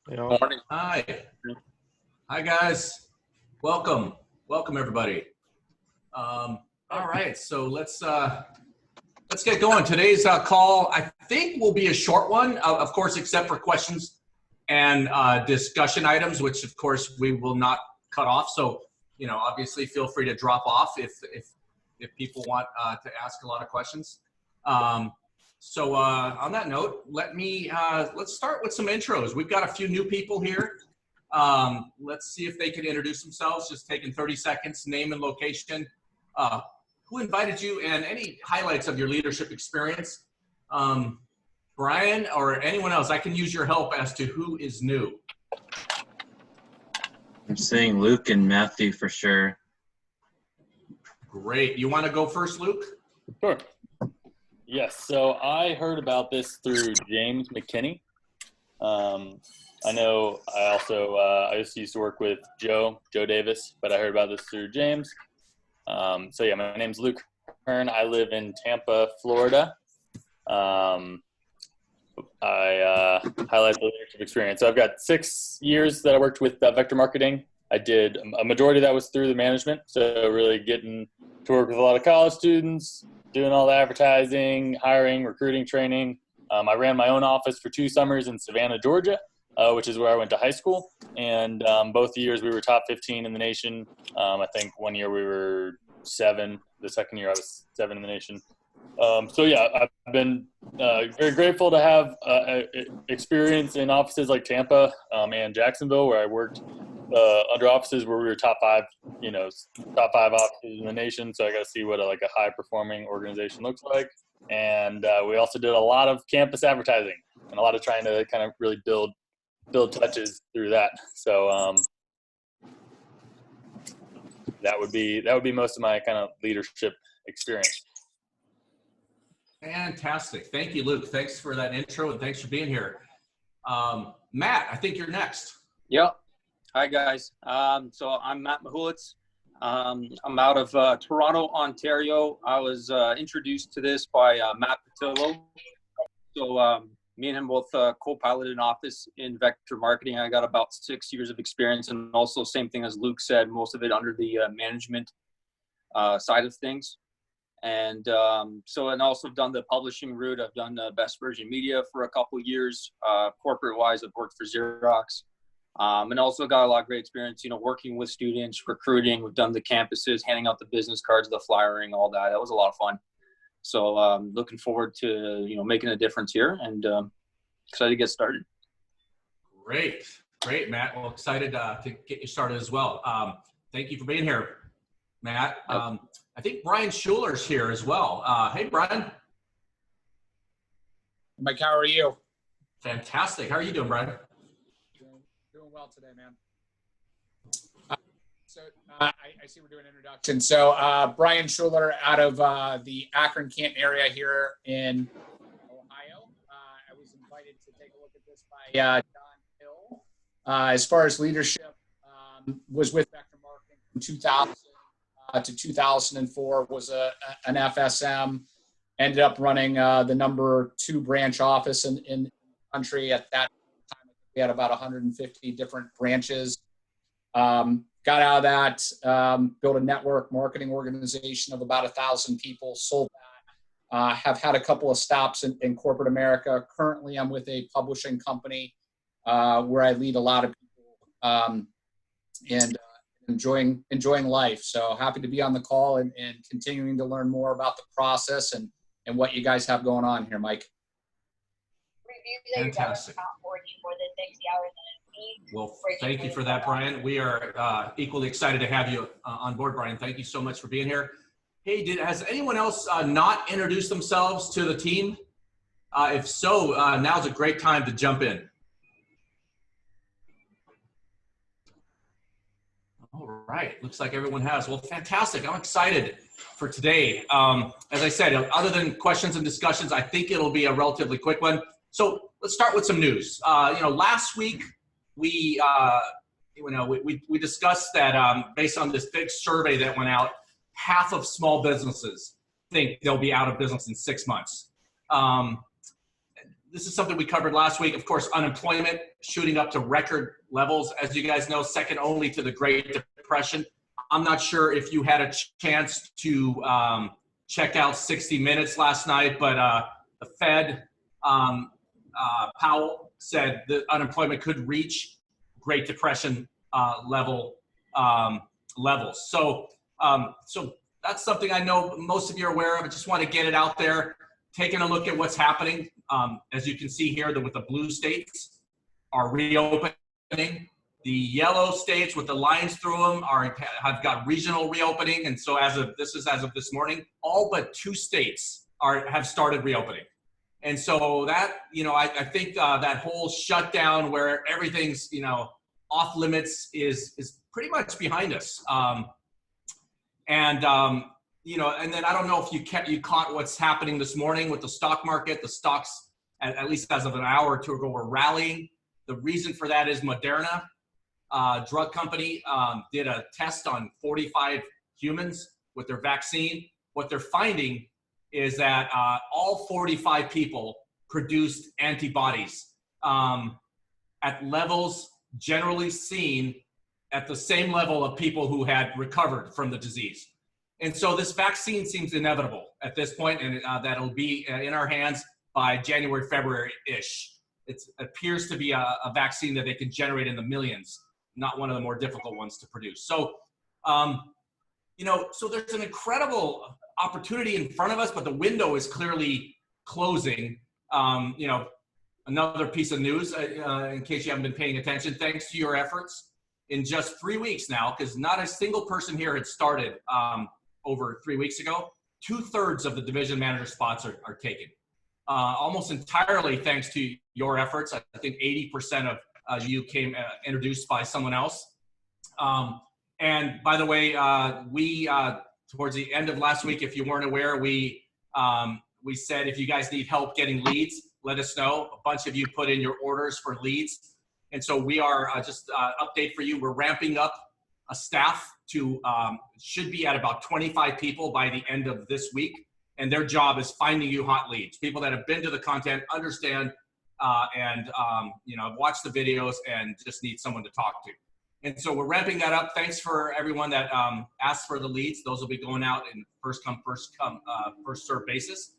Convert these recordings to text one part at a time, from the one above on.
Morning. Hi. Hi, guys. Welcome. Welcome, everybody. All right, so let's get going. Today's call, I think, will be a short one, of course, except for questions and discussion items, which, of course, we will not cut off. So, obviously, feel free to drop off if people want to ask a lot of questions. So on that note, let's start with some intros. We've got a few new people here. Let's see if they can introduce themselves, just taking 30 seconds, name and location. Who invited you and any highlights of your leadership experience? Brian or anyone else, I can use your help as to who is new. I'm saying Luke and Matthew for sure. Great. You want to go first, Luke? Sure. Yes, so I heard about this through James McKinney. I know I just used to work with Joe Davis, but I heard about this through James. So yeah, my name's Luke Hearn. I live in Tampa, Florida. I highlight the leadership experience. So I've got 6 years that I worked with Vector Marketing. I did a majority of that was through the management, so really getting to work with a lot of college students, doing all the advertising, hiring, recruiting, training. I ran my own office for 2 summers in Savannah, Georgia, which is where I went to high school. And both years we were top 15 in the nation. I think one year we were 7. The second year I was 7 in the nation. So yeah, I've been very grateful to have experience in offices like Tampa and Jacksonville, where I worked under offices where we were top 5 offices in the nation. So I got to see what a high performing organization looks like. And we also did a lot of campus advertising and a lot of trying to kind of really build touches through that. So that would be most of my kind of leadership experience. Fantastic. Thank you, Luke. Thanks for that intro and thanks for being here. Matt, I think you're next. Yep. Hi, guys. So I'm Matt Mahulitz. I'm out of Toronto, Ontario. I was introduced to this by Matt Patillo. So me and him both co-piloted an office in Vector Marketing. I got about 6 years of experience, and also same thing as Luke said, most of it under the management side of things. And and also done the publishing route. I've done Best Version Media for a couple of years. Corporate-wise, I've worked for Xerox. And also got a lot of great experience, working with students, recruiting. We've done the campuses, handing out the business cards, the flyering, all that. That was a lot of fun. So looking forward to, making a difference here and excited to get started. Great, Matt. Well, excited to get you started as well. Thank you for being here, Matt. I think Brian Schuler's here as well. Hey, Brian. Mike, how are you? Fantastic. How are you doing, Brian? Doing well today, man. I see we're doing an introduction. So Brian Schuler out of the Akron-Canton area here in Ohio. I was invited to take a look at this by Don Hill. As far as leadership, was with Vector Marketing from 2000 to 2004, was an FSM, ended up running the number 2 branch office in the country. At that time, we had about 150 different branches. Got out of that, built a network marketing organization of about 1,000 people, sold that. Have had a couple of stops in corporate America. Currently, I'm with a publishing company where I lead a lot of people and enjoying life. So happy to be on the call and continuing to learn more about the process and what you guys have going on here, Mike. Fantastic. Well, thank you for that, Brian. We are equally excited to have you on board, Brian. Thank you so much for being here. Hey, has anyone else not introduced themselves to the team? If so, now's a great time to jump in. All right, looks like everyone has. Well, fantastic. I'm excited for today. As I said, other than questions and discussions, I think it'll be a relatively quick one. So let's start with some news. Last week we discussed that based on this big survey that went out, half of small businesses think they'll be out of business in 6 months. this is something we covered last week. Of course, unemployment shooting up to record levels, as you guys know, second only to the Great Depression. I'm not sure if you had a chance to check out 60 Minutes last night, but the Fed, Powell, said that unemployment could reach Great Depression levels. So that's something I know most of you are aware of. I just want to get it out there. Taking a look at what's happening. As you can see here, with the blue states are reopening. The yellow states with the lines through them have got regional reopening. And so as of this morning, all but 2 states have started reopening. And so that, I think that whole shutdown where everything's, off limits is pretty much behind us. And then I don't know if you caught what's happening this morning with the stock market. The stocks, at least as of an hour or two ago, were rallying. The reason for that is Moderna, drug company, did a test on 45 humans with their vaccine. What they're finding is that all 45 people produced antibodies at levels generally seen at the same level of people who had recovered from the disease. And so this vaccine seems inevitable at this point, and that'll be in our hands by January, February-ish. It appears to be a vaccine that they can generate in the millions, not one of the more difficult ones to produce. So, so there's an incredible opportunity in front of us, but the window is clearly closing. Another piece of news, in case you haven't been paying attention, thanks to your efforts, in just 3 weeks now, because not a single person here had started over 3 weeks ago, 2/3 of the division manager spots are taken. Almost entirely thanks to your efforts. I think 80% of you came introduced by someone else. And by the way, we towards the end of last week, if you weren't aware, we said if you guys need help getting leads, let us know. A bunch of you put in your orders for leads. And so we are, just update for you, we're ramping up a staff to, should be at about 25 people by the end of this week. And their job is finding you hot leads, people that have been to the content, understand, and watch the videos and just need someone to talk to. And so we're ramping that up. Thanks for everyone that asked for the leads. Those will be going out in first come, first serve basis.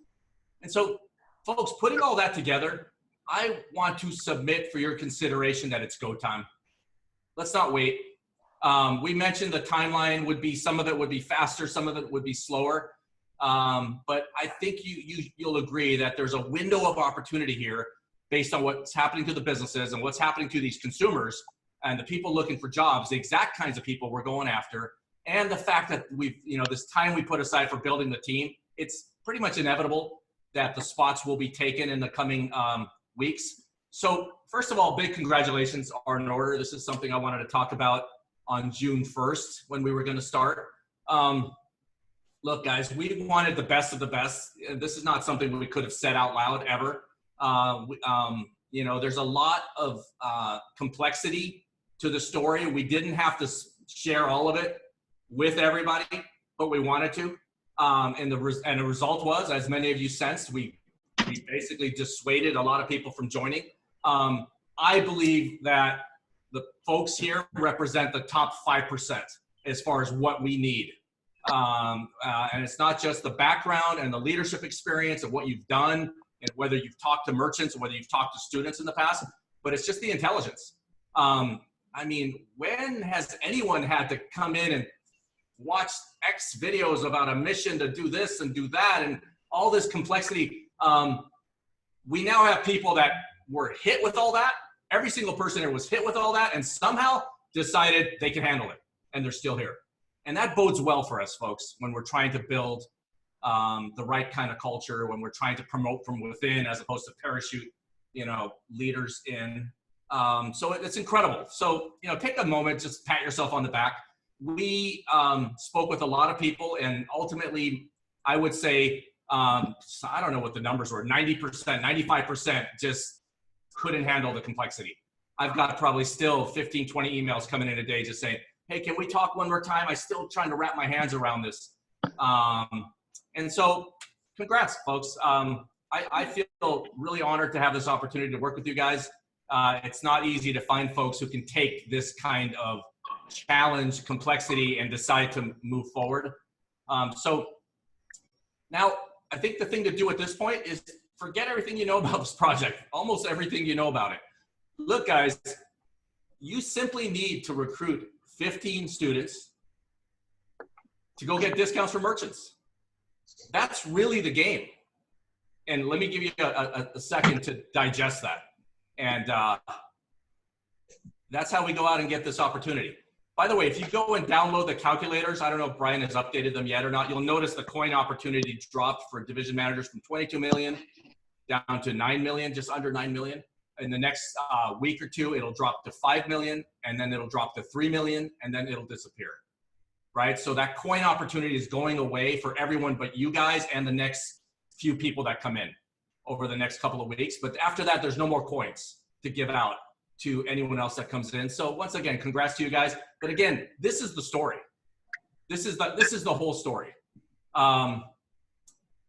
And so, folks, putting all that together, I want to submit for your consideration that it's go time. Let's not wait. We mentioned the timeline would be, some of it would be faster, some of it would be slower. But I think you'll agree that there's a window of opportunity here based on what's happening to the businesses and what's happening to these consumers and the people looking for jobs, the exact kinds of people we're going after, and the fact that we've, this time we put aside for building the team, it's pretty much inevitable that the spots will be taken in the coming weeks. So first of all, big congratulations are in order. This is something I wanted to talk about on June 1st when we were going to start. Look, guys, we wanted the best of the best. This is not something we could have said out loud ever. There's a lot of complexity to the story. We didn't have to share all of it with everybody, but we wanted to. And the result was, as many of you sensed, we basically dissuaded a lot of people from joining. I believe that the folks here represent the top 5% as far as what we need. And it's not just the background and the leadership experience of what you've done and whether you've talked to merchants or whether you've talked to students in the past, but it's just the intelligence. When has anyone had to come in and watch X videos about a mission to do this and do that and all this complexity? We now have people that were hit with all that. Every single person here was hit with all that and somehow decided they can handle it, and they're still here. And that bodes well for us, folks, when we're trying to build the right kind of culture, when we're trying to promote from within as opposed to parachute, leaders in. So it's incredible. So, take a moment, just pat yourself on the back. We spoke with a lot of people, and ultimately, I would say, I don't know what the numbers were, 90%, 95% just couldn't handle the complexity. I've got probably still 15, 20 emails coming in a day just saying, hey, can we talk one more time? I'm still trying to wrap my hands around this. And so congrats, folks. I I feel really honored to have this opportunity to work with you guys. It's not easy to find folks who can take this kind of challenge, complexity, and decide to move forward. So now I think the thing to do at this point is forget everything you know about this project, almost everything you know about it. Look, guys, you simply need to recruit 15 students to go get discounts for merchants. That's really the game. And let me give you a second to digest that. And that's how we go out and get this opportunity. By the way, if you go and download the calculators, I don't know if Brian has updated them yet or not, you'll notice the coin opportunity dropped for division managers from 22 million down to 9 million, just under 9 million. In the next week or two, it'll drop to 5 million, and then it'll drop to 3 million, and then it'll disappear, right? So that coin opportunity is going away for everyone but you guys and the next few people that come in over the next couple of weeks. But after that, there's no more coins to give out to anyone else that comes in. So once again, congrats to you guys. But again, this is the story. This is the whole story.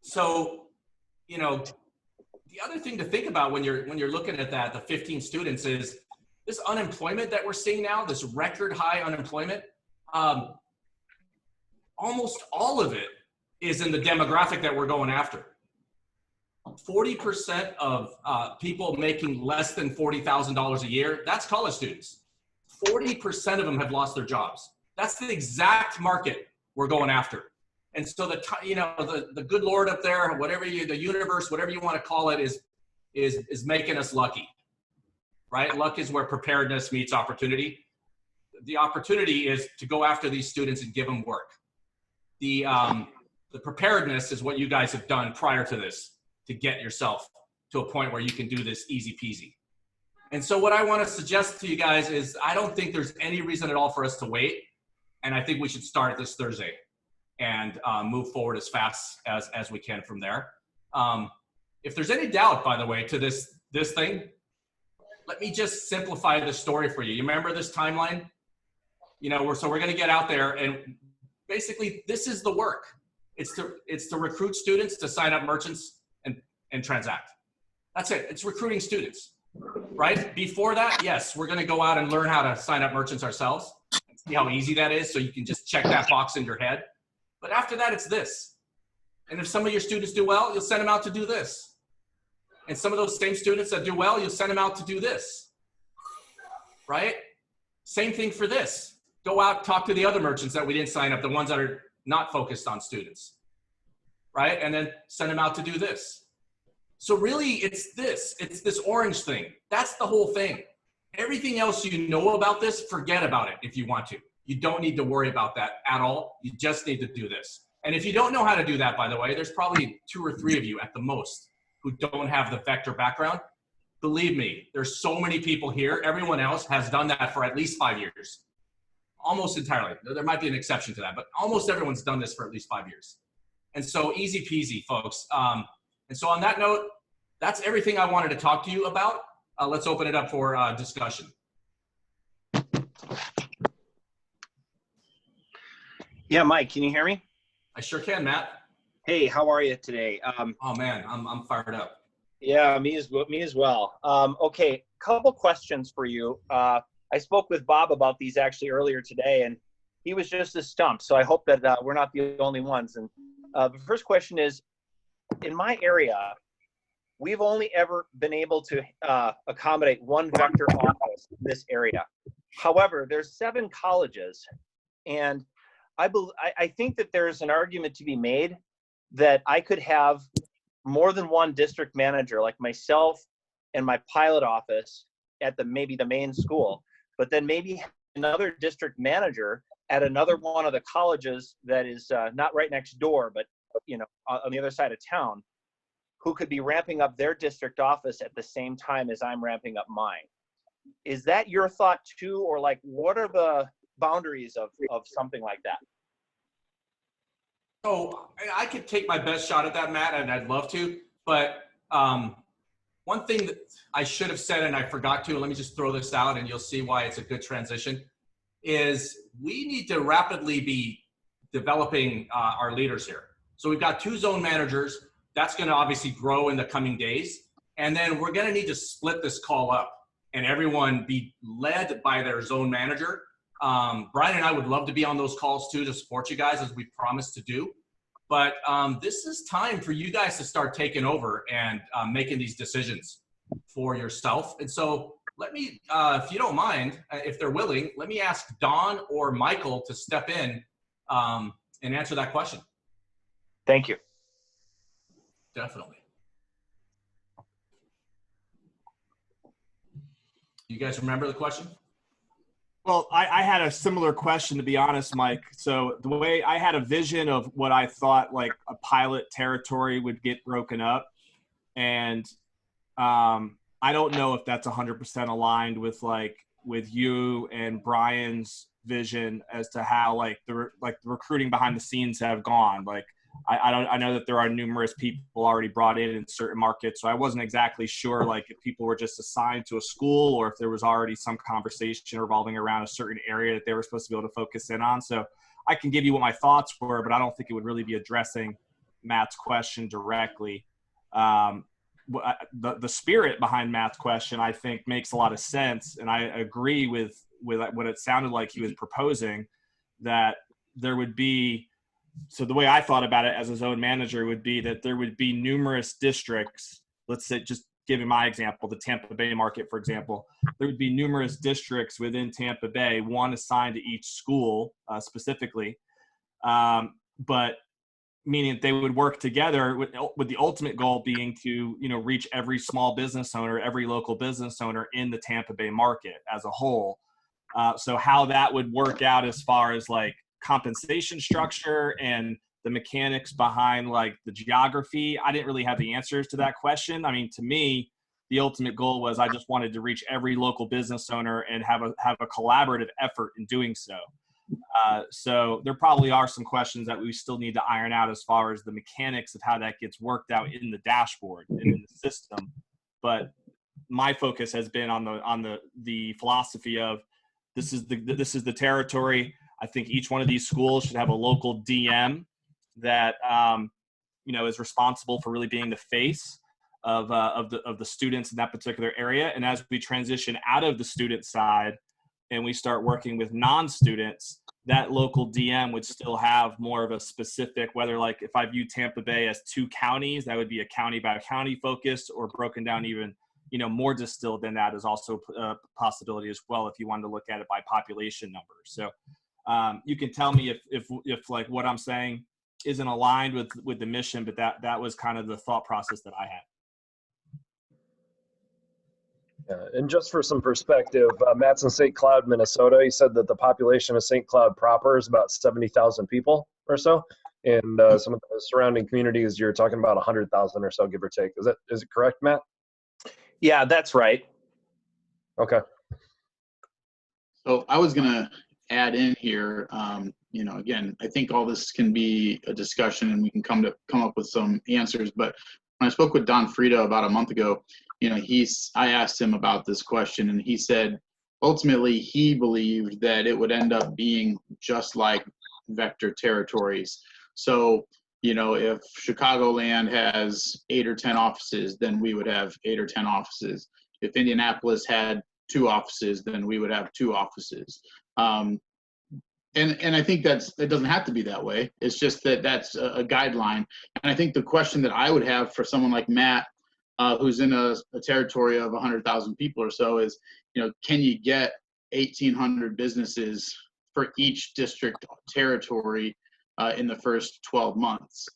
So, you know, the other thing to think about when you're looking at that, the 15 students, is this unemployment that we're seeing now, this record high unemployment. Almost all of it is in the demographic that we're going after. 40% of people making less than $40,000 a year, that's college students. 40% of them have lost their jobs. That's the exact market we're going after. And so the good Lord up there, the universe, whatever you want to call it, is making us lucky, right? Luck is where preparedness meets opportunity. The opportunity is to go after these students and give them work. The preparedness is what you guys have done prior to this to get yourself to a point where you can do this easy peasy. And so what I want to suggest to you guys is I don't think there's any reason at all for us to wait. And I think we should start this Thursday and move forward as fast as we can from there. If there's any doubt, by the way, to this thing, let me just simplify the story for you. You remember this timeline? You know, we're going to get out there, and basically this is the work. It's to recruit students to sign up merchants and transact. That's it. It's recruiting students, right? Before that, yes, we're going to go out and learn how to sign up merchants ourselves. See how easy that is, so you can just check that box in your head. But after that, it's this. And if some of your students do well, you'll send them out to do this. And some of those same students that do well, you'll send them out to do this, right? Same thing for this. Go out, talk to the other merchants that we didn't sign up, the ones that are not focused on students, right? And then send them out to do this. So really, it's this orange thing. That's the whole thing. Everything else you know about this, forget about it if you want to. You don't need to worry about that at all. You just need to do this. And if you don't know how to do that, by the way, there's probably 2 or 3 of you at the most who don't have the vector background. Believe me, there's so many people here. Everyone else has done that for at least 5 years. Almost entirely. There might be an exception to that, but almost everyone's done this for at least 5 years. And so easy peasy, folks. And so on that note, that's everything I wanted to talk to you about. Let's open it up for discussion. Yeah, Mike, can you hear me? I sure can, Matt. Hey, how are you today? Oh man, I'm fired up. Yeah, me as well. Okay, couple questions for you. I spoke with Bob about these actually earlier today, and he was just as stumped. So I hope that we're not the only ones. And the first question is, in my area, we've only ever been able to accommodate one vector office in this area. However, there's 7 colleges, and I think that there's an argument to be made that I could have more than one district manager, like myself and my pilot office at maybe the main school, but then maybe another district manager at another one of the colleges that is not right next door, but you know, on the other side of town, who could be ramping up their district office at the same time as I'm ramping up mine. Is that your thought too? Or like, what are the boundaries of something like that? So I could take my best shot at that, Matt, and I'd love to, but one thing that I should have said and I forgot to, let me just throw this out and you'll see why it's a good transition, is we need to rapidly be developing our leaders here. So we've got 2 zone managers. that's going to obviously grow in the coming days. And then we're going to need to split this call up and everyone be led by their zone manager. Brian and I would love to be on those calls too to support you guys as we promised to do. But this is time for you guys to start taking over and making these decisions for yourself. And so let me, if you don't mind, if they're willing, let me ask Don or Michael to step in and answer that question. Thank you. Definitely. You guys remember the question? Well, I had a similar question, to be honest, Mike. So the way I had a vision of what I thought like a pilot territory would get broken up. And I don't know if that's 100% aligned with you and Brian's vision as to how the recruiting behind the scenes have gone. I know that there are numerous people already brought in certain markets, so I wasn't exactly sure if people were just assigned to a school or if there was already some conversation revolving around a certain area that they were supposed to be able to focus in on. So I can give you what my thoughts were, but I don't think it would really be addressing Matt's question directly. The spirit behind Matt's question, I think, makes a lot of sense, and I agree with what it sounded like he was proposing, that there would be. So the way I thought about it as a zone manager would be that there would be numerous districts. Let's say, just giving my example, the Tampa Bay market, for example, there would be numerous districts within Tampa Bay, one assigned to each school specifically, but meaning that they would work together with the ultimate goal being to, reach every small business owner, every local business owner in the Tampa Bay market as a whole. So how that would work out as far as compensation structure and the mechanics behind the geography, I didn't really have the answers to that question. I mean, to me, the ultimate goal was I just wanted to reach every local business owner and have a collaborative effort in doing so. So there probably are some questions that we still need to iron out as far as the mechanics of how that gets worked out in the dashboard and in the system. But my focus has been on the philosophy of this is the territory. I think each one of these schools should have a local DM that is responsible for really being the face of the students in that particular area. And as we transition out of the student side and we start working with non-students, that local DM would still have more of a specific, whether if I view Tampa Bay as 2 counties, that would be a county by county focus, or broken down even more distilled than that is also a possibility as well if you wanted to look at it by population numbers. So you can tell me if what I'm saying isn't aligned with the mission, but that was kind of the thought process that I had. Yeah, and just for some perspective, Matt's in St. Cloud, Minnesota. He said that the population of St. Cloud proper is about 70,000 people or so, and some of the surrounding communities you're talking about 100,000 or so, give or take. Is it correct, Matt? Yeah, that's right. Okay. So I was going to add in here, again, I think all this can be a discussion and we can come up with some answers. But when I spoke with Don Frida about a month ago, I asked him about this question, and he said ultimately he believed that it would end up being just like vector territories. So, if Chicagoland has 8 or 10 offices, then we would have 8 or 10 offices. If Indianapolis had 2 offices, then we would have 2 offices. And I think it doesn't have to be that way. It's just that's a guideline. And I think the question that I would have for someone like Matt, who's in a territory of 100,000 people or so, is, can you get 1,800 businesses for each district territory in the first 12 months?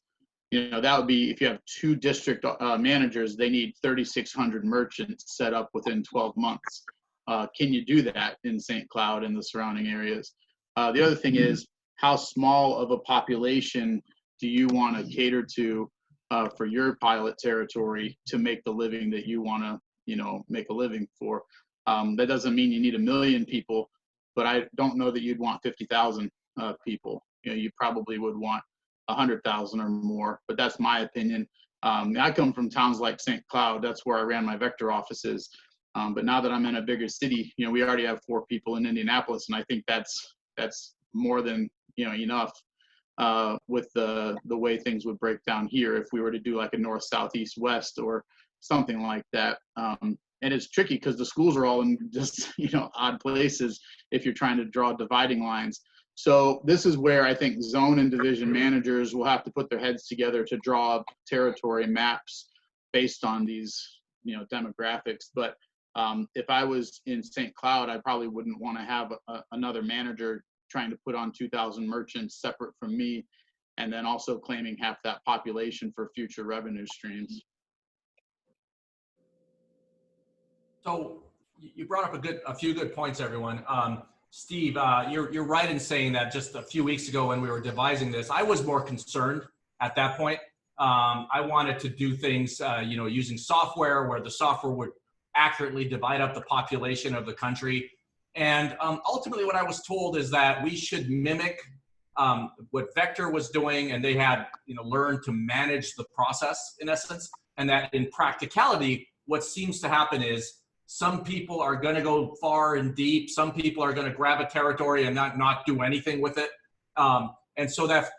That would be, if you have 2 district managers, they need 3,600 merchants set up within 12 months. Can you do that in St. Cloud and the surrounding areas? The other thing is, how small of a population do you want to cater to for your pilot territory to make the living that you want to, make a living for? That doesn't mean you need 1 million people, but I don't know that you'd want 50,000 people. You probably would want 100,000 or more, but that's my opinion. I come from towns like St. Cloud. That's where I ran my vector offices. But now that I'm in a bigger city, we already have 4 people in Indianapolis, and I think that's more than enough with the way things would break down here if we were to do like a north, south, east, west or something like that. And it's tricky because the schools are all in just, odd places if you're trying to draw dividing lines. So this is where I think zone and division managers will have to put their heads together to draw territory maps based on these, demographics. But if I was in St. Cloud, I probably wouldn't want to have another manager trying to put on 2,000 merchants separate from me, and then also claiming half that population for future revenue streams. So you brought up a few good points, everyone. Steve, you're right in saying that just a few weeks ago when we were devising this, I was more concerned at that point. I wanted to do things, using software where the software would accurately divide up the population of the country. And ultimately what I was told is that we should mimic what Vector was doing, and they had, learned to manage the process in essence. And that in practicality, what seems to happen is some people are going to go far and deep. Some people are going to grab a territory and not do anything with it. And so that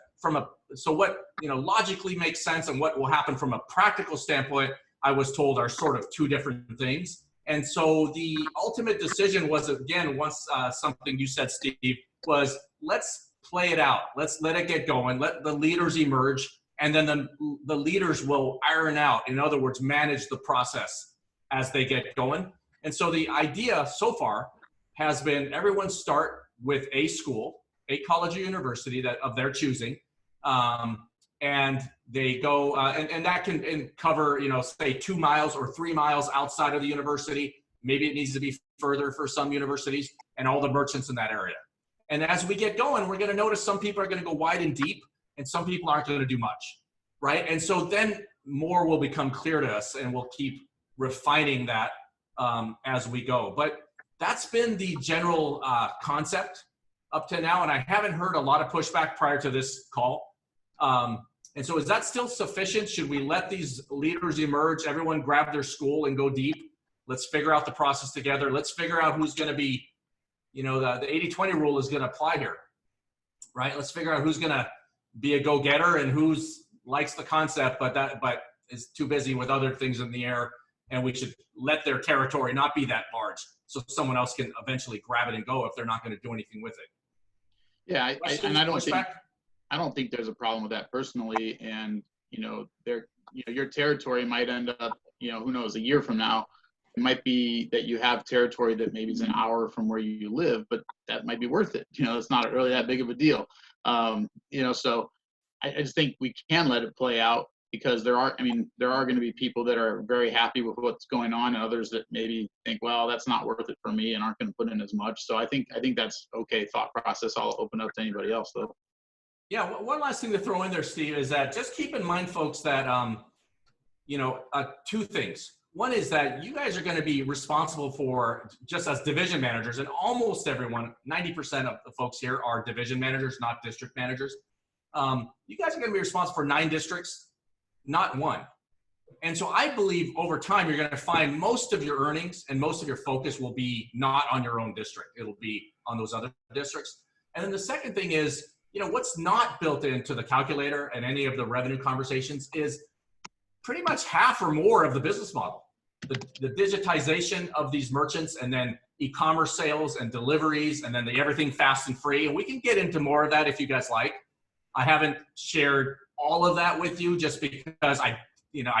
what logically makes sense and what will happen from a practical standpoint, I was told are sort of two different things. And so the ultimate decision was, again, once something you said, Steve, was let's play it out. Let's let it get going. Let the leaders emerge, and then the leaders will iron out, in other words, manage the process as they get going. And so the idea so far has been everyone start with a school, a college or university of their choosing, and they go, and that can cover, say 2 miles or 3 miles outside of the university. Maybe it needs to be further for some universities, and all the merchants in that area. And as we get going, we're going to notice some people are going to go wide and deep, and some people aren't going to do much, right? And so then more will become clear to us, and we'll keep refining that as we go. But that's been the general concept up to now, and I haven't heard a lot of pushback prior to this call. And so is that still sufficient? Should we let these leaders emerge, everyone grab their school and go deep? Let's figure out the process together. Let's figure out who's going to be, the 80-20 rule is going to apply here, right? Let's figure out who's going to be a go-getter and who's likes the concept, but is too busy with other things in the air. And we should let their territory not be that large so someone else can eventually grab it and go if they're not going to do anything with it. Yeah, I don't think there's a problem with that personally. And, your territory might end up, who knows, a year from now, it might be that you have territory that maybe is an hour from where you live, but that might be worth it. It's not really that big of a deal. So I just think we can let it play out, because there are going to be people that are very happy with what's going on, and others that maybe think, well, that's not worth it for me, and aren't going to put in as much. So I think that's okay thought process. I'll open up to anybody else though. Yeah, one last thing to throw in there, Steve, is that just keep in mind, folks, that two things. One is that you guys are going to be responsible for, just as division managers, and almost everyone, 90% of the folks here are division managers, not district managers. You guys are going to be responsible for 9 districts, not 1. And so I believe over time, you're going to find most of your earnings and most of your focus will be not on your own district. It'll be on those other districts. And then the second thing is, what's not built into the calculator and any of the revenue conversations is pretty much half or more of the business model. The digitization of these merchants, and then e-commerce sales and deliveries, and then the everything fast and free. And we can get into more of that if you guys like. I haven't shared all of that with you just because I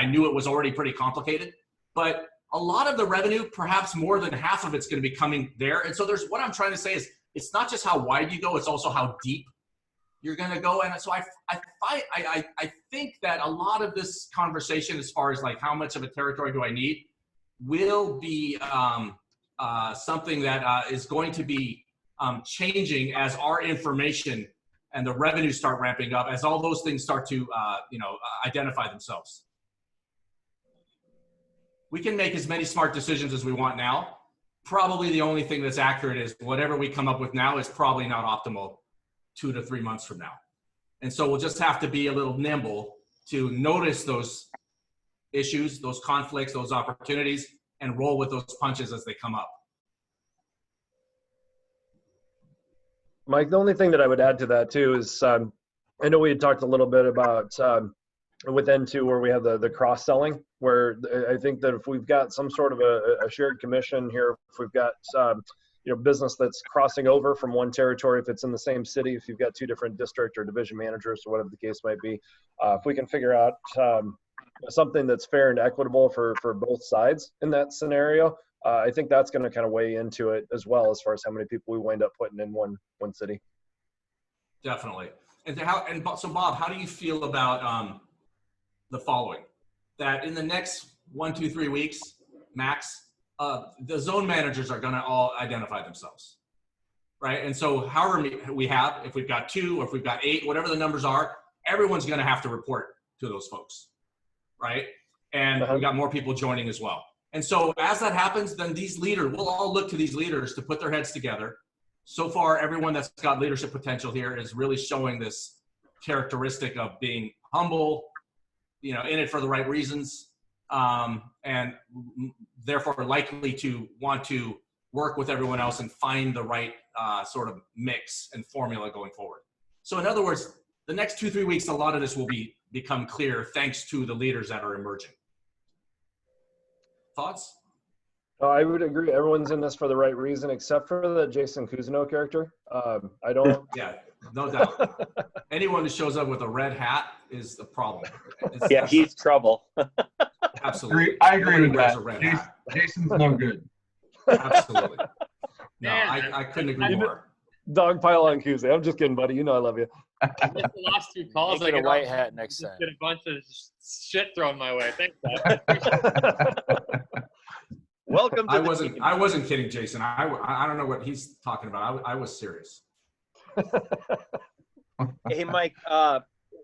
knew it was already pretty complicated. But a lot of the revenue, perhaps more than half of it's going to be coming there. And so what I'm trying to say is, it's not just how wide you go, it's also how deep you're going to go. And so I think that a lot of this conversation, as far as like how much of a territory do I need, will be something that is going to be changing as our information and the revenues start ramping up, as all those things start to identify themselves. We can make as many smart decisions as we want now. Probably the only thing that's accurate is whatever we come up with now is probably not optimal 2 to 3 months from now. And so we'll just have to be a little nimble to notice those issues, those conflicts, those opportunities, and roll with those punches as they come up. Mike, the only thing that I would add to that too is I know we had talked a little bit about with N2 where we have the cross-selling, where I think that if we've got some sort of a shared commission here, if we've got business that's crossing over from one territory, if it's in the same city, if you've got two different district or division managers or whatever the case might be, if we can figure out something that's fair and equitable for both sides in that scenario, I think that's going to kind of weigh into it as well as far as how many people we wind up putting in one city. Definitely. So Bob, how do you feel about the following? That in the next 1, 2, 3 weeks, max, the zone managers are going to all identify themselves, right? And so however many we have, if we've got 2 or if we've got 8, whatever the numbers are, everyone's going to have to report to those folks, right? And we got more people joining as well. And so as that happens, then these leaders, we'll all look to these leaders to put their heads together. So far, everyone that's got leadership potential here is really showing this characteristic of being humble, in it for the right reasons, and therefore likely to want to work with everyone else and find the right sort of mix and formula going forward. So in other words, the next 2, 3 weeks, a lot of this will become clear thanks to the leaders that are emerging. Thoughts? I would agree. Everyone's in this for the right reason, except for the Jason Cousineau character. I don't. Yeah, no doubt. Anyone who shows up with a red hat is the problem. He's trouble. Absolutely. I agree with Wears that. a red hat. Jason's no good. Absolutely. No, I couldn't agree more. Dog pile on Cousineau. I'm just kidding, buddy. You know I love you. I missed the last 2 calls. Make it a white hat next time. Get a bunch of shit thrown my way. Thanks, Dad. Welcome to I wasn't kidding, Jason. I don't know what he's talking about. I was serious. Hey, Mike,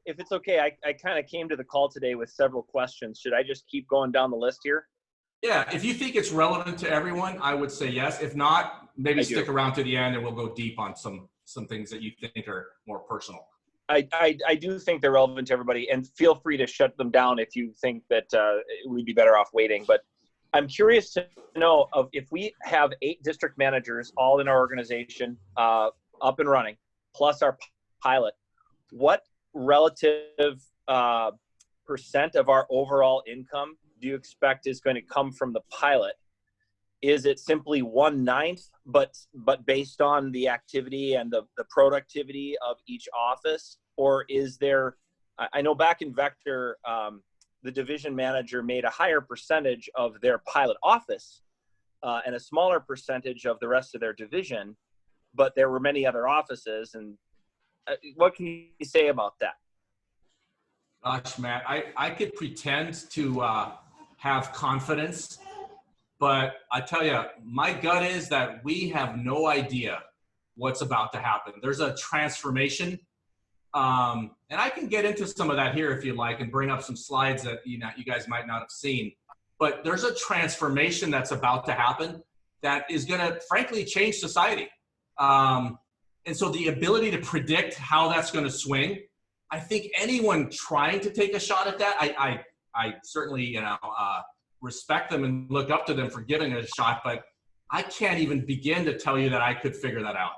if it's okay, I kind of came to the call today with several questions. Should I just keep going down the list here? Yeah, if you think it's relevant to everyone, I would say yes. If not, maybe stick around to the end and we'll go deep on some things that you think are more personal. I do think they're relevant to everybody, and feel free to shut them down if you think that we'd be better off waiting. But I'm curious to know if we have 8 district managers all in our organization up and running, plus our pilot, what relative percent of our overall income do you expect is going to come from the pilot? Is it simply 1/9, but based on the activity and the productivity of each office? Or is there, I know back in Vector, the division manager made a higher percentage of their pilot office and a smaller percentage of the rest of their division, but there were many other offices. And what can you say about that? Gosh, Matt, I could pretend to have confidence, but I tell you, my gut is that we have no idea what's about to happen. There's a transformation. And I can get into some of that here if you like and bring up some slides that you guys might not have seen. But there's a transformation that's about to happen that is going to, frankly, change society. And so the ability to predict how that's going to swing, I think anyone trying to take a shot at that, I certainly respect them and look up to them for giving it a shot, but I can't even begin to tell you that I could figure that out.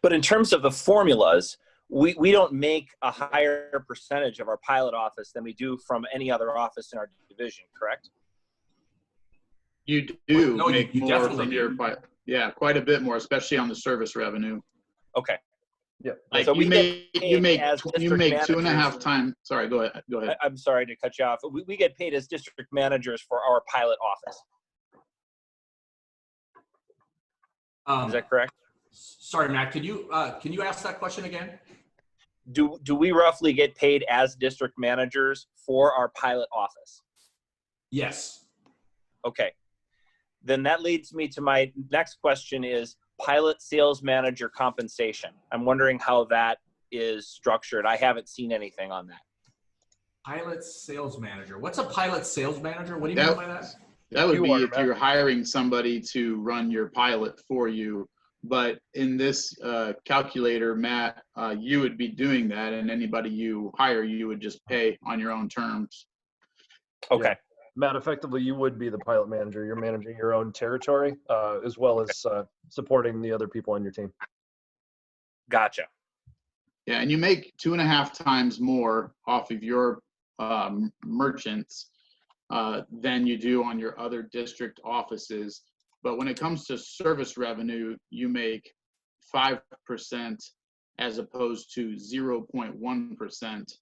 But in terms of the formulas, we don't make a higher percentage of our pilot office than we do from any other office in our division, correct? You do No, make you more definitely from your pilot. Yeah, quite a bit more, especially on the service revenue. Okay. Yeah. Like So you make you make 2.5 times. Sorry, go ahead. I'm sorry to cut you off. We get paid as district managers for our pilot office. Is that correct? Sorry, Matt, can you ask that question again? Do we roughly get paid as district managers for our pilot office? Yes. Okay. Then that leads me to my next question is pilot sales manager compensation. I'm wondering how that is structured. I haven't seen anything on that. Pilot sales manager. What's a pilot sales manager? What do you mean by that? That would be if you're hiring somebody to run your pilot for you. But in this calculator, Matt, you would be doing that, and anybody you hire, you would just pay on your own terms. Okay. Yeah. Matt, effectively, you would be the pilot manager. You're managing your own territory as well as supporting the other people on your team. Gotcha. Yeah, and you make 2.5 times more off of your merchants than you do on your other district offices. But when it comes to service revenue, you make 5% as opposed to 0.1%.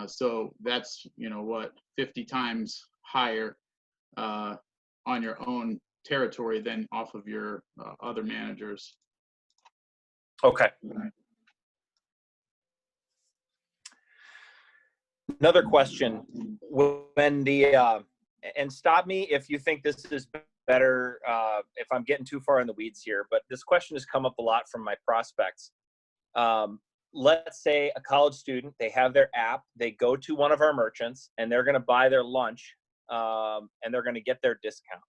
So that's, 50 times higher on your own territory than off of your other managers. Okay. Another question. When and stop me if you think this is better, if I'm getting too far in the weeds here, but this question has come up a lot from my prospects. Let's say a college student, they have their app, they go to one of our merchants and they're going to buy their lunch and they're going to get their discount.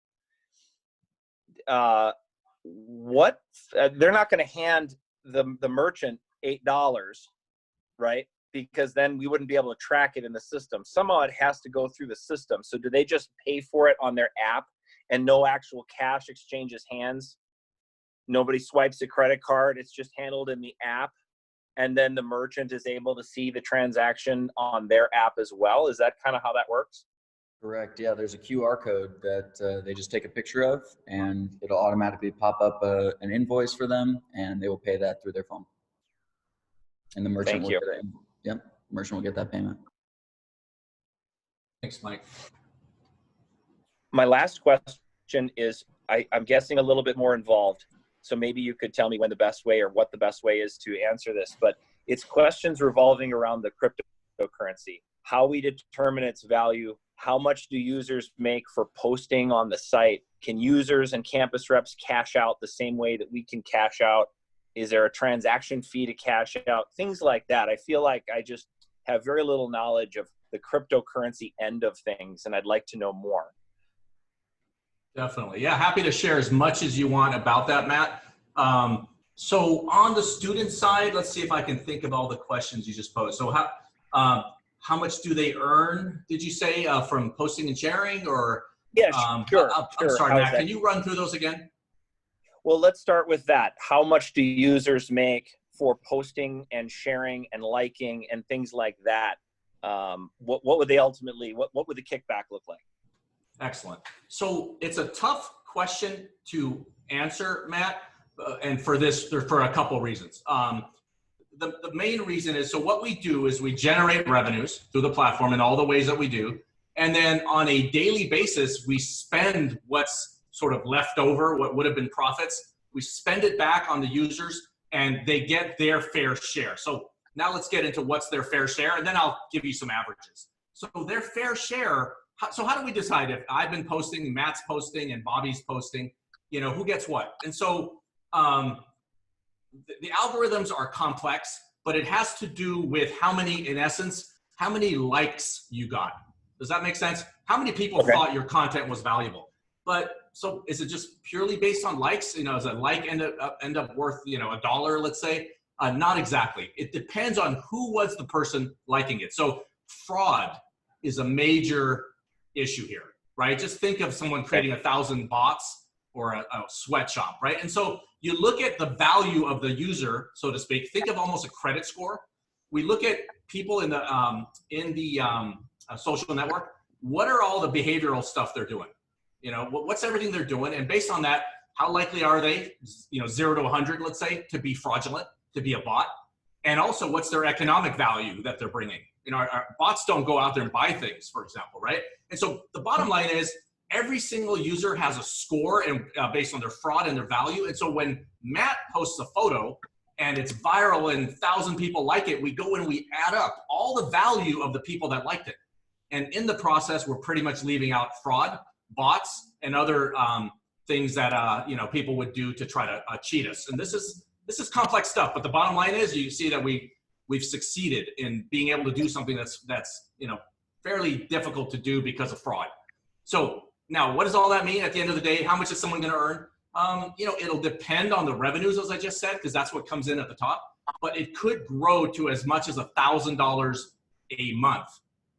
They're not going to hand the merchant $8, right? Because then we wouldn't be able to track it in the system. Somehow it has to go through the system. So do they just pay for it on their app and no actual cash exchanges hands? Nobody swipes a credit card. It's just handled in the app. And then the merchant is able to see the transaction on their app as well. Is that kind of how that works? Correct. Yeah, there's a QR code that they just take a picture of, and it'll automatically pop up an invoice for them, and they will pay that through their phone. And the merchant will get it. Yep, merchant will get that payment. Thanks, Mike. My last question is, I'm guessing a little bit more involved. So maybe you could tell me when the best way or what the best way is to answer this, but it's questions revolving around the cryptocurrency, how we determine its value, how much do users make for posting on the site? Can users and campus reps cash out the same way that we can cash out? Is there a transaction fee to cash out? Things like that. I feel like I just have very little knowledge of the cryptocurrency end of things, and I'd like to know more. Definitely. Yeah, happy to share as much as you want about that, Matt. So on the student side, let's see if I can think of all the questions you just posed. So how much do they earn, did you say, from posting and sharing? Or yeah, sure. I'm sorry, Matt, can you run through those again? Well, let's start with that. How much do users make for posting and sharing and liking and things like that? What would they ultimately, what would the kickback look like? Excellent. So it's a tough question to answer, Matt, and for a couple of reasons. The main reason is, so what we do is we generate revenues through the platform in all the ways that we do. And then on a daily basis, we spend what's sort of left over, what would have been profits. We spend it back on the users and they get their fair share. So now let's get into what's their fair share, and then I'll give you some averages. So their fair share, so how do we decide if I've been posting, Matt's posting, and Bobby's posting, who gets what? And so the algorithms are complex, but it has to do with how many likes you got. Does that make sense? How many people thought your content was valuable? But so is it just purely based on likes? Does a like end up worth, $1, let's say? Not exactly. It depends on who was the person liking it. So fraud is a major issue here, right? Just think of someone creating 1,000 bots or a sweatshop, right? And so you look at the value of the user, so to speak. Think of almost a credit score. We look at people in the social network. What are all the behavioral stuff they're doing? What's everything they're doing? And based on that, how likely are they, 0 to 100, let's say, to be fraudulent, to be a bot? And also, what's their economic value that they're bringing? Our bots don't go out there and buy things, for example, right? And so the bottom line is every single user has a score and based on their fraud and their value. And so when Matt posts a photo and it's viral and 1,000 people like it, we go and we add up all the value of the people that liked it. And in the process, we're pretty much leaving out fraud, bots, and other things that people would do to try to cheat us. And this is complex stuff. But the bottom line is, you see that we've succeeded in being able to do something that's fairly difficult to do because of fraud. So now, what does all that mean at the end of the day? How much is someone going to earn? It'll depend on the revenues, as I just said, because that's what comes in at the top. But it could grow to as much as $1,000 a month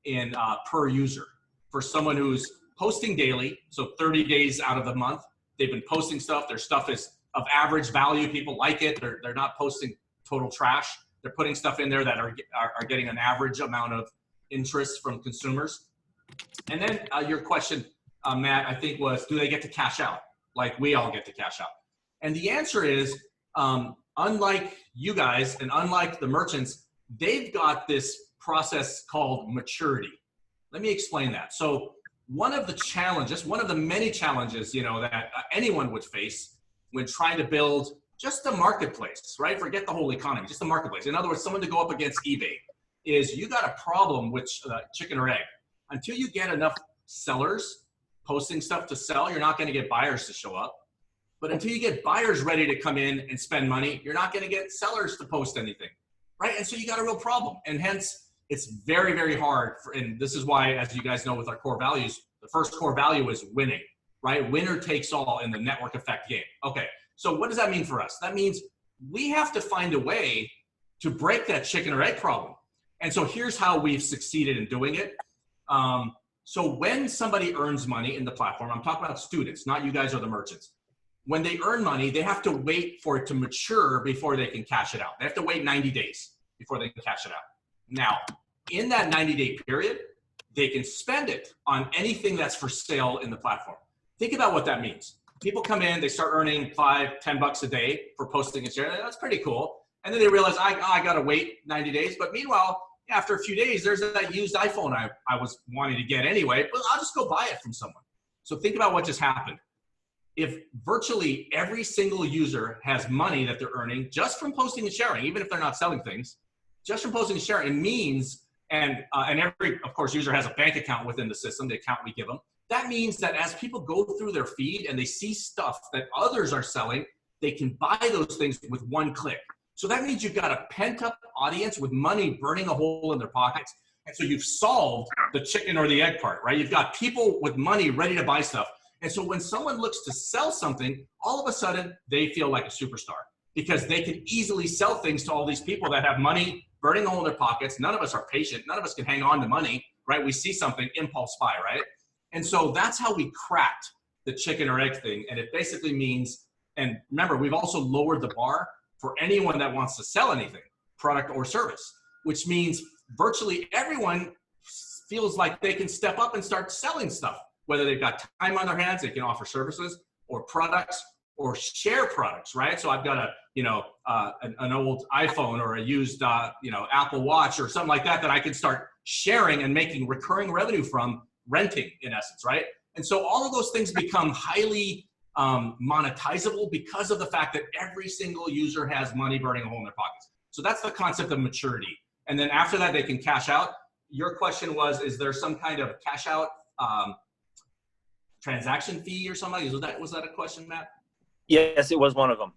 in per user for someone who's posting daily. So 30 days out of the month, they've been posting stuff. Their stuff is of average value. People like it. They're not posting total trash. They're putting stuff in there that are getting an average amount of interest from consumers. And then your question, Matt, I think was, do they get to cash out like we all get to cash out? And the answer is, unlike you guys and unlike the merchants, they've got this process called maturity. Let me explain that. So one of the challenges, one of the many challenges, that anyone would face when trying to build just a marketplace, right? Forget the whole economy, just a marketplace. In other words, someone to go up against eBay is you got a problem with chicken or egg. Until you get enough sellers posting stuff to sell, you're not going to get buyers to show up. But until you get buyers ready to come in and spend money, you're not going to get sellers to post anything, right? And so you got a real problem. And hence, it's very, very hard. And this is why, as you guys know, with our core values, the first core value is winning, right? Winner takes all in the network effect game. Okay, so what does that mean for us? That means we have to find a way to break that chicken or egg problem. And so here's how we've succeeded in doing it. So when somebody earns money in the platform, I'm talking about students, not you guys or the merchants. When they earn money, they have to wait for it to mature before they can cash it out. They have to wait 90 days before they can cash it out. Now, in that 90-day period, they can spend it on anything that's for sale in the platform. Think about what that means. People come in, they start earning $5, $10 a day for posting and sharing. That's pretty cool. And then they realize, I got to wait 90 days. But meanwhile, after a few days, there's that used iPhone I was wanting to get anyway, but I'll just go buy it from someone. So think about what just happened. If virtually every single user has money that they're earning just from posting and sharing, even if they're not selling things, just from posting and sharing, it means, and every, of course, user has a bank account within the system, the account we give them. That means that as people go through their feed and they see stuff that others are selling, they can buy those things with one click. So that means you've got a pent-up audience with money burning a hole in their pockets. And so you've solved the chicken or the egg part, right? You've got people with money ready to buy stuff. And so when someone looks to sell something, all of a sudden they feel like a superstar because they can easily sell things to all these people that have money burning a hole in their pockets. None of us are patient. None of us can hang on to money, right? We see something, impulse buy, right? And so that's how we cracked the chicken or egg thing. And it basically means, and remember, we've also lowered the bar for anyone that wants to sell anything, product or service, which means virtually everyone feels like they can step up and start selling stuff. Whether they've got time on their hands, they can offer services or products or share products, right? So I've got an old iPhone or a used Apple Watch or something like that I can start sharing and making recurring revenue from, renting in essence, right? And so all of those things become highly monetizable because of the fact that every single user has money burning a hole in their pockets. So that's the concept of maturity. And then after that, they can cash out. Your question was, is there some kind of cash out transaction fee or something? Was that a question, Matt? Yes, it was one of them.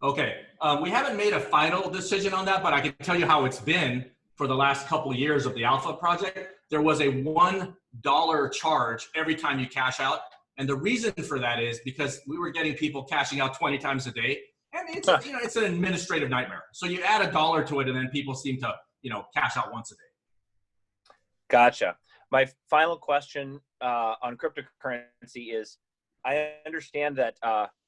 Okay. We haven't made a final decision on that, but I can tell you how it's been for the last couple of years of the Alpha project. There was a $1 charge every time you cash out. And the reason for that is because we were getting people cashing out 20 times a day. And it's, it's an administrative nightmare. So you add $1 to it and then people seem to, cash out once a day. Gotcha. My final question on cryptocurrency is, I understand that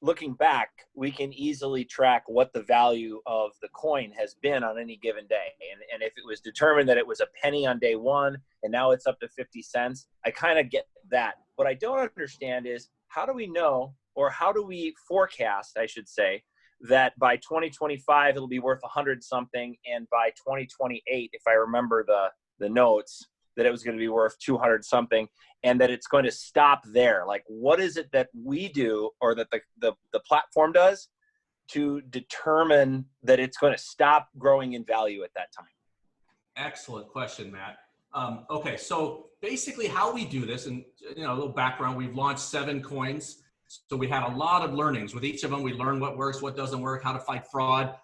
looking back, we can easily track what the value of the coin has been on any given day. And if it was determined that it was a penny on day one and now it's up to 50 cents, I kind of get that. What I don't understand is, how do we know, or how do we forecast, I should say, that by 2025 it'll be worth 100 something, and by 2028, if I remember the notes, that it was going to be worth 200 something, and that it's going to stop there? Like, what is it that we do, or that the platform does, to determine that it's going to stop growing in value at that time? Excellent question, Matt. Okay, so basically how we do this, and a little background, we've launched 7 coins. So we had a lot of learnings. With each of them, we learn what works, what doesn't work, how to fight fraud,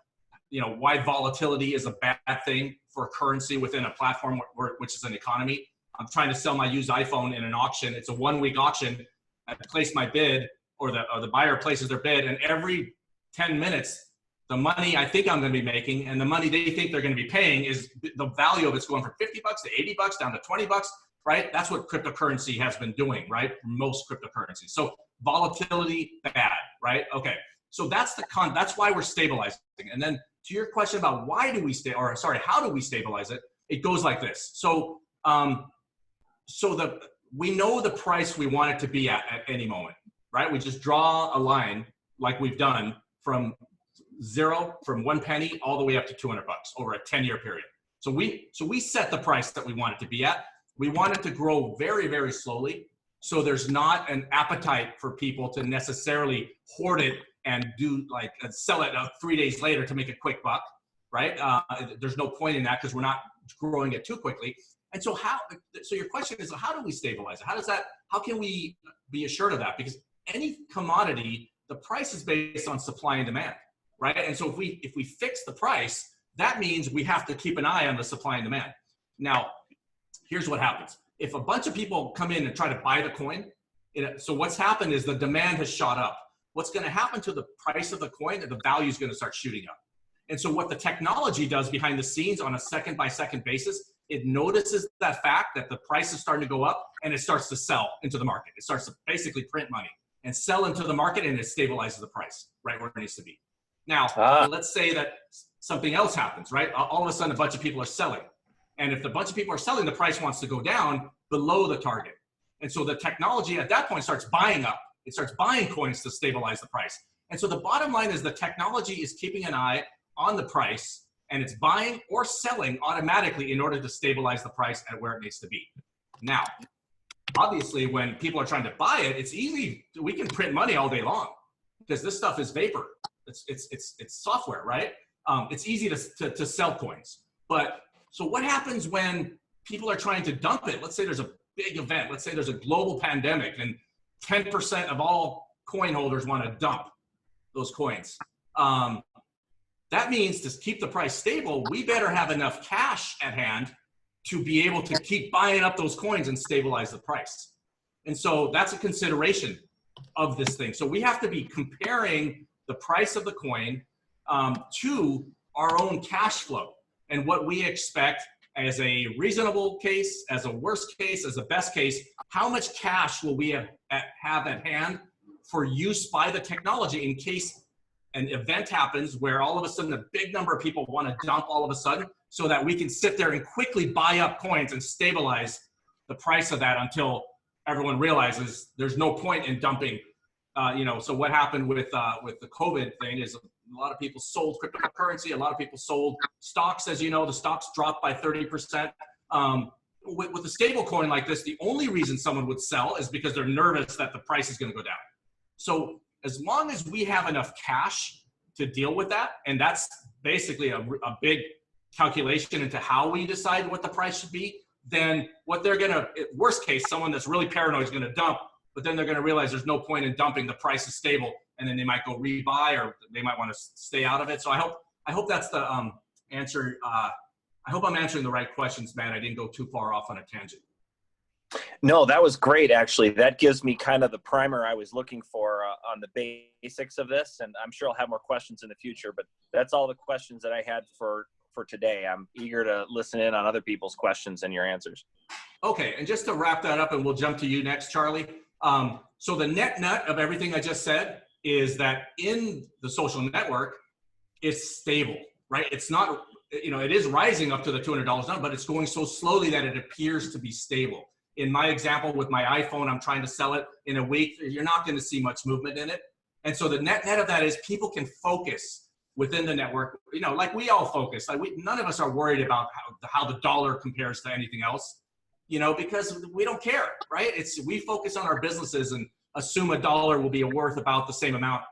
why volatility is a bad thing for currency within a platform, which is an economy. I'm trying to sell my used iPhone in an auction. It's a 1-week auction. I place my bid, or the buyer places their bid, and every 10 minutes, the money I think I'm going to be making and the money they think they're going to be paying, is the value of it's going from $50 to $80 down to $20, right? That's what cryptocurrency has been doing, right? Most cryptocurrencies. So volatility, bad, right? Okay. So that's why we're stabilizing. And then to your question about how do we stabilize it? It goes like this. So, we know the price we want it to be at any moment, right? We just draw a line like we've done from 1 penny all the way up to $200 over a 10-year period. So we set the price that we want it to be at. We want it to grow very, very slowly. So there's not an appetite for people to necessarily hoard it and sell it 3 days later to make a quick buck, right? There's no point in that because we're not growing it too quickly. And so your question is, how do we stabilize it? How can we be assured of that? Because any commodity, the price is based on supply and demand, right? And so if we fix the price, that means we have to keep an eye on the supply and demand. Now, here's what happens. If a bunch of people come in and try to buy the coin, so what's happened is the demand has shot up. What's going to happen to the price of the coin? The value is going to start shooting up. And so what the technology does behind the scenes on a second-by-second basis, it notices that fact that the price is starting to go up and it starts to sell into the market. It starts to basically print money and sell into the market, and it stabilizes the price right where it needs to be. Now, let's say that something else happens, right? All of a sudden, a bunch of people are selling. And if the bunch of people are selling, the price wants to go down below the target. And so the technology at that point starts buying up. It starts buying coins to stabilize the price. And so the bottom line is the technology is keeping an eye on the price, and it's buying or selling automatically in order to stabilize the price at where it needs to be. Now, obviously, when people are trying to buy it, it's easy. We can print money all day long because this stuff is vapor. It's software, right? It's easy to sell coins. But so what happens when people are trying to dump it? Let's say there's a big event. Let's say there's a global pandemic and 10% of all coin holders want to dump those coins. That means to keep the price stable, we better have enough cash at hand to be able to keep buying up those coins and stabilize the price. And so that's a consideration of this thing. So we have to be comparing the price of the coin to our own cash flow and what we expect as a reasonable case, as a worst case, as a best case. How much cash will we have at hand for use by the technology in case an event happens where all of a sudden a big number of people want to dump all of a sudden, so that we can sit there and quickly buy up coins and stabilize the price of that until everyone realizes there's no point in dumping. So what happened with the COVID thing is a lot of people sold cryptocurrency. A lot of people sold stocks. As you know, the stocks dropped by 30%. With a stable coin like this, the only reason someone would sell is because they're nervous that the price is going to go down. So as long as we have enough cash to deal with that, and that's basically a big calculation into how we decide what the price should be, then what they're going to, worst case, someone that's really paranoid is going to dump, but then they're going to realize there's no point in dumping, the price is stable, and then they might go rebuy, or they might want to stay out of it. So I hope that's the answer. I hope I'm answering the right questions, Matt. I didn't go too far off on a tangent. No, that was great, actually. That gives me kind of the primer I was looking for on the basics of this, and I'm sure I'll have more questions in the future, but that's all the questions that I had for today. I'm eager to listen in on other people's questions and your answers. Okay, and just to wrap that up, and we'll jump to you next, Charlie. So the net of everything I just said is that in the social network, it's stable, right? It's not, it is rising up to the $200 number, but it's going so slowly that it appears to be stable. In my example with my iPhone, I'm trying to sell it in a week. You're not going to see much movement in it. And so the net of that is people can focus within the network, like we all focus. None of us are worried about how the dollar compares to anything else, because we don't care, right? We focus on our businesses and assume a dollar will be worth about the same amount,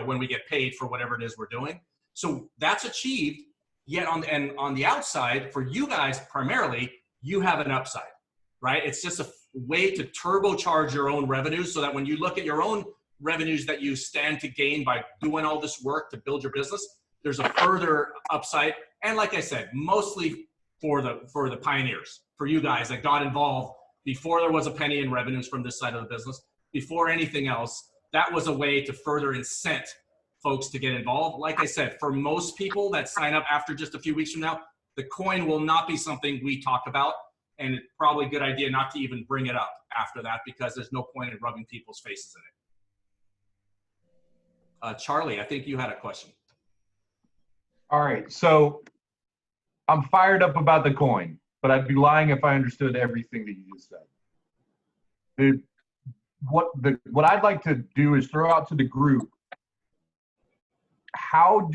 when we get paid for whatever it is we're doing. So that's achieved. Yet on the outside, for you guys primarily, you have an upside. Right? It's just a way to turbocharge your own revenues so that when you look at your own revenues that you stand to gain by doing all this work to build your business, there's a further upside. And like I said, mostly for the pioneers, for you guys that got involved before there was a penny in revenues from this side of the business, before anything else. That was a way to further incent folks to get involved. Like I said, for most people that sign up after just a few weeks from now, the coin will not be something we talk about. And it's probably a good idea not to even bring it up after that, because there's no point in rubbing people's faces in it. Charlie, I think you had a question. All right, so I'm fired up about the coin, but I'd be lying if I understood everything that you just said. What I'd like to do is throw out to the group, how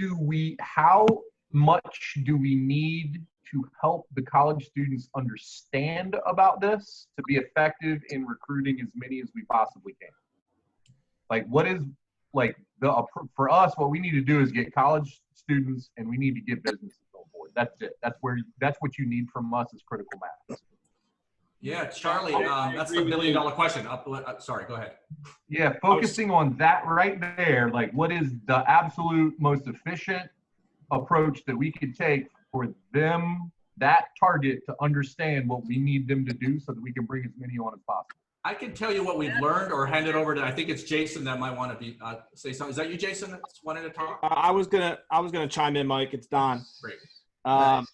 much do we need to help the college students understand about this to be effective in recruiting as many as we possibly can? Like, what is, like, for us, what we need to do is get college students, and we need to get businesses on board. That's it. That's what you need from us is critical mass. Yeah, Charlie, that's the $1 million question. Sorry, go ahead. Yeah, focusing on that right there, like, what is the absolute most efficient approach that we could take for them, that target, to understand what we need them to do so that we can bring as many on as possible? I can tell you what we've learned, or hand it over to, I think it's Jason that might want to say something. Is that you, Jason, that's wanting to talk? I was gonna chime in, Mike. It's Don. Great. Nice.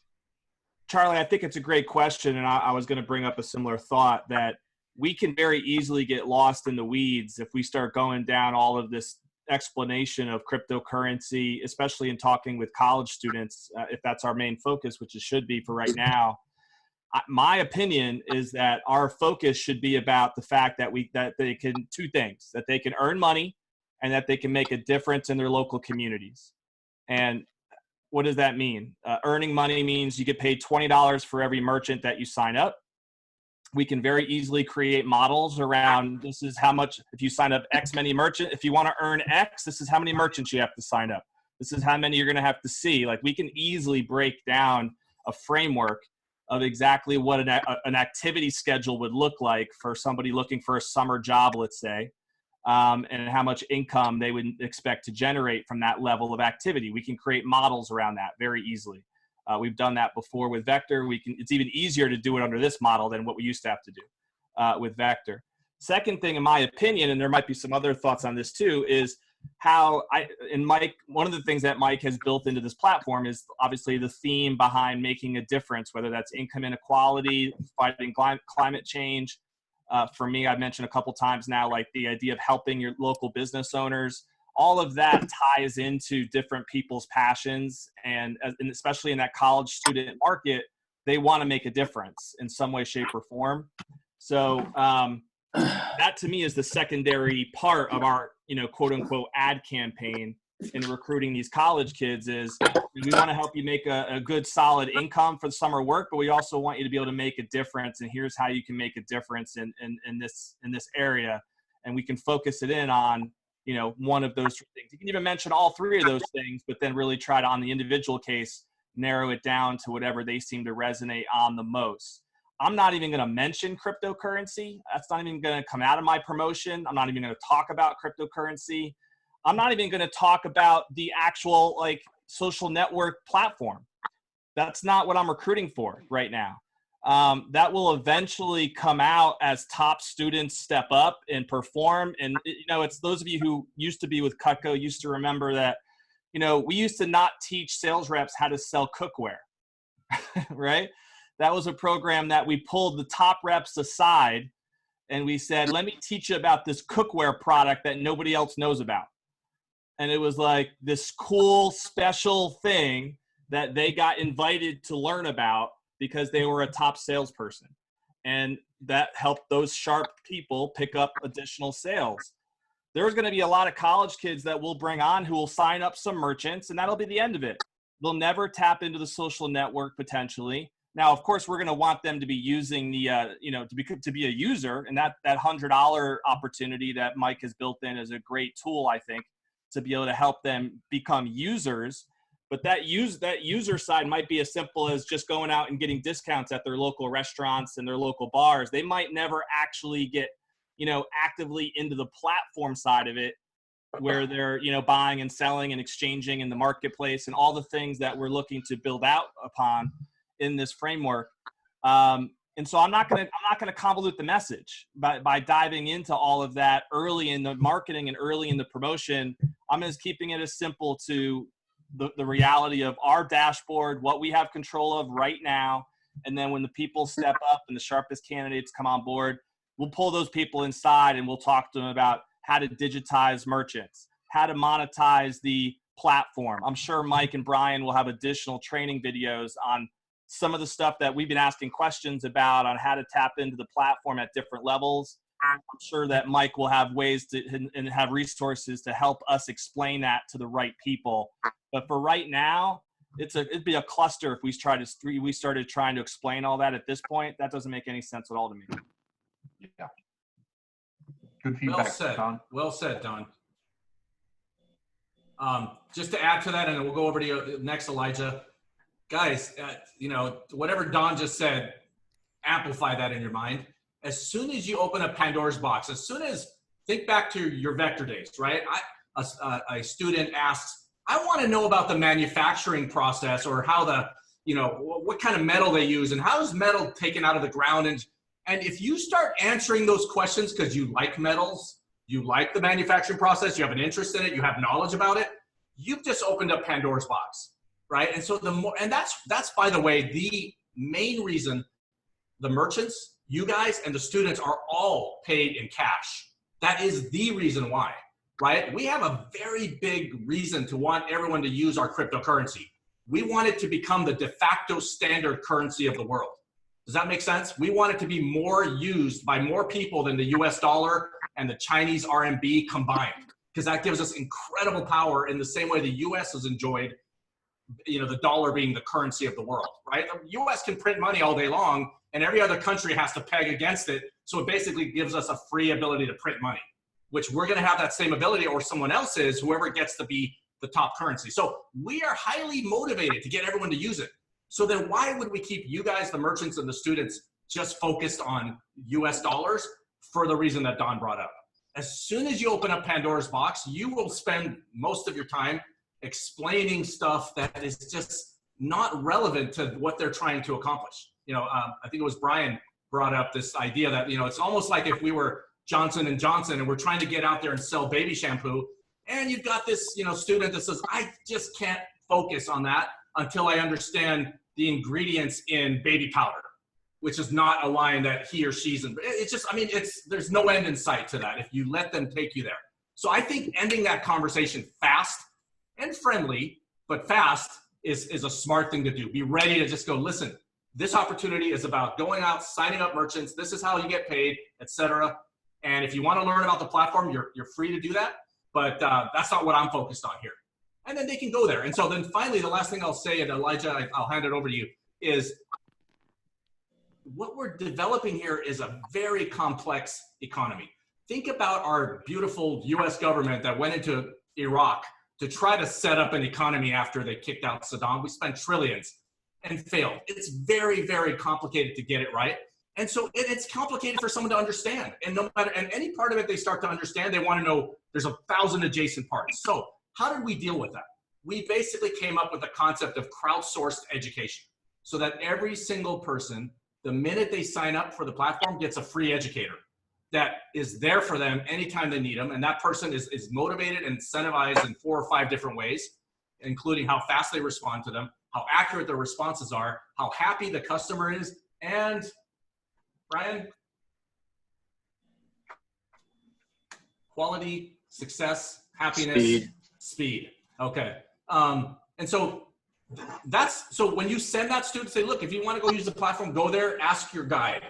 Charlie, I think it's a great question, and I was going to bring up a similar thought that we can very easily get lost in the weeds if we start going down all of this explanation of cryptocurrency, especially in talking with college students, if that's our main focus, which it should be for right now. My opinion is that our focus should be about the fact that they can, two things, that they can earn money and that they can make a difference in their local communities. And what does that mean? Earning money means you get paid $20 for every merchant that you sign up. We can very easily create models around, this is how much, if you sign up X many merchant, if you want to earn X, this is how many merchants you have to sign up. This is how many you're going to have to see. Like, we can easily break down a framework of exactly what an activity schedule would look like for somebody looking for a summer job, let's say, and how much income they would expect to generate from that level of activity. We can create models around that very easily. We've done that before with Vector. It's even easier to do it under this model than what we used to have to do with Vector. Second thing, in my opinion, and there might be some other thoughts on this too, is how Mike, one of the things that Mike has built into this platform is obviously the theme behind making a difference, whether that's income inequality, fighting climate change. For me, I've mentioned a couple times now, like the idea of helping your local business owners. All of that ties into different people's passions, and especially in that college student market, they want to make a difference in some way, shape, or form. So that to me is the secondary part of our, quote unquote, ad campaign in recruiting these college kids. Is we want to help you make a good solid income for the summer work, but we also want you to be able to make a difference, and here's how you can make a difference in this area, and we can focus it in on one of those things. You can even mention all three of those things, but then really try to, on the individual case, narrow it down to whatever they seem to resonate on the most. I'm not even going to mention cryptocurrency. That's not even going to come out of my promotion. I'm not even going to talk about cryptocurrency. I'm not even going to talk about the actual social network platform. That's not what I'm recruiting for right now. That will eventually come out as top students step up and perform. And it's those of you who used to be with Cutco used to remember that, we used to not teach sales reps how to sell cookware, right? That was a program that we pulled the top reps aside and we said, let me teach you about this cookware product that nobody else knows about. And it was like this cool, special thing that they got invited to learn about because they were a top salesperson. And that helped those sharp people pick up additional sales. There's going to be a lot of college kids that we'll bring on who will sign up some merchants, and that'll be the end of it. They'll never tap into the social network potentially. Now, of course, we're going to want them to be using the, to be a user, and that $100 opportunity that Mike has built in is a great tool, I think, to be able to help them become users. But that user side might be as simple as just going out and getting discounts at their local restaurants and their local bars. They might never actually get, actively into the platform side of it, where they're, buying and selling and exchanging in the marketplace and all the things that we're looking to build out upon in this framework. And so I'm not going to convolute the message by diving into all of that early in the marketing and early in the promotion. I'm just keeping it as simple to the reality of our dashboard, what we have control of right now. And then when the people step up and the sharpest candidates come on board, we'll pull those people inside and we'll talk to them about how to digitize merchants, how to monetize the platform. I'm sure Mike and Brian will have additional training videos on some of the stuff that we've been asking questions about on how to tap into the platform at different levels. I'm sure that Mike will have ways to and have resources to help us explain that to the right people. But for right now, it'd be a cluster if we started trying to explain all that at this point. That doesn't make any sense at all to me. Yeah. Good feedback, Well said. Don. Well said, Don. Just to add to that, and then we'll go over to you next, Elijah. Guys, whatever Don just said, amplify that in your mind. As soon as you open up Pandora's box, think back to your vector days, right? A student asks, I want to know about the manufacturing process, or how what kind of metal they use, and how is metal taken out of the ground. And if you start answering those questions because you like metals, you like the manufacturing process, you have an interest in it, you have knowledge about it, you've just opened up Pandora's box, right? And so that's by the way, the main reason the merchants, you guys, and the students are all paid in cash. That is the reason why, right? We have a very big reason to want everyone to use our cryptocurrency. We want it to become the de facto standard currency of the world. Does that make sense? We want it to be more used by more people than the US dollar and the Chinese RMB combined, because that gives us incredible power in the same way the US has enjoyed, the dollar being the currency of the world, right? The US can print money all day long, and every other country has to peg against it. So it basically gives us a free ability to print money, which we're going to have that same ability, or someone else is, whoever gets to be the top currency. So we are highly motivated to get everyone to use it. So then why would we keep you guys, the merchants and the students, just focused on US dollars? For the reason that Don brought up. As soon as you open up Pandora's box, you will spend most of your time explaining stuff that is just not relevant to what they're trying to accomplish. I think it was Brian brought up this idea that, it's almost like if we were Johnson & Johnson and we're trying to get out there and sell baby shampoo, and you've got this, student that says, I just can't focus on that until I understand the ingredients in baby powder, which is not a line that he or she's in. It's just, there's no end in sight to that if you let them take you there. So I think ending that conversation fast and friendly, but fast is a smart thing to do. Be ready to just go, listen, this opportunity is about going out, signing up merchants. This is how you get paid, etc. And if you want to learn about the platform, you're free to do that. But that's not what I'm focused on here. And then they can go there. And so then finally, the last thing I'll say, and Elijah, I'll hand it over to you, is what we're developing here is a very complex economy. Think about our beautiful US government that went into Iraq to try to set up an economy after they kicked out Saddam. We spent trillions and failed. It's very, very complicated to get it right. And so it's complicated for someone to understand. And no matter, and any part of it they start to understand, they want to know there's 1,000 adjacent parts. So how did we deal with that? We basically came up with the concept of crowdsourced education, so that every single person, the minute they sign up for the platform, gets a free educator that is there for them anytime they need them. And that person is motivated and incentivized in 4 or 5 different ways, including how fast they respond to them, how accurate their responses are, how happy the customer is, and Brian, quality, success, happiness, speed. Okay. And so so when you send that student, say, look, if you want to go use the platform, go there, ask your guide.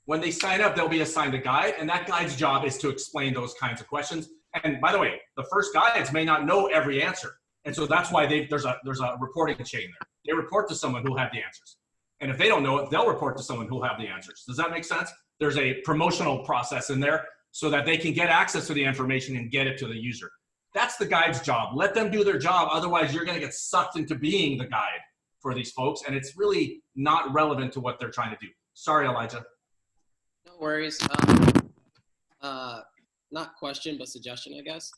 When they sign up, they'll be assigned a guide, and that guide's job is to explain those kinds of questions. And by the way, the first guides may not know every answer. And so that's why there's a reporting chain there. They report to someone who'll have the answers. And if they don't know it, they'll report to someone who'll have the answers. Does that make sense? There's a promotional process in there so that they can get access to the information and get it to the user. That's the guide's job. Let them do their job. Otherwise, you're going to get sucked into being the guide for these folks, and it's really not relevant to what they're trying to do. Sorry, Elijah. No worries. Not question, but suggestion, I guess.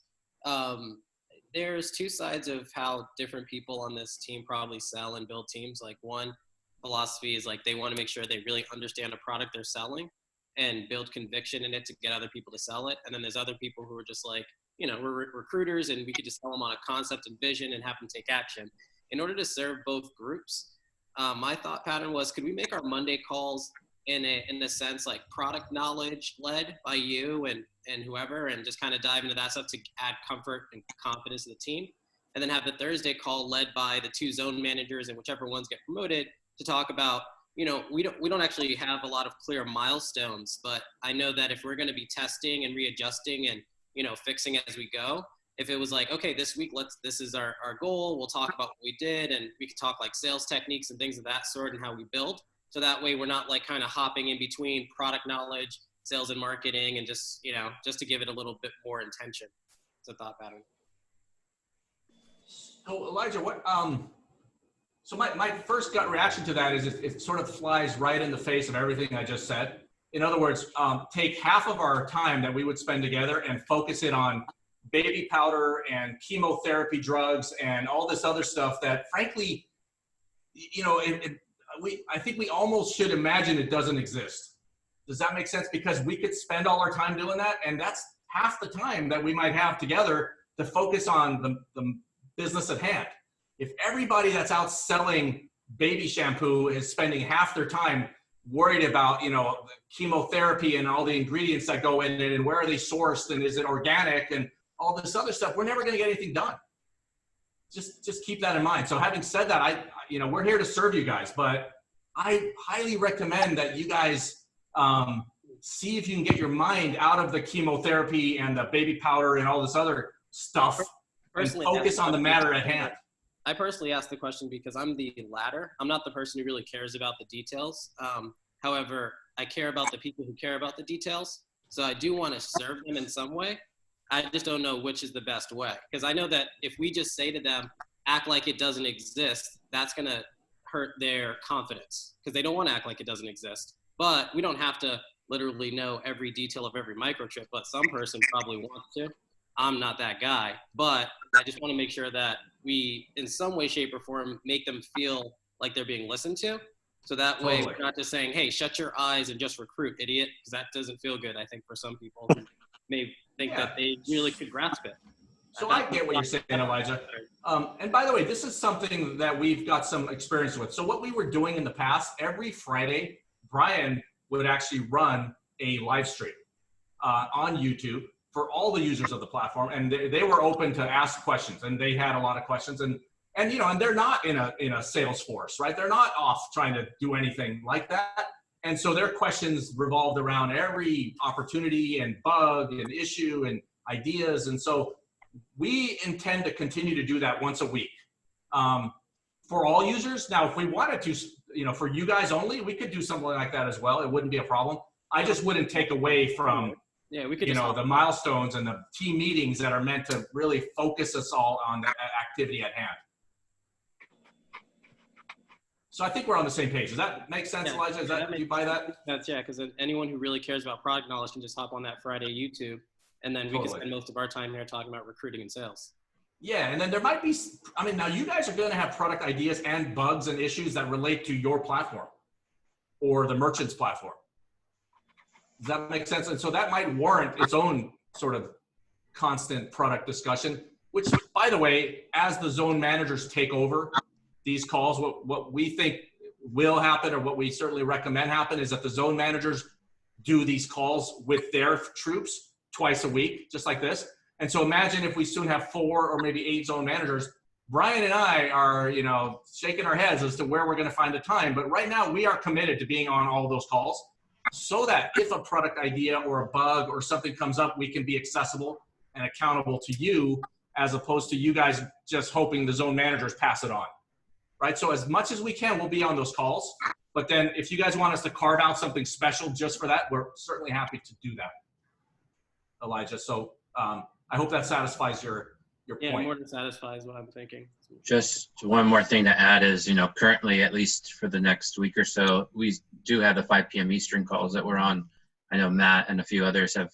There's 2 sides of how different people on this team probably sell and build teams. Like, one philosophy is like they want to make sure they really understand a product they're selling and build conviction in it to get other people to sell it. And then there's other people who are just like, we're recruiters and we could just sell them on a concept and vision and have them take action. In order to serve both groups, my thought pattern was, could we make our Monday calls in a sense like product knowledge led by you and whoever, and just kind of dive into that stuff to add comfort and confidence to the team. and then have the Thursday call led by the 2 zone managers and whichever ones get promoted to talk about, we don't actually have a lot of clear milestones, but I know that if we're going to be testing and readjusting and, fixing as we go, if it was like, okay, this week, this is our goal, we'll talk about what we did, and we could talk like sales techniques and things of that sort and how we build. So that way we're not like kind of hopping in between product knowledge, sales and marketing, and just to give it a little bit more intention. It's a thought pattern. So Elijah, so my first gut reaction to that is it sort of flies right in the face of everything I just said. In other words, take half of our time that we would spend together and focus it on baby powder and chemotherapy drugs and all this other stuff that, frankly, I think we almost should imagine it doesn't exist. Does that make sense? Because we could spend all our time doing that, and that's half the time that we might have together to focus on the business at hand. If everybody that's out selling baby shampoo is spending half their time worried about, the chemotherapy and all the ingredients that go in it and where are they sourced and is it organic and all this other stuff, we're never going to get anything done. Just keep that in mind. So having said that, we're here to serve you guys, but I highly recommend that you guys see if you can get your mind out of the chemotherapy and the baby powder and all this other stuff and focus on the matter at hand. I personally asked the question because I'm the latter. I'm not the person who really cares about the details. However, I care about the people who care about the details. So I do want to serve them in some way. I just don't know which is the best way. Because I know that if we just say to them, act like it doesn't exist, that's going to hurt their confidence. Because they don't want to act like it doesn't exist. But we don't have to literally know every detail of every microchip, but some person probably wants to. I'm not that guy. But I just want to make sure that we, in some way, shape, or form, make them feel like they're being listened to. So that way, we're not just saying, hey, shut your eyes and just recruit, idiot, because that doesn't feel good, I think, for some people who may think that they really could grasp it. So I get what you're saying, Elijah. And by the way, this is something that we've got some experience with. So what we were doing in the past, every Friday, Brian would actually run a live stream on YouTube for all the users of the platform, and they were open to ask questions, and they had a lot of questions, and they're not in a sales force, right? They're not off trying to do anything like that, and so their questions revolved around every opportunity and bug and issue and ideas, and so we intend to continue to do that once a week for all users. Now, if we wanted to, for you guys only, we could do something like that as well. It wouldn't be a problem. I just wouldn't take away from we could the milestones and the team meetings that are meant to really focus us all on the activity at hand. So I think we're on the same page. Does that make sense, Elijah? Do you buy that? That's because anyone who really cares about product knowledge can just hop on that Friday YouTube, and then we can spend most of our time there talking about recruiting and sales. Yeah, and then there might be, now you guys are going to have product ideas and bugs and issues that relate to your platform or the merchant's platform. Does that make sense? And so that might warrant its own sort of constant product discussion, which, by the way, as the zone managers take over these calls, what we think will happen, or what we certainly recommend happen, is that the zone managers do these calls with their troops twice a week, just like this. And so imagine if we soon have 4 or maybe 8 zone managers. Brian and I are, shaking our heads as to where we're going to find the time. But right now we are committed to being on all those calls, so that if a product idea or a bug or something comes up, we can be accessible and accountable to you, as opposed to you guys just hoping the zone managers pass it on, right? So as much as we can, we'll be on those calls. But then if you guys want us to carve out something special just for that, we're certainly happy to do that, Elijah. So I hope that satisfies your point. Yeah, more than satisfies what I'm thinking. Just one more thing to add is, currently, at least for the next week or so, we do have the 5 p.m. Eastern calls that we're on. I know Matt and a few others have,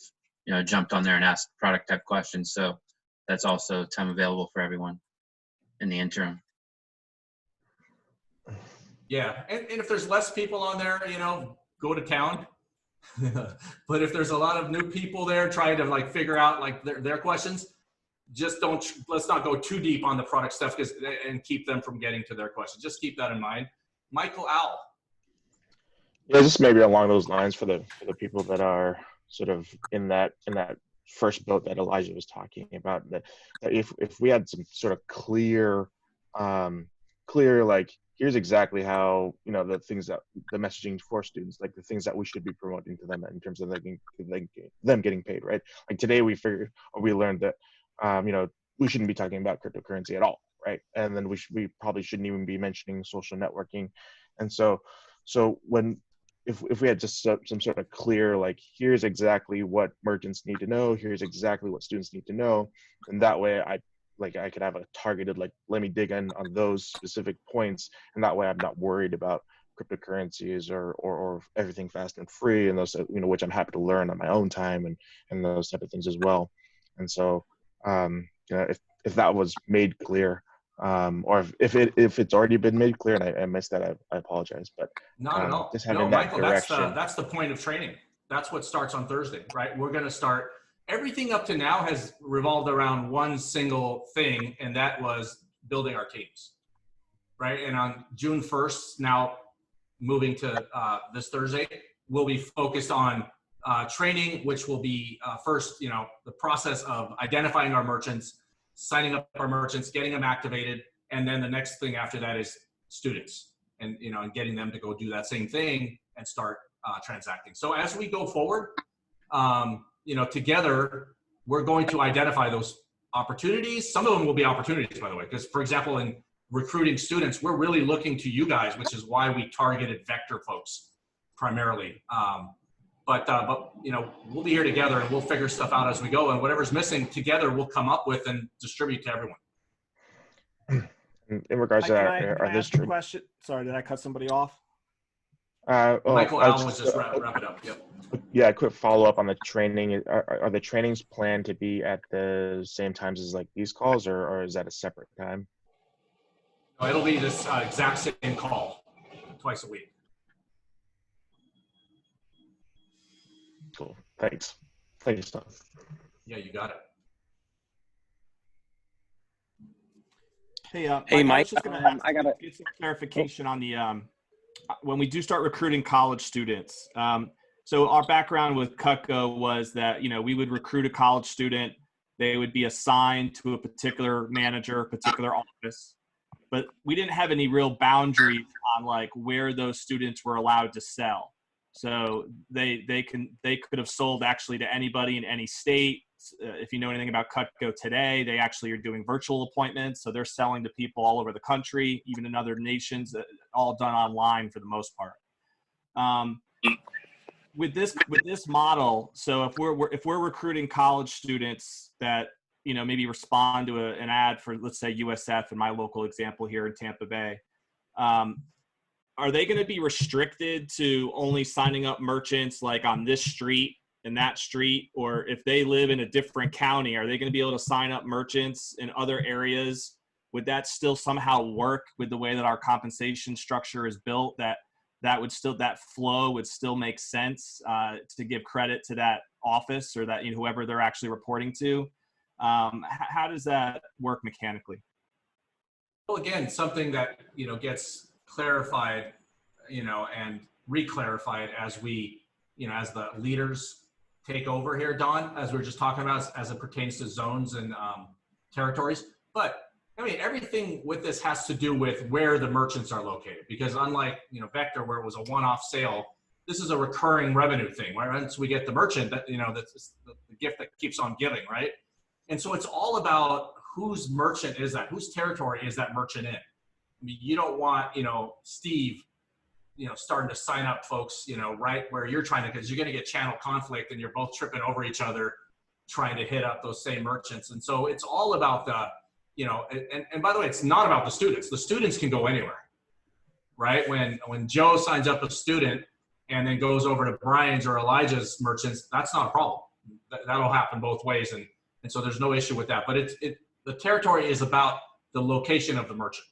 jumped on there and asked product type questions. So that's also time available for everyone in the interim. Yeah, and if there's less people on there, go to town. But if there's a lot of new people there trying to figure out their questions, let's not go too deep on the product stuff and keep them from getting to their questions. Just keep that in mind. Michael Owl. Yeah, just maybe along those lines for the people that are sort of in that first boat that Elijah was talking about, that if we had some sort of clear like, here's exactly how, the things that the messaging for students, like the things that we should be promoting to them in terms of them getting paid, right? Like today we learned that, we shouldn't be talking about cryptocurrency at all, right? And then we probably shouldn't even be mentioning social networking. And so if we had just some sort of clear, like, here's exactly what merchants need to know, here's exactly what students need to know, and that way I could have a targeted, like, let me dig in on those specific points, and that way I'm not worried about cryptocurrencies or everything fast and free, and those, which I'm happy to learn on my own time, and those type of things as well. And so, if that was made clear, or if it's already been made clear and I missed that, I apologize. But not at all. Just having No, that Michael, direction. that's the point of training. That's what starts on Thursday, right? We're going to start. Everything up to now has revolved around one single thing, and that was building our teams, right? And on June 1st, now moving to this Thursday, we'll be focused on training, which will be first, the process of identifying our merchants, signing up our merchants, getting them activated, and then the next thing after that is students, and and getting them to go do that same thing and start transacting. So as we go forward, together, we're going to identify those opportunities. Some of them will be opportunities, by the way, because, for example, in recruiting students, we're really looking to you guys, which is why we targeted Vector folks primarily. But we'll be here together and we'll figure stuff out as we go, and whatever's missing together, we'll come up with and distribute to everyone. In regards to that, Can I ask a question? Sorry, did I cut somebody off? Michael Allen was just wrap it up. Yep. Yeah, a quick follow up on the training. Are the trainings planned to be at the same times as like these calls, or is that a separate time? No, it'll be this exact same call, twice a week. Cool. Thanks. Thanks, Tom. Yeah, you got it. Hey, Mike. I was just gonna I gotta get some clarification on the when we do start recruiting college students. So our background with Cutco was that we would recruit a college student. They would be assigned to a particular manager, particular office, but we didn't have any real boundaries on like where those students were allowed to sell. So they could have sold actually to anybody in any state. If you know anything about Cutco today, they actually are doing virtual appointments. So they're selling to people all over the country, even in other nations, all done online for the most part. With this model, so if we're recruiting college students that maybe respond to an ad for, let's say, USF in my local example here in Tampa Bay, are they going to be restricted to only signing up merchants like on this street and that street? Or if they live in a different county, are they going to be able to sign up merchants in other areas? Would that still somehow work with the way that our compensation structure is built, that flow would still make sense to give credit to that office or that whoever they're actually reporting to? How does that work mechanically? Well, again, something that gets clarified, and re-clarified as we, as the leaders take over here, Don, as we're just talking about as it pertains to zones and territories. But I mean, everything with this has to do with where the merchants are located, because unlike, Vector, where it was a one-off sale, this is a recurring revenue thing, right? Once we get the merchant, that, that's the gift that keeps on giving, right? And so it's all about whose merchant is that, whose territory is that merchant in? I mean, you don't want, Steve, starting to sign up folks, right where you're trying to, because you're going to get channel conflict and you're both tripping over each other trying to hit up those same merchants. And so it's all about the, and by the way, it's not about the students. The students can go anywhere, right? When Joe signs up a student and then goes over to Brian's or Elijah's merchants, that's not a problem. That'll happen both ways. And so there's no issue with that. But the territory is about the location of the merchant.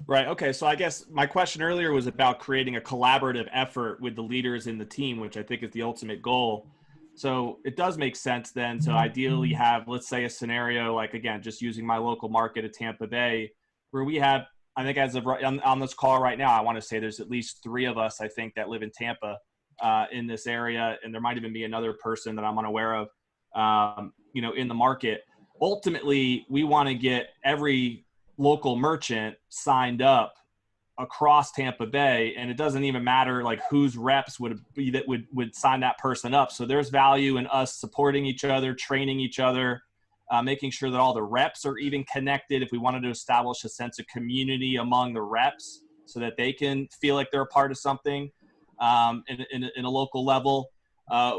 Right. Okay. So I guess my question earlier was about creating a collaborative effort with the leaders in the team, which I think is the ultimate goal. So it does make sense then to ideally have, let's say, a scenario like, again, just using my local market of Tampa Bay, where we have, I think as of on this call right now, I want to say there's at least 3 of us, I think, that live in Tampa. in this area, and there might even be another person that I'm unaware of, in the market. Ultimately, we want to get every local merchant signed up across Tampa Bay, and it doesn't even matter like whose reps would be that would sign that person up. So there's value in us supporting each other, training each other, making sure that all the reps are even connected. If we wanted to establish a sense of community among the reps so that they can feel like they're a part of something in a local level,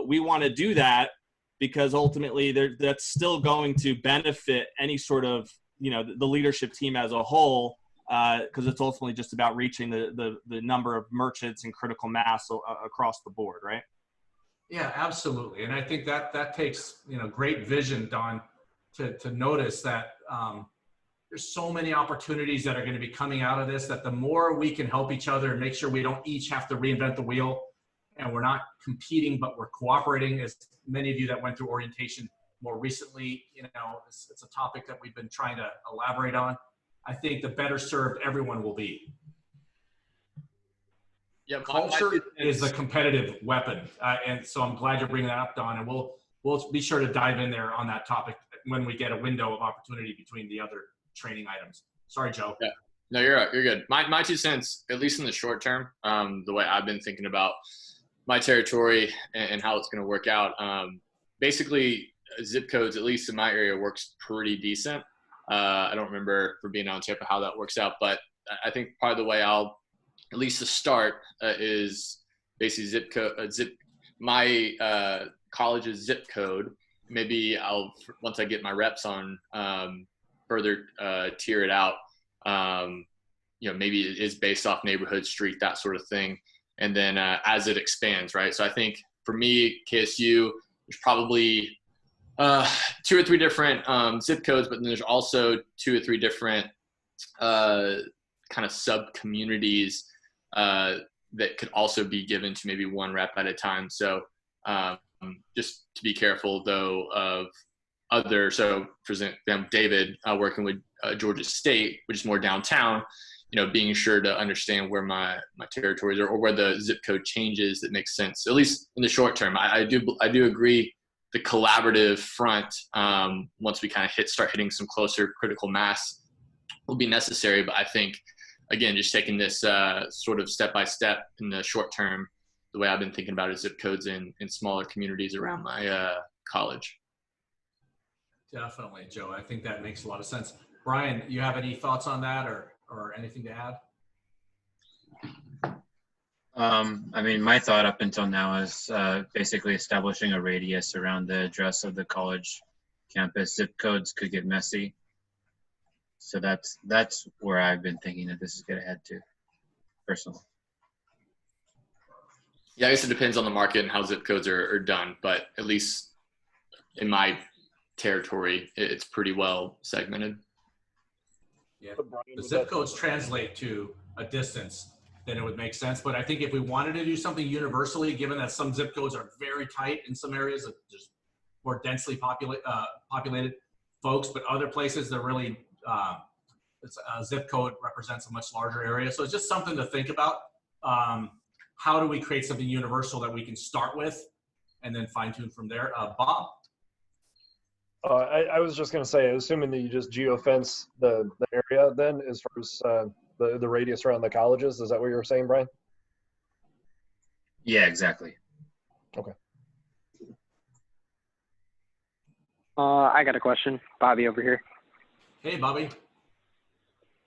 we want to do that because ultimately that's still going to benefit any sort of, the leadership team as a whole, because it's ultimately just about reaching the number of merchants and critical mass across the board, right? Yeah, absolutely. And I think that takes, great vision, Don, to notice that there's so many opportunities that are going to be coming out of this, that the more we can help each other and make sure we don't each have to reinvent the wheel and we're not competing, but we're cooperating. As many of you that went through orientation more recently, it's a topic that we've been trying to elaborate on. I think the better served everyone will be. Yeah, culture is the competitive weapon, and so I'm glad you're bringing that up, Don. And we'll be sure to dive in there on that topic when we get a window of opportunity between the other training items. Sorry, Joe. Yeah, no, you're good. My 2 cents, at least in the short term, the way I've been thinking about my territory and how it's going to work out. Basically, zip codes, at least in my area, works pretty decent. I don't remember for being on Tampa how that works out, but I think part of the way I'll, at least to start, is basically zip code. My college's zip code. Maybe once I get my reps on, further tier it out. Maybe it is based off neighborhood, street, that sort of thing, and then as it expands, right? So I think for me, KSU, there's probably 2 or 3 different zip codes, but then there's also 2 or 3 different kind of sub communities that could also be given to maybe 1 rep at a time. So just to be careful though of other, so for example, David working with Georgia State, which is more downtown, being sure to understand where my territories are or where the zip code changes that makes sense, at least in the short term. I do agree. The collaborative front, once we kind of start hitting some closer critical mass, will be necessary. But I think, again, just taking this sort of step by step in the short term, the way I've been thinking about it, zip codes in smaller communities around my college. Definitely, Joe. I think that makes a lot of sense. Brian, you have any thoughts on that or anything to add? My thought up until now is basically establishing a radius around the address of the college campus. Zip codes could get messy. So that's where I've been thinking that this is going to head to, personally. Yeah, I guess it depends on the market and how zip codes are done, but at least in my territory, it's pretty well segmented. Yeah, the zip codes translate to a distance, then it would make sense. But I think if we wanted to do something universally, given that some zip codes are very tight in some areas, of just more densely populated folks, but other places they're really a zip code represents a much larger area. So it's just something to think about. How do we create something universal that we can start with and then fine tune from there? Bob? I was just going to say, assuming that you just geofence the area then, as far as the radius around the colleges, is that what you were saying, Brian? Yeah, exactly. Okay. I got a question. Bobby over here. Hey, Bobby.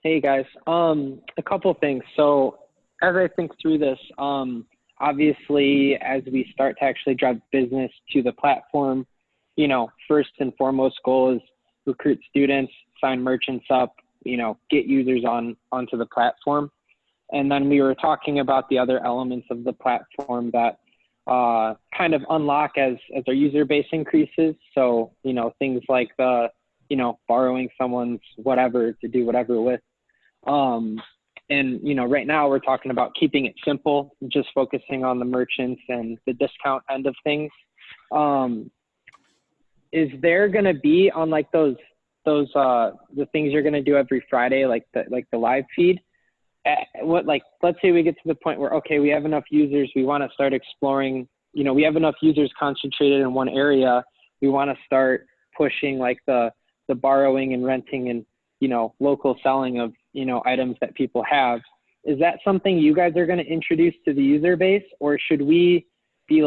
Hey, guys. A couple things. So as I think through this, obviously, as we start to actually drive business to the platform, first and foremost goal is recruit students, sign merchants up, get users onto the platform. And then we were talking about the other elements of the platform that kind of unlock as our user base increases. So, things like the, borrowing someone's whatever to do whatever with. And, right now we're talking about keeping it simple, just focusing on the merchants and the discount end of things. Is there going to be on like those the things you're going to do every Friday, like the live feed? let's say we get to the point where, okay, we have enough users, we want to start exploring, we have enough users concentrated in one area, we want to start pushing like the borrowing and renting and, local selling of, items that people have. Is that something you guys are going to introduce to the user base, or should we be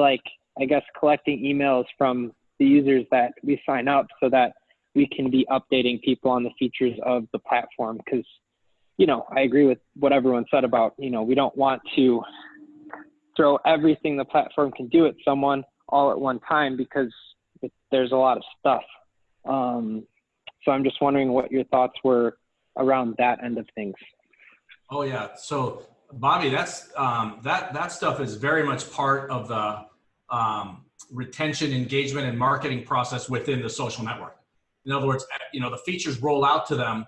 collecting emails from the users that we sign up so that we can be updating people on the features of the platform? Because, I agree with what everyone said about, we don't want to throw everything the platform can do at someone all at one time, because there's a lot of stuff. So I'm just wondering what your thoughts were around that end of things. Oh yeah. So Bobby, that's that stuff is very much part of the retention, engagement, and marketing process within the social network. In other words, the features roll out to them,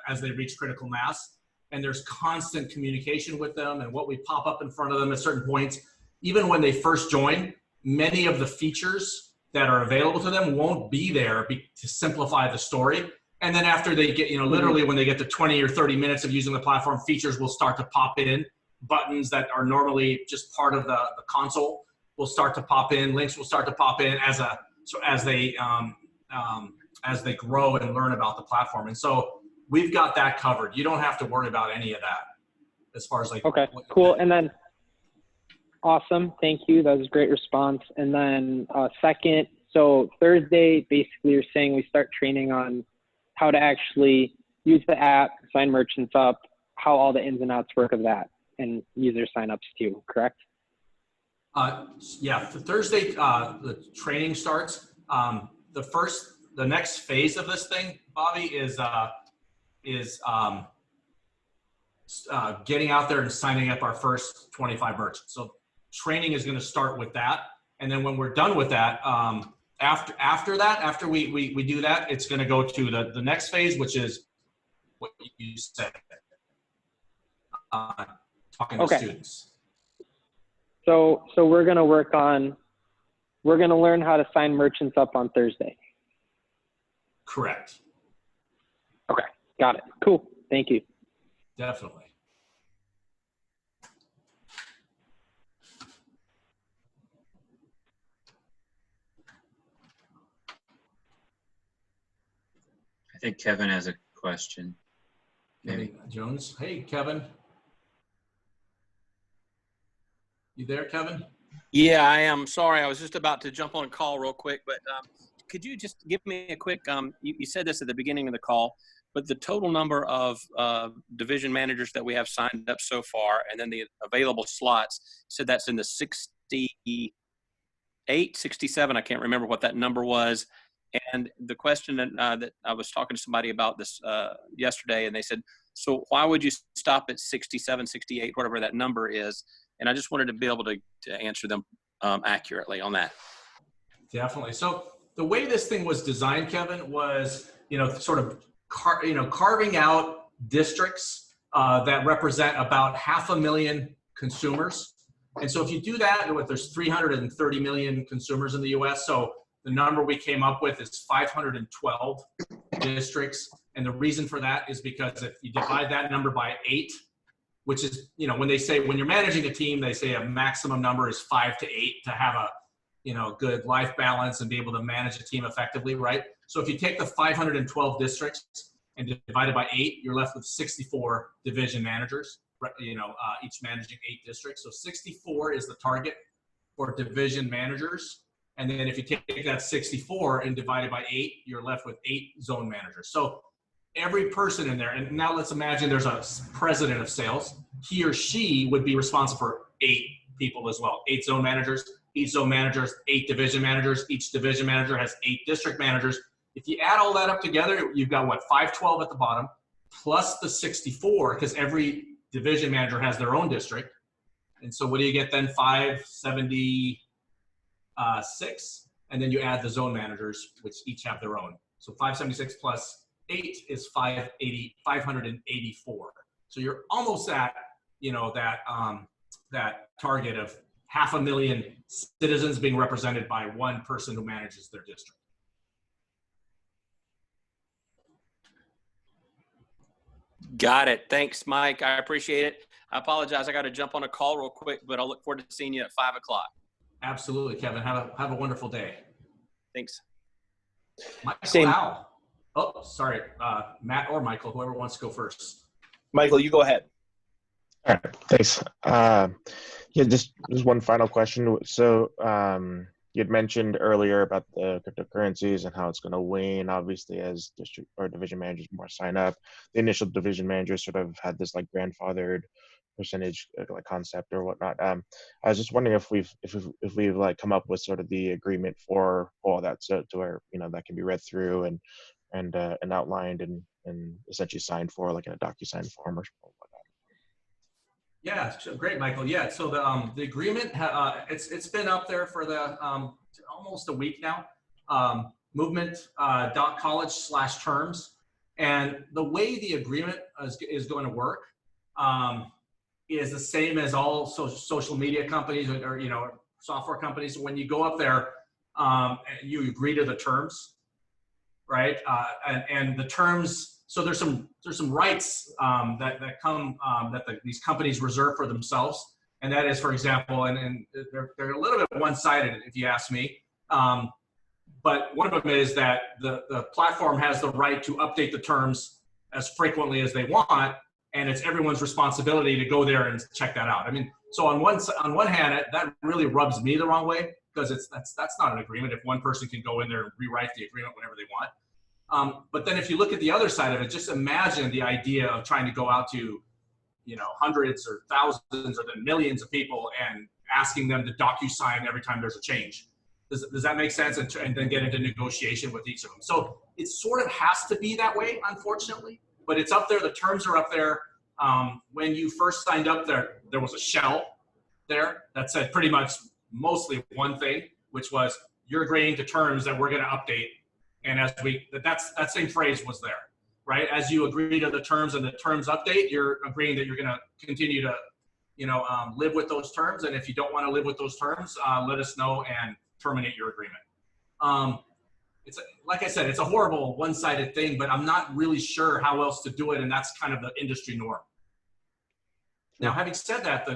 as they reach critical mass, and there's constant communication with them and what we pop up in front of them at certain points. Even when they first join, many of the features that are available to them won't be there to simplify the story. And then after they get, literally when they get to 20 or 30 minutes of using the platform, features will start to pop in. Buttons that are normally just part of the console will start to pop in. Links will start to pop in as they grow and learn about the platform. And so we've got that covered. You don't have to worry about any of that as far as Okay, cool. And then awesome. Thank you. That was a great response. And then second, so Thursday, basically you're saying we start training on how to actually use the app, sign merchants up, how all the ins and outs work of that, and user signups too, correct? Yeah, Thursday, the training starts. The next phase of this thing, Bobby, is getting out there and signing up our first 25 merchants. So training is going to start with that. And then when we're done with that, after we do that, it's going to go to the next phase, which is what you said, talking to students. So we're going to we're going to learn how to sign merchants up on Thursday. Correct. Okay, got it. Cool. Thank you. Definitely. I think Kevin has a question. Maybe Jones. Hey, Kevin. You there, Kevin? Yeah, I am. Sorry, I was just about to jump on a call real quick, but could you just give me a quick, you said this at the beginning of the call, but the total number of division managers that we have signed up so far, and then the available slots, said that's in the 68, 67, I can't remember what that number was. And the question that I was talking to somebody about this yesterday, and they said, so why would you stop at 67, 68, whatever that number is? And I just wanted to be able to answer them accurately on that. Definitely. So the way this thing was designed, Kevin, was, sort of carving out districts that represent about 500,000 consumers. And so if you do that, there's 330 million consumers in the US. So the number we came up with is 512 districts. And the reason for that is because if you divide that number by 8, which is, when you're managing a team, they say a maximum number is 5 to 8 to have a, good life balance and be able to manage a team effectively, right? So if you take the 512 districts and divide it by 8, you're left with 64 division managers, each managing 8 districts. So 64 is the target for division managers. And then if you take that 64 and divide it by 8, you're left with 8 zone managers. So every person in there, and now let's imagine there's a president of sales. He or she would be responsible for 8 people as well. 8 zone managers, each zone managers, 8 division managers. Each division manager has 8 district managers. If you add all that up together, you've got 512 at the bottom, plus the 64, because every division manager has their own district. And so what do you get then? 576, and then you add the zone managers, which each have their own. So 576 plus 8 is 584. So you're almost at, that target of 500,000 citizens being represented by one person who manages their district. Got it. Thanks, Mike. I appreciate it. I apologize. I got to jump on a call real quick, but I'll look forward to seeing you at 5 o'clock. Absolutely, Kevin. Have a wonderful day. Thanks. Same. Michael. Oh, sorry. Matt or Michael, whoever wants to go first. Michael, you go ahead. All right, thanks. Yeah, just one final question. So you had mentioned earlier about the cryptocurrencies and how it's going to wane, obviously, as district or division managers more sign up. The initial division managers sort of had this like grandfathered percentage like concept or whatnot. I was just wondering if we've like come up with sort of the agreement for all that, so to where that can be read through and outlined and essentially signed for like in a DocuSign form or whatnot. Yeah, great, Michael. Yeah, so the agreement it's been up there for the almost a week now. Movement.college/terms, and the way the agreement is going to work is the same as all social media companies or software companies. When you go up there, you agree to the terms, right? And the terms. So there's some rights that come that these companies reserve for themselves, and that is, for example, and they're a little bit one-sided if you ask me. But one of them is that the platform has the right to update the terms as frequently as they want, and it's everyone's responsibility to go there and check that out. I mean, so on one hand, that really rubs me the wrong way, because that's not an agreement if one person can go in there and rewrite the agreement whenever they want. But then if you look at the other side of it, just imagine the idea of trying to go out to, hundreds or thousands or then millions of people and asking them to DocuSign every time there's a change. Does that make sense? And then get into negotiation with each of them. So it sort of has to be that way, unfortunately, but it's up there. The terms are up there. When you first signed up there was a shell there that said pretty much mostly one thing, which was you're agreeing to terms that we're going to update. And as that same phrase was there, right? As you agree to the terms and the terms update, you're agreeing that you're going to continue to, live with those terms. And if you don't want to live with those terms, let us know and terminate your agreement. It's like I said, it's a horrible one-sided thing, but I'm not really sure how else to do it. And that's kind of the industry norm. Now, having said that,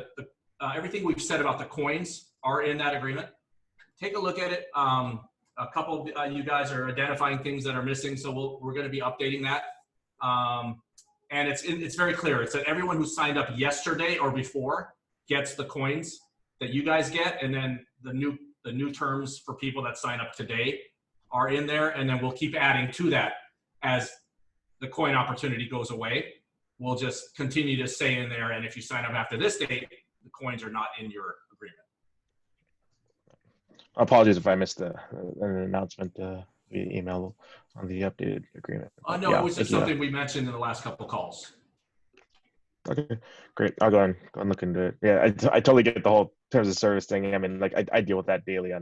everything we've said about the coins are in that agreement. Take a look at it. A couple of you guys are identifying things that are missing, so we're going to be updating that. And it's very clear. It's that everyone who signed up yesterday or before gets the coins that you guys get, and then the new terms for people that sign up today are in there, and then we'll keep adding to that as the coin opportunity goes away. We'll just continue to stay in there, and if you sign up after this date, the coins are not in your agreement. Apologies if I missed an announcement via email on the updated agreement. No, it was just something we mentioned in the last couple of calls. Okay, great. I'll go and look into it. Yeah, I totally get the whole terms of service thing. I mean, like I deal with that daily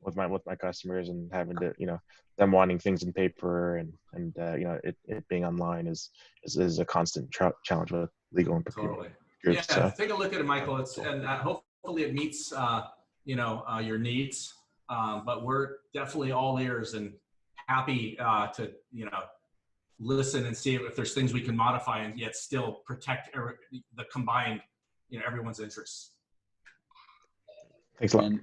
with my customers, and having to them wanting things in paper and it being online is a constant challenge with legal and procurement groups. Yeah, so. Take a look at it, Michael. And hopefully it meets your needs. But we're definitely all ears and happy to listen and see if there's things we can modify and yet still protect the combined everyone's interests. Thanks a lot. And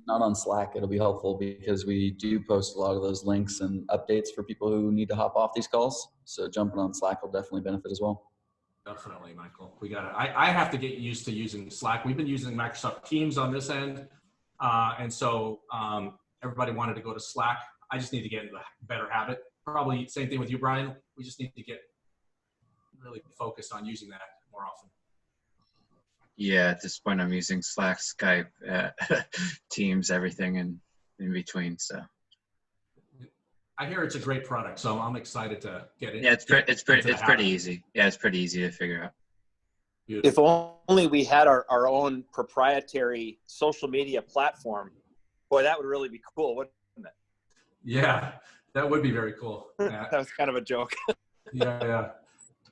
not on Slack, it'll be helpful because we do post a lot of those links and updates for people who need to hop off these calls. So jumping on Slack will definitely benefit as well. Definitely, Michael. We got it. I have to get used to using Slack. We've been using Microsoft Teams on this end. And so everybody wanted to go to Slack. I just need to get into a better habit. Probably same thing with you, Brian. We just need to get really focused on using that more often. Yeah, at this point I'm using Slack, Skype, Teams, everything in between. So I hear it's a great product, so I'm excited to get it. Yeah, it's pretty easy. Yeah, it's pretty easy to figure out. If only we had our own proprietary social media platform, boy, that would really be cool, wouldn't it? Yeah, that would be very cool. That was kind of a joke. Yeah.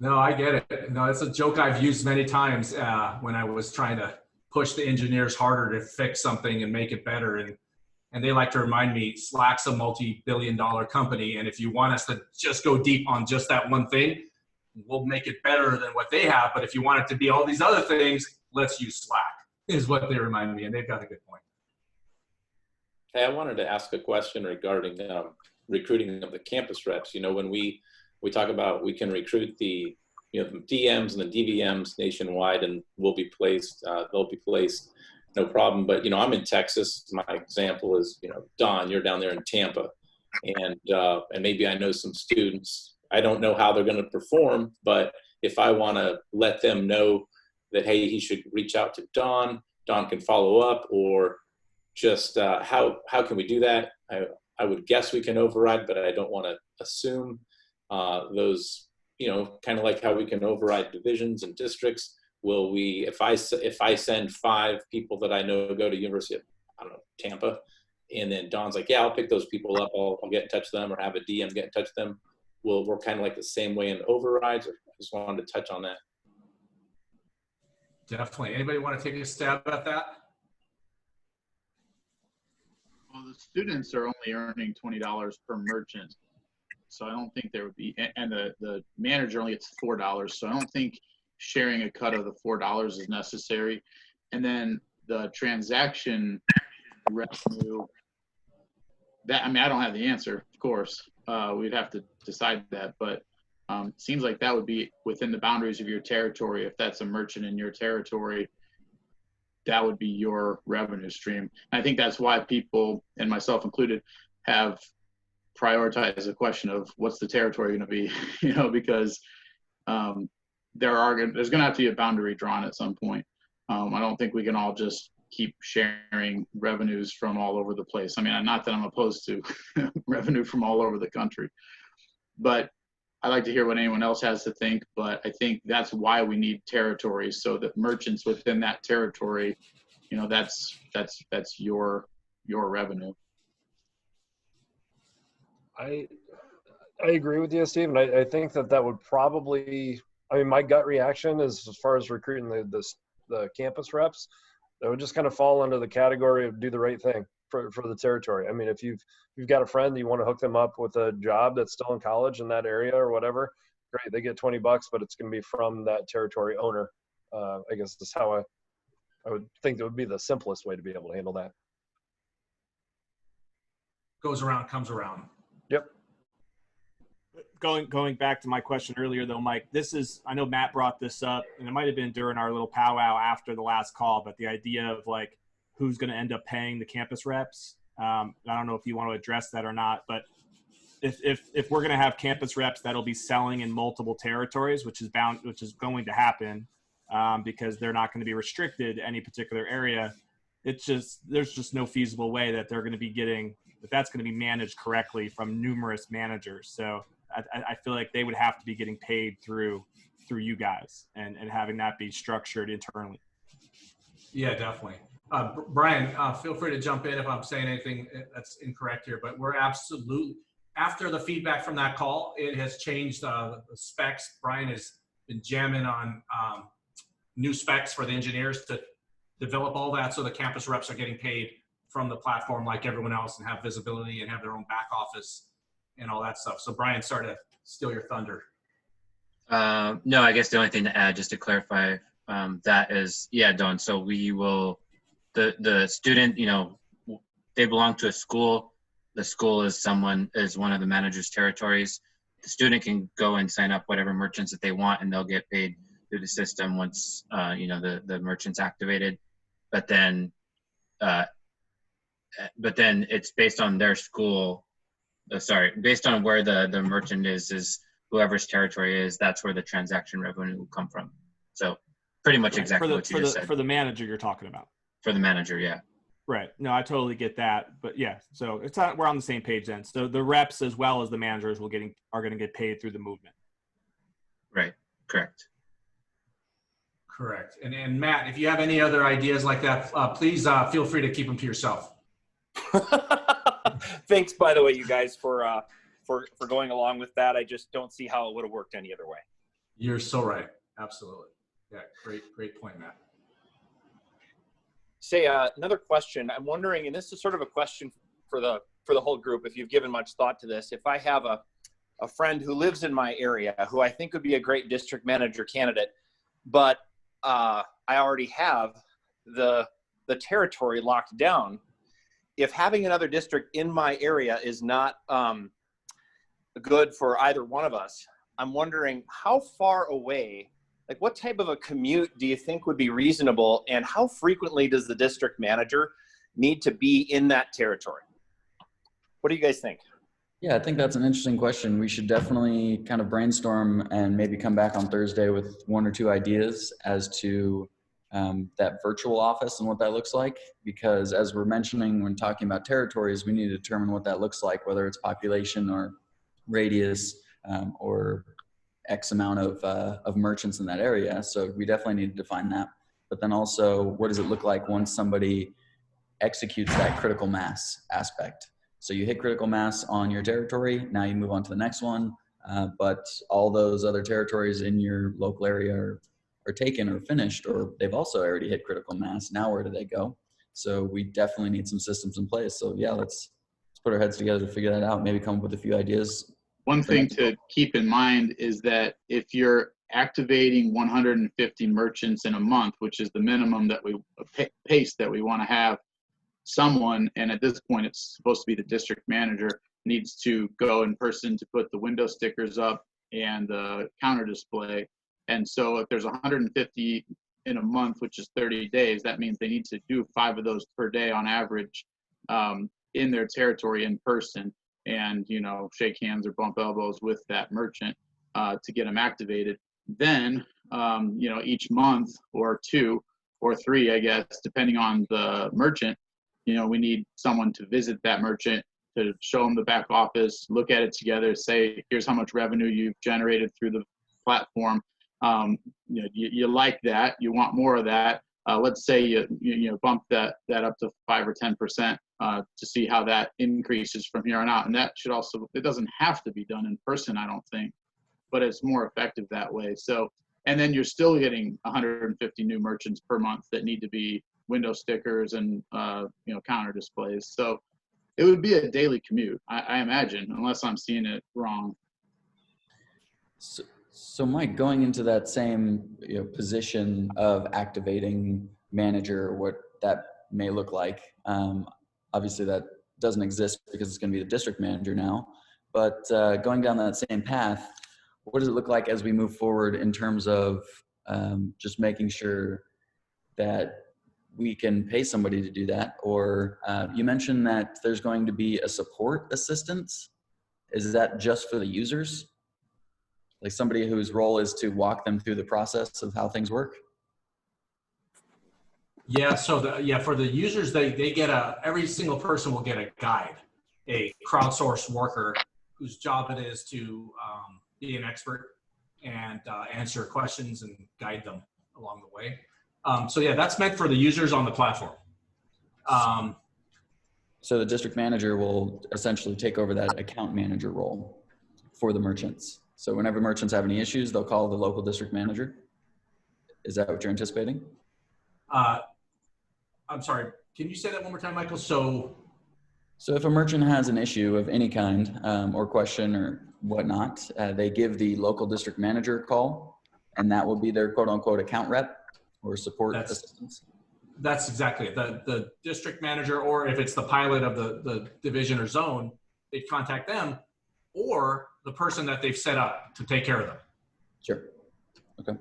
No, I get it. No, it's a joke I've used many times when I was trying to push the engineers harder to fix something and make it better. And they like to remind me, Slack's a multi-billion-dollar company, and if you want us to just go deep on just that one thing, we'll make it better than what they have. But if you want it to be all these other things, let's use Slack, is what they remind me. And they've got a good point. Hey, I wanted to ask a question regarding recruiting of the campus reps. When we talk about we can recruit the the DMs and the DVMs nationwide, and they'll be placed, no problem. But I'm in Texas. My example is Don, you're down there in Tampa, and maybe I know some students. I don't know how they're going to perform, but if I want to let them know that, hey, he should reach out to Don can follow up, or just how can we do that? I would guess we can override, but I don't want to assume those, kind of like how we can override divisions and districts. Will we, if I send 5 people that I know go to University of, Tampa, and then Don's like, yeah, I'll pick those people up, I'll get in touch with them, or have a DM get in touch with them. Will we're kind of like the same way in overrides? Or I just wanted to touch on that. Definitely. Anybody want to take a stab at that? Well, the students are only earning $20 per merchant, so I don't think there would be, and the manager only gets $4, so I don't think sharing a cut of the $4 is necessary. And then the transaction revenue, that, I don't have the answer, of course. We'd have to decide that, but seems like that would be within the boundaries of your territory. If that's a merchant in your territory, that would be your revenue stream. And I think that's why people, and myself included, have prioritized the question of what's the territory going to be, because there's going to have to be a boundary drawn at some point. I don't think we can all just keep sharing revenues from all over the place. Not that I'm opposed to revenue from all over the country, but I like to hear what anyone else has to think. But I think that's why we need territories, so that merchants within that territory, that's your revenue. I agree with you, Steve, and I think that would probably, my gut reaction is, as far as recruiting the campus reps, that would just kind of fall under the category of do the right thing for the territory. If you've got a friend, you want to hook them up with a job that's still in college in that area or whatever, great, they get $20, but it's going to be from that territory owner. I guess that's how I would think that would be the simplest way to be able to handle that. Goes around, comes around. Yep. Going back to my question earlier, though, Mike, I know Matt brought this up, and it might have been during our little powwow after the last call, but the idea of who's going to end up paying the campus reps. I don't know if you want to address that or not, but if we're going to have campus reps that'll be selling in multiple territories, which is going to happen because they're not going to be restricted to any particular area, there's just no feasible way that they're going to be that's going to be managed correctly from numerous managers. So I feel like they would have to be getting paid through you guys and having that be structured internally. Yeah, definitely. Brian, feel free to jump in if I'm saying anything that's incorrect here, but we're absolutely, after the feedback from that call, it has changed the specs. Brian has been jamming on new specs for the engineers to develop all that, so the campus reps are getting paid from the platform like everyone else and have visibility and have their own back office and all that stuff. So Brian, sorry to steal your thunder. No, I guess the only thing to add, just to clarify, that is, yeah, Don. So we will, the student, they belong to a school. The school is one of the manager's territories. The student can go and sign up whatever merchants that they want, and they'll get paid through the system once, the merchant's activated. But then it's based on their school. Based on where the merchant is whoever's territory is, that's where the transaction revenue will come from. So pretty much exactly what you just said. For the manager you're talking about. For the manager, yeah. Right. No, I totally get that. But yeah, so we're on the same page then. So the reps as well as the managers are going to get paid through the movement. Right. Correct. Correct. And Matt, if you have any other ideas like that, please feel free to keep them to yourself. Thanks, by the way, you guys, for going along with that. I just don't see how it would have worked any other way. You're so right. Absolutely. Yeah. Great point, Matt. Say another question. I'm wondering, and this is sort of a question for the whole group, if you've given much thought to this. If I have a friend who lives in my area who I think would be a great district manager candidate, but I already have the territory locked down. If having another district in my area is not good for either one of us, I'm wondering how far away, like what type of a commute do you think would be reasonable, and how frequently does the district manager need to be in that territory? What do you guys think? Yeah, I think that's an interesting question. We should definitely kind of brainstorm and maybe come back on Thursday with 1 or 2 ideas as to that virtual office and what that looks like. Because as we're mentioning when talking about territories, we need to determine what that looks like, whether it's population or radius or X amount of merchants in that area. So we definitely need to define that. But then also, what does it look like once somebody executes that critical mass aspect? So you hit critical mass on your territory, now you move on to the next one, but all those other territories in your local area are taken or finished, or they've also already hit critical mass. Now where do they go? So we definitely need some systems in place. So yeah, let's put our heads together to figure that out, maybe come up with a few ideas. One thing to keep in mind is that if you're activating 150 merchants in a month, which is the minimum that pace that we want to have, someone, and at this point it's supposed to be the district manager, needs to go in person to put the window stickers up and the counter display. And so if there's 150 in a month, which is 30 days, that means they need to do 5 of those per day on average in their territory in person, and shake hands or bump elbows with that merchant to get them activated. Then each month or 2 or 3, I guess, depending on the merchant, we need someone to visit that merchant, to show them the back office, look at it together, say, here's how much revenue you've generated through the platform. You like that, you want more of that. Let's say you bump that up to 5 or 10% to see how that increases from here on out. And that should also, it doesn't have to be done in person, I don't think, but it's more effective that way. So, and then you're still getting 150 new merchants per month that need to be window stickers and counter displays. So it would be a daily commute, I imagine, unless I'm seeing it wrong. So Mike, going into that same position of activating manager, what that may look like, obviously that doesn't exist because it's going to be the district manager now, but going down that same path, what does it look like as we move forward in terms of just making sure that we can pay somebody to do that? Or you mentioned that there's going to be a support assistance. Is that just for the users? Like somebody whose role is to walk them through the process of how things work? Yeah, so for the users, they get every single person will get a guide, a crowdsourced worker whose job it is to be an expert and answer questions and guide them along the way. So yeah, that's meant for the users on the platform. So the district manager will essentially take over that account manager role for the merchants. So whenever merchants have any issues, they'll call the local district manager. Is that what you're anticipating? I'm sorry, can you say that one more time, Michael? So if a merchant has an issue of any kind or question or whatnot, they give the local district manager a call, and that will be their quote unquote account rep or support assistance? That's exactly it. The district manager, or if it's the pilot of the division or zone, they contact them or the person that they've set up to take care of them. Sure. Okay.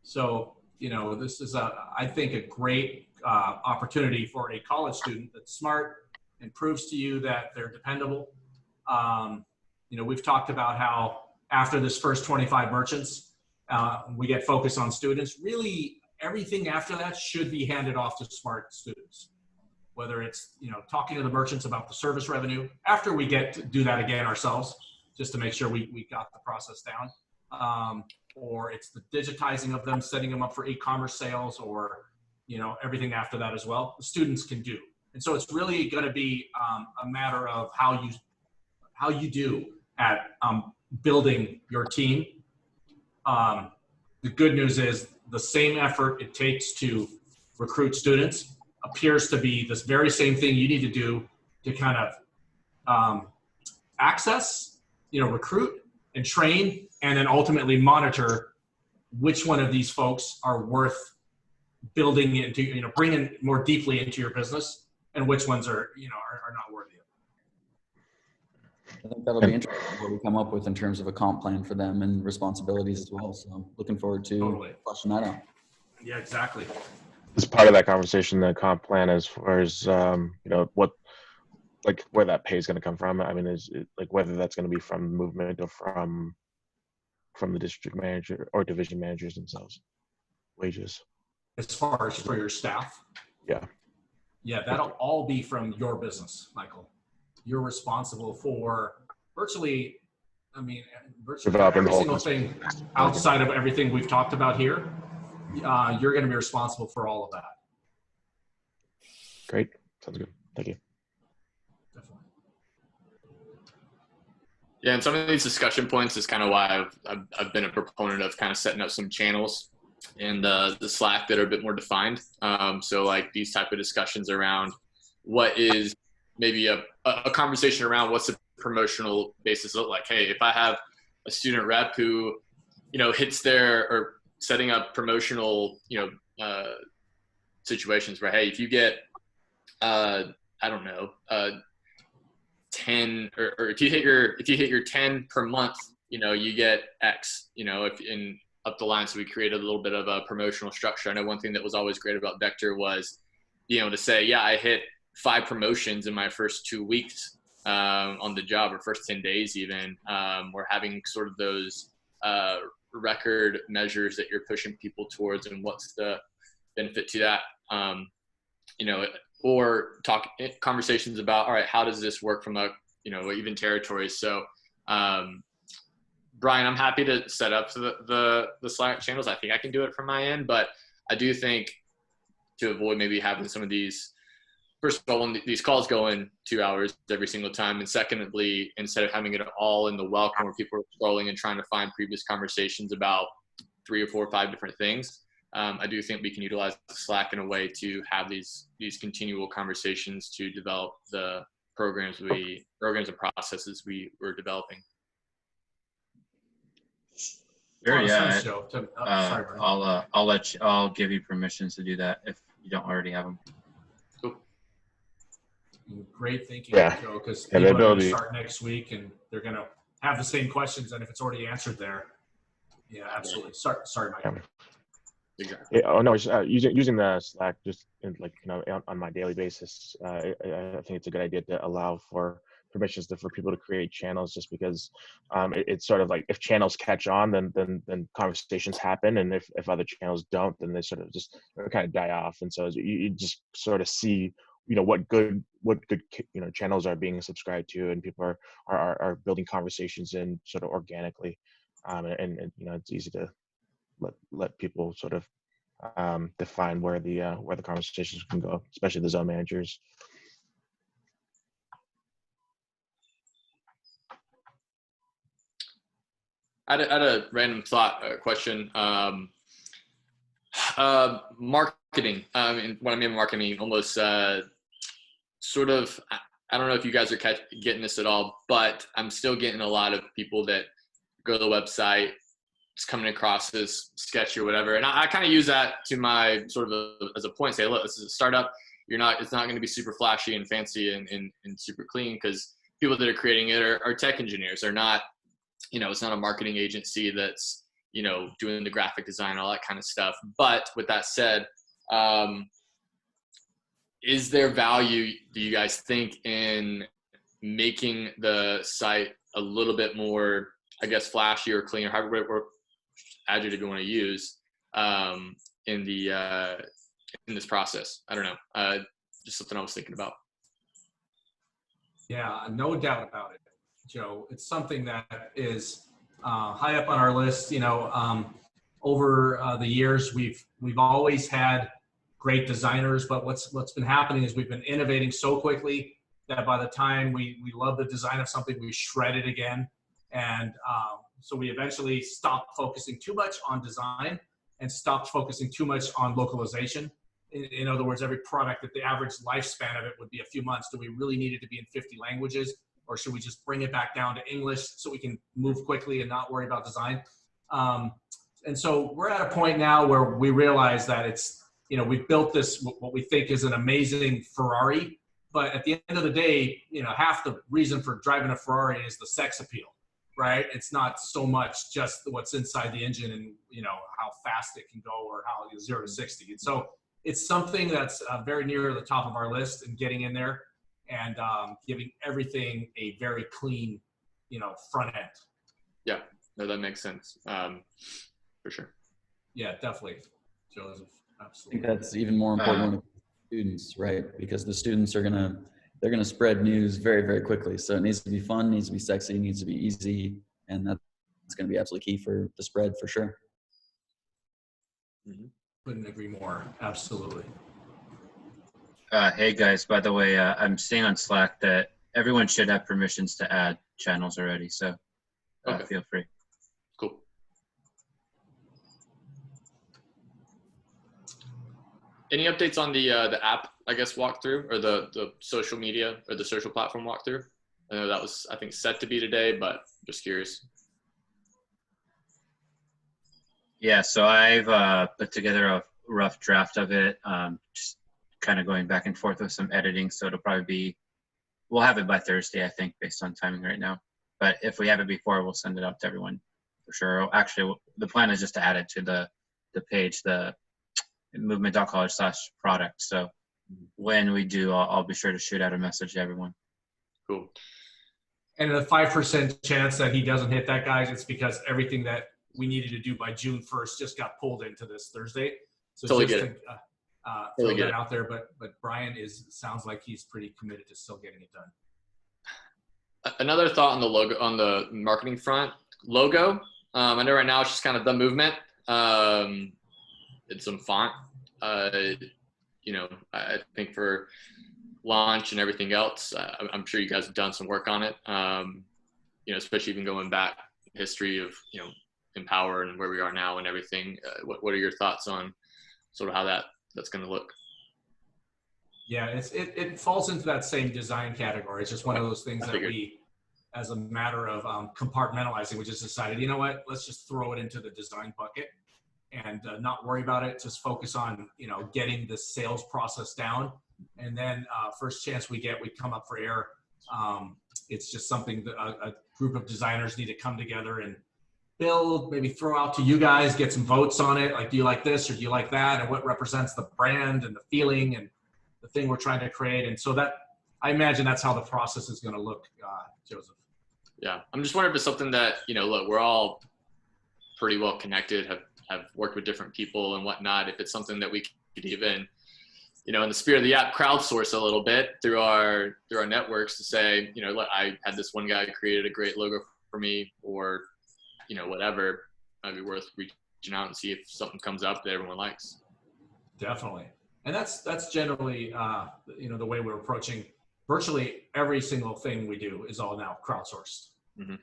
So, this is I think a great opportunity for a college student that's smart and proves to you that they're dependable. We've talked about how after this first 25 merchants, we get focused on students. Really, everything after that should be handed off to smart students. Whether it's talking to the merchants about the service revenue, after we get to do that again ourselves, just to make sure we got the process down, or it's the digitizing of them, setting them up for e-commerce sales, or everything after that as well. The students can do, and so it's really going to be a matter of how you do at building your team. The good news is the same effort it takes to recruit students appears to be this very same thing you need to do to kind of access recruit and train, and then ultimately monitor which one of these folks are worth building into, bringing more deeply into your business, and which ones are not worthy of it. I think that'll be interesting what we come up with in terms of a comp plan for them and responsibilities as well. So looking forward to fleshing that out. Yeah, exactly. As part of that conversation, the comp plan, as far as what, like, where that pay is going to come from. I mean, is it, like, whether that's going to be from movement or from the district manager or division managers themselves, wages. As far as for your staff. Yeah. Yeah, that'll all be from your business, Michael. You're responsible for virtually Developing every the whole single thing outside of everything we've talked about here. You're going to be responsible for all of that. Great. Sounds good. Thank you. Yeah, and some of these discussion points is kind of why I've been a proponent of kind of setting up some channels in the Slack that are a bit more defined. So like these type of discussions around what is maybe a conversation around what's the promotional basis look like. Hey, if I have a student rep who, hits their, or setting up promotional, situations where, hey, if you get, 10 or if you hit your 10 per month, you get X, if in up the line. So we created a little bit of a promotional structure. I know one thing that was always great about Vector was being able to say, yeah, I hit 5 promotions in my first 2 weeks on the job, or first 10 days even. We're having sort of those record measures that you're pushing people towards, and what's the benefit to that, or conversations about, all right, how does this work from a, even territories. So Brian, I'm happy to set up the Slack channels. I think I can do it from my end, but I do think to avoid maybe having some of these, first of all, when these calls go in 2 hours every single time, and secondly, instead of having it all in the welcome where people are scrolling and trying to find previous conversations about 3 or 4 or 5 different things, I do think we can utilize Slack in a way to have these continual conversations to develop the programs and processes we're developing. Sure, yeah. Sorry, I'll give you permissions to do that if you don't already have them. Great thinking, Yeah. Joe, because Yeah, people are going to ability. start next week and they're going to have the same questions, and if it's already answered there, yeah, absolutely. Sorry, Mike. Yeah, oh no, using the Slack just on my daily basis. I think it's a good idea to allow for permissions for people to create channels, just because it's sort of like, if channels catch on, then conversations happen, and if other channels don't, then they sort of just kind of die off. And so you just sort of see what good channels are being subscribed to, and people are building conversations in sort of organically, and it's easy to let people sort of define where the conversations can go, especially the zone managers. I had a random thought question. Marketing. And what I mean marketing, almost sort of, I don't know if you guys are getting this at all, but I'm still getting a lot of people that go to the website, it's coming across as sketchy or whatever. And I kind of use that to my sort of as a point, say, look, this is a startup. It's not going to be super flashy and fancy and super clean, because people that are creating it are tech engineers. They're not, it's not a marketing agency that's, doing the graphic design, all that kind of stuff. But with that said, is there value, do you guys think, in making the site a little bit more, I guess, flashy or clean, or however adjective you want to use, in this process? I don't know. Just something I was thinking about. Yeah, no doubt about it, Joe. It's something that is high up on our list. Over the years, we've always had great designers, but what's been happening is we've been innovating so quickly that by the time we love the design of something, we shred it again. And so we eventually stopped focusing too much on design and stopped focusing too much on localization. In other words, every product, that the average lifespan of it would be a few months. Do we really need it to be in 50 languages? or should we just bring it back down to English so we can move quickly and not worry about design? And so we're at a point now where we realize that it's, we've built this, what we think is an amazing Ferrari, but at the end of the day, half the reason for driving a Ferrari is the sex appeal, right? It's not so much just what's inside the engine and, how fast it can go or how 0 to 60. And so it's something that's very near the top of our list and getting in there and giving everything a very clean, front end. Yeah, no, that makes sense. For sure. Yeah, definitely, Joseph. I Absolutely. think that's even more important with students, right? Because the students they're gonna spread news very, very quickly. So it needs to be fun, needs to be sexy, needs to be easy, and that's gonna be absolutely key for the spread for sure. Couldn't agree more. Absolutely. Hey guys, by the way, I'm seeing on Slack that everyone should have permissions to add channels already, so feel free. Cool. Any updates on the app, I guess, walkthrough, or the social media or the social platform walkthrough? I know that was, I think, set to be today, but just curious. Yeah, so I've put together a rough draft of it, just kind of going back and forth with some editing. So it'll probably be, we'll have it by Thursday, I think, based on timing right now. But if we have it before, we'll send it out to everyone for sure. Actually, the plan is just to add it to the page, the movement.college/product. So when we do, I'll be sure to shoot out a message to everyone. Cool. And the 5% chance that he doesn't hit that, guys, it's because everything that we needed to do by June 1st just got pulled into this Thursday. So Totally just get it. to Totally throw get that it. out there, but Brian sounds like he's pretty committed to still getting it done. Another thought on the logo, on the marketing front, logo. I know right now it's just kind of the movement. It's some font. I think for launch and everything else, I'm sure you guys have done some work on it. Especially even going back history of Empower and where we are now and everything. What are your thoughts on sort of how that's going to look? Yeah, it falls into that same design category. It's just one of those things that we, as a matter of compartmentalizing, we just decided, you know what, let's just throw it into the design bucket and not worry about it. Just focus on, getting the sales process down. And then first chance we get, we come up for air. It's just something that a group of designers need to come together and build, maybe throw out to you guys, get some votes on it. Like, do you like this or do you like that? And what represents the brand and the feeling and the thing we're trying to create. And so that, I imagine that's how the process is going to look, Joseph. Yeah. I'm just wondering if it's something that, look, we're all pretty well connected, have worked with different people and whatnot. If it's something that we could even, in the spirit of the app, crowdsource a little bit through our networks to say, look, I had this one guy who created a great logo for me, or, whatever, might be worth reaching out and see if something comes up that everyone likes. Definitely. And that's generally, the way we're approaching virtually every single thing we do is all now crowdsourced. Mm-hmm.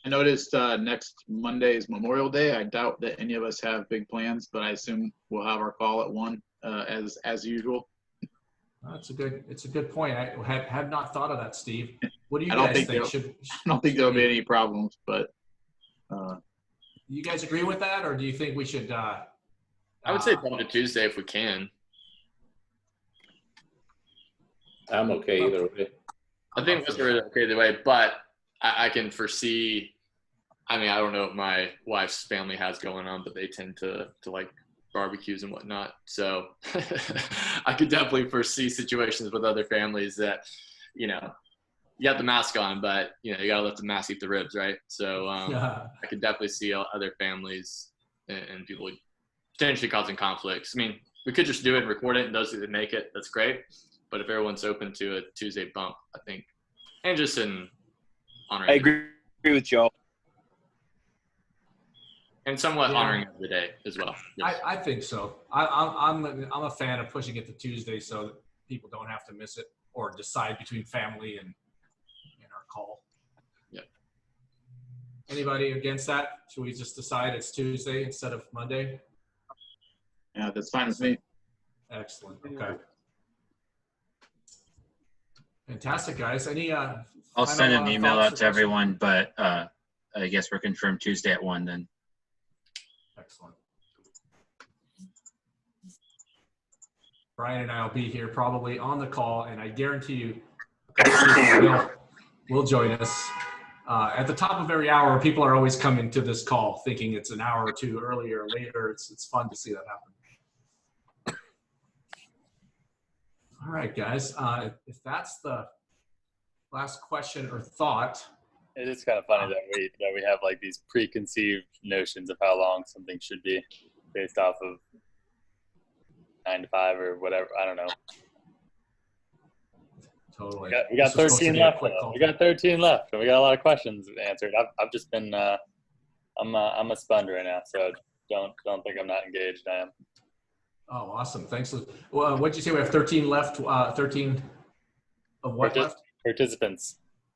I noticed next Monday is Memorial Day. I doubt that any of us have big plans, but I assume we'll have our call at 1 as usual. It's a good point. I had not thought of that, Steve. What do you I don't guys think think? I don't think there'll be any problems, but you guys agree with that, or do you think we should? I would say come to Tuesday if we can. I'm okay either way. I think that's really okay either way, but I can foresee. I mean, I don't know what my wife's family has going on, but they tend to like barbecues and whatnot. So I could definitely foresee situations with other families that, you got the mask on, but you gotta let the mask eat the ribs, right? So I could definitely see other families and people potentially causing conflicts. I mean, we could just do it and record it, and those who make it, that's great. But if everyone's open to a Tuesday bump, I think, and just in honoring. I agree with Joe. And somewhat honoring of the day as well. Yes. I think so. I'm a fan of pushing it to Tuesday so that people don't have to miss it or decide between family and our call. Yeah. Anybody against that? Should we just decide it's Tuesday instead of Monday? Yeah, that's fine with me. Excellent. Okay. Fantastic, guys. Any I'll send an email out to everyone, but I guess we're confirmed Tuesday at 1 then. Excellent. Brian and I will be here probably on the call, and I guarantee you a couple people will join us. At the top of every hour, people are always coming to this call thinking it's an hour or two earlier or later. It's fun to see that happen. All right, guys. If that's the last question or thought. It is kind of funny that we have like these preconceived notions of how long something should be based off of 9 to 5 or whatever. I don't know. Totally. We got 13 left. We got 13 left, and we got a lot of questions answered. I've just been I'm a sponge right now, so don't think I'm not engaged. I am. Oh, awesome! Thanks. Well, what'd you say? We have 13 left. 13 of what left? Participants.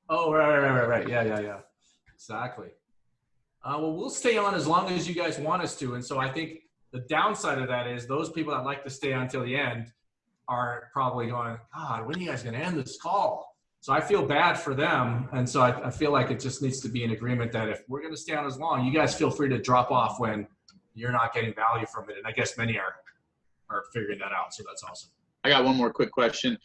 Oh, right. Yeah. Exactly. Well, we'll stay on as long as you guys want us to, and so I think the downside of that is those people that like to stay until the end are probably going, God, when are you guys going to end this call? So I feel bad for them. And so I feel like it just needs to be an agreement that if we're going to stay on as long, you guys feel free to drop off when you're not getting value from it. And I guess many are figuring that out. So that's awesome. I got one more quick question.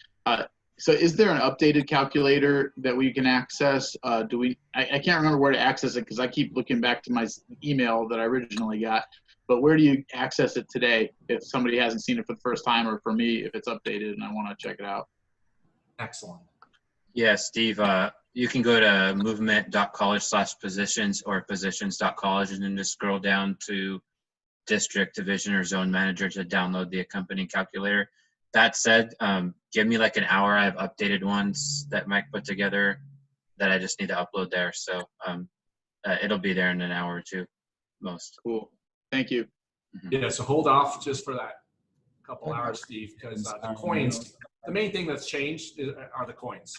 So is there an updated calculator that we can access? I can't remember where to access it because I keep looking back to my email that I originally got. But where do you access it today if somebody hasn't seen it for the first time, or for me if it's updated and I want to check it out? Excellent. Yeah, Steve, you can go to movement.college/positions or positions.college and then just scroll down to district, division, or zone manager to download the accompanying calculator. That said, give me like an hour. I have updated ones that Mike put together that I just need to upload there. So it'll be there in an hour or two, most. Cool. Thank you. Yeah, so hold off just for that couple hours, Steve, because the coins, the main thing that's changed are the coins.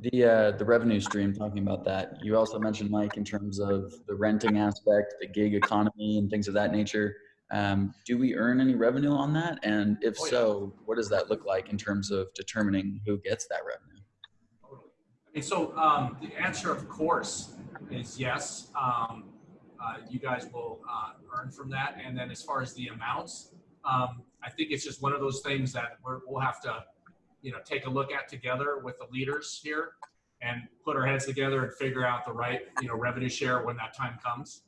The revenue stream, talking about that, you also mentioned, Mike, in terms of the renting aspect, the gig economy and things of that nature. Do we earn any revenue on that? And if so, what does that look like in terms of determining who gets that revenue? I mean, so the answer, of course, is yes. You guys will earn from that. And then as far as the amounts, I think it's just one of those things that we'll have to, take a look at together with the leaders here and put our heads together and figure out the right, revenue share when that time comes.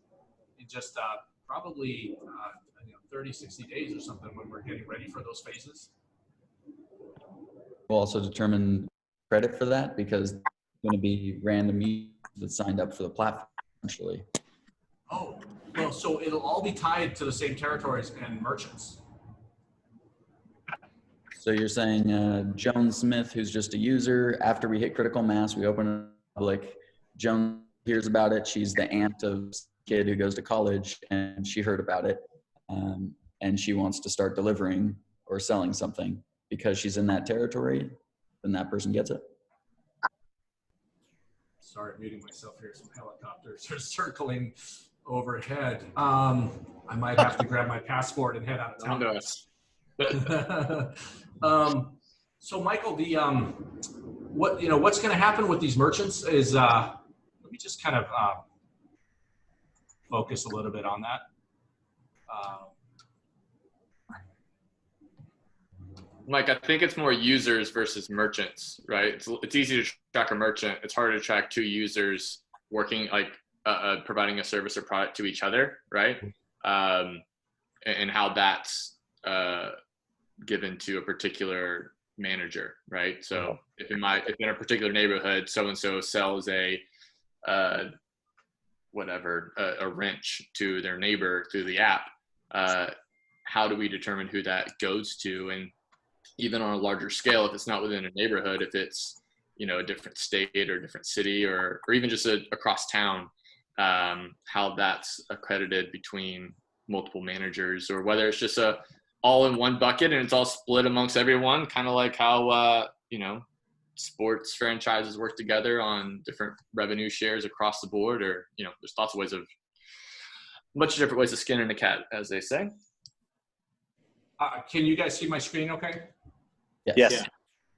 In just probably 30, 60 days or something when we're getting ready for those phases. We'll also determine credit for that because it's going to be random users that signed up for the platform essentially. Oh, well, so it'll all be tied to the same territories and merchants. So you're saying Joan Smith, who's just a user, after we hit critical mass, we open it public. Joan hears about it. She's the aunt of a kid who goes to college, and she heard about it, and she wants to start delivering or selling something because she's in that territory. Then that person gets it. Sorry, muting myself here. Some helicopters are circling overhead. I might have to grab my passport and head out of town. So Michael, the what's going to happen with these merchants is let me just kind of focus a little bit on that. Mike, I think it's more users versus merchants, right? It's easy to track a merchant. It's harder to track two users working, like providing a service or product to each other, right? And how that's given to a particular manager, right? So if in a particular neighborhood, so-and-so sells a wrench to their neighbor through the app, how do we determine who that goes to? And even on a larger scale, if it's not within a neighborhood, if it's, a different state or different city or even just across town, how that's accredited between multiple managers, or whether it's just all in one bucket and it's all split amongst everyone, kind of like how, sports franchises work together on different revenue shares across the board, or, there's lots of much different ways to skin in a cat, as they say. Can you guys see my screen okay? Yes.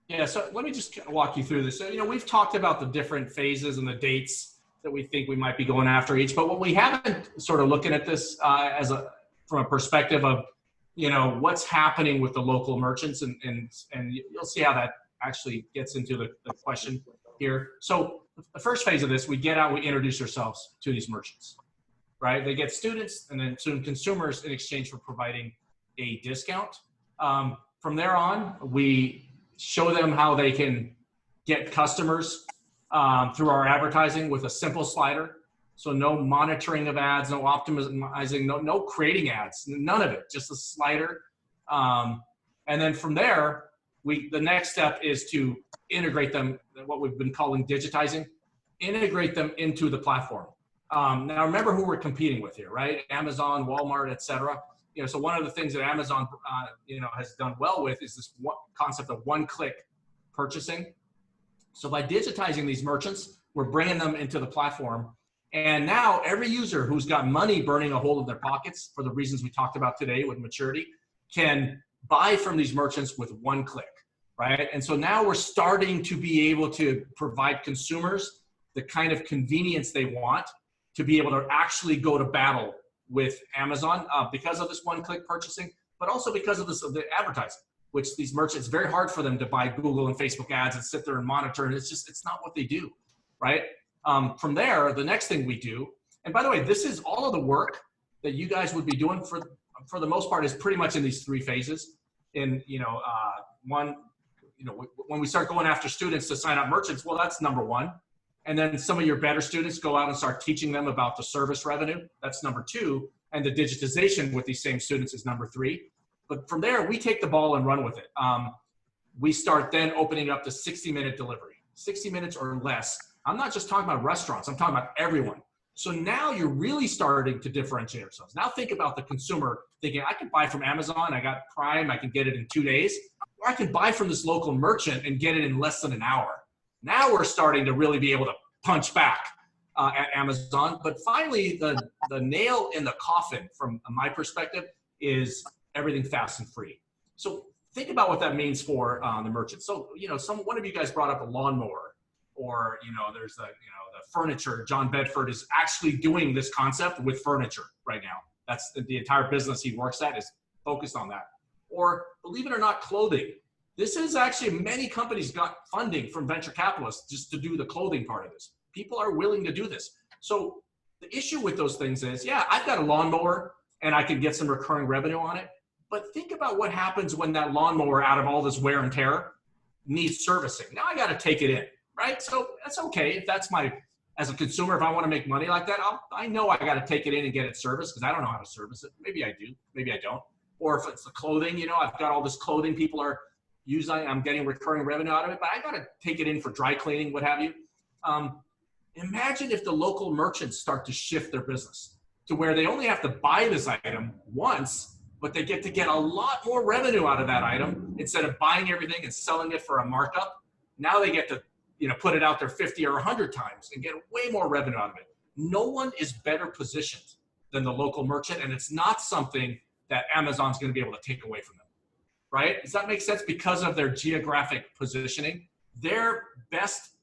Yeah, so let me just walk you through this. So, we've talked about the different phases and the dates that we think we might be going after each, but what we haven't sort of looking at this from a perspective of, what's happening with the local merchants, and you'll see how that actually gets into the question here. So the first phase of this, we get out, we introduce ourselves to these merchants, right? They get students and then soon consumers in exchange for providing a discount. From there on, we show them how they can get customers through our advertising with a simple slider. So no monitoring of ads, no optimizing, no creating ads, none of it, just a slider. And then from there, the next step is to integrate them, what we've been calling digitizing, integrate them into the platform. Now remember who we're competing with here, right? Amazon, Walmart, et cetera. So one of the things that Amazon, has done well with is this concept of one-click purchasing. So by digitizing these merchants, we're bringing them into the platform. And now every user who's got money burning a hole in their pockets for the reasons we talked about today with maturity can buy from these merchants with one click, right? And so now we're starting to be able to provide consumers the kind of convenience they want to be able to actually go to battle with Amazon because of this one-click purchasing, but also because of the advertising, which these merchants, very hard for them to buy Google and Facebook ads and sit there and monitor. And it's not what they do, right? From there, the next thing we do, and by the way, this is all of the work that you guys would be doing for the most part is pretty much in these three phases. In, when we start going after students to sign up merchants, well, that's number one. And then some of your better students go out and start teaching them about the service revenue. That's number two. And the digitization with these same students is number three. But from there, we take the ball and run with it. We start then opening up the 60-minute delivery, 60 minutes or less. I'm not just talking about restaurants. I'm talking about everyone. So now you're really starting to differentiate ourselves. Now think about the consumer thinking, I can buy from Amazon. I got Prime. I can get it in 2 days. Or I can buy from this local merchant and get it in less than an hour. Now we're starting to really be able to punch back at Amazon. But finally, the nail in the coffin from my perspective is everything fast and free. So think about what that means for the merchant. So, one of you guys brought up a lawnmower, or, there's the furniture. John Bedford is actually doing this concept with furniture right now. That's the entire business he works at is focused on that. Or believe it or not, clothing. This is actually, many companies got funding from venture capitalists just to do the clothing part of this. People are willing to do this. So the issue with those things is, yeah, I've got a lawnmower and I can get some recurring revenue on it. But think about what happens when that lawnmower, out of all this wear and tear, needs servicing. Now I got to take it in, right? So that's okay. If that's as a consumer, if I want to make money like that, I know I got to take it in and get it serviced because I don't know how to service it. Maybe I do, maybe I don't. Or if it's the clothing, I've got all this clothing people are using, I'm getting recurring revenue out of it, but I got to take it in for dry cleaning, what have you. Imagine if the local merchants start to shift their business to where they only have to buy this item once, but they get to get a lot more revenue out of that item instead of buying everything and selling it for a markup. Now they get to, put it out there 50 or 100 times and get way more revenue out of it. No one is better positioned than the local merchant, and it's not something that Amazon's going to be able to take away from them, right? Does that make sense? Because of their geographic positioning, they're best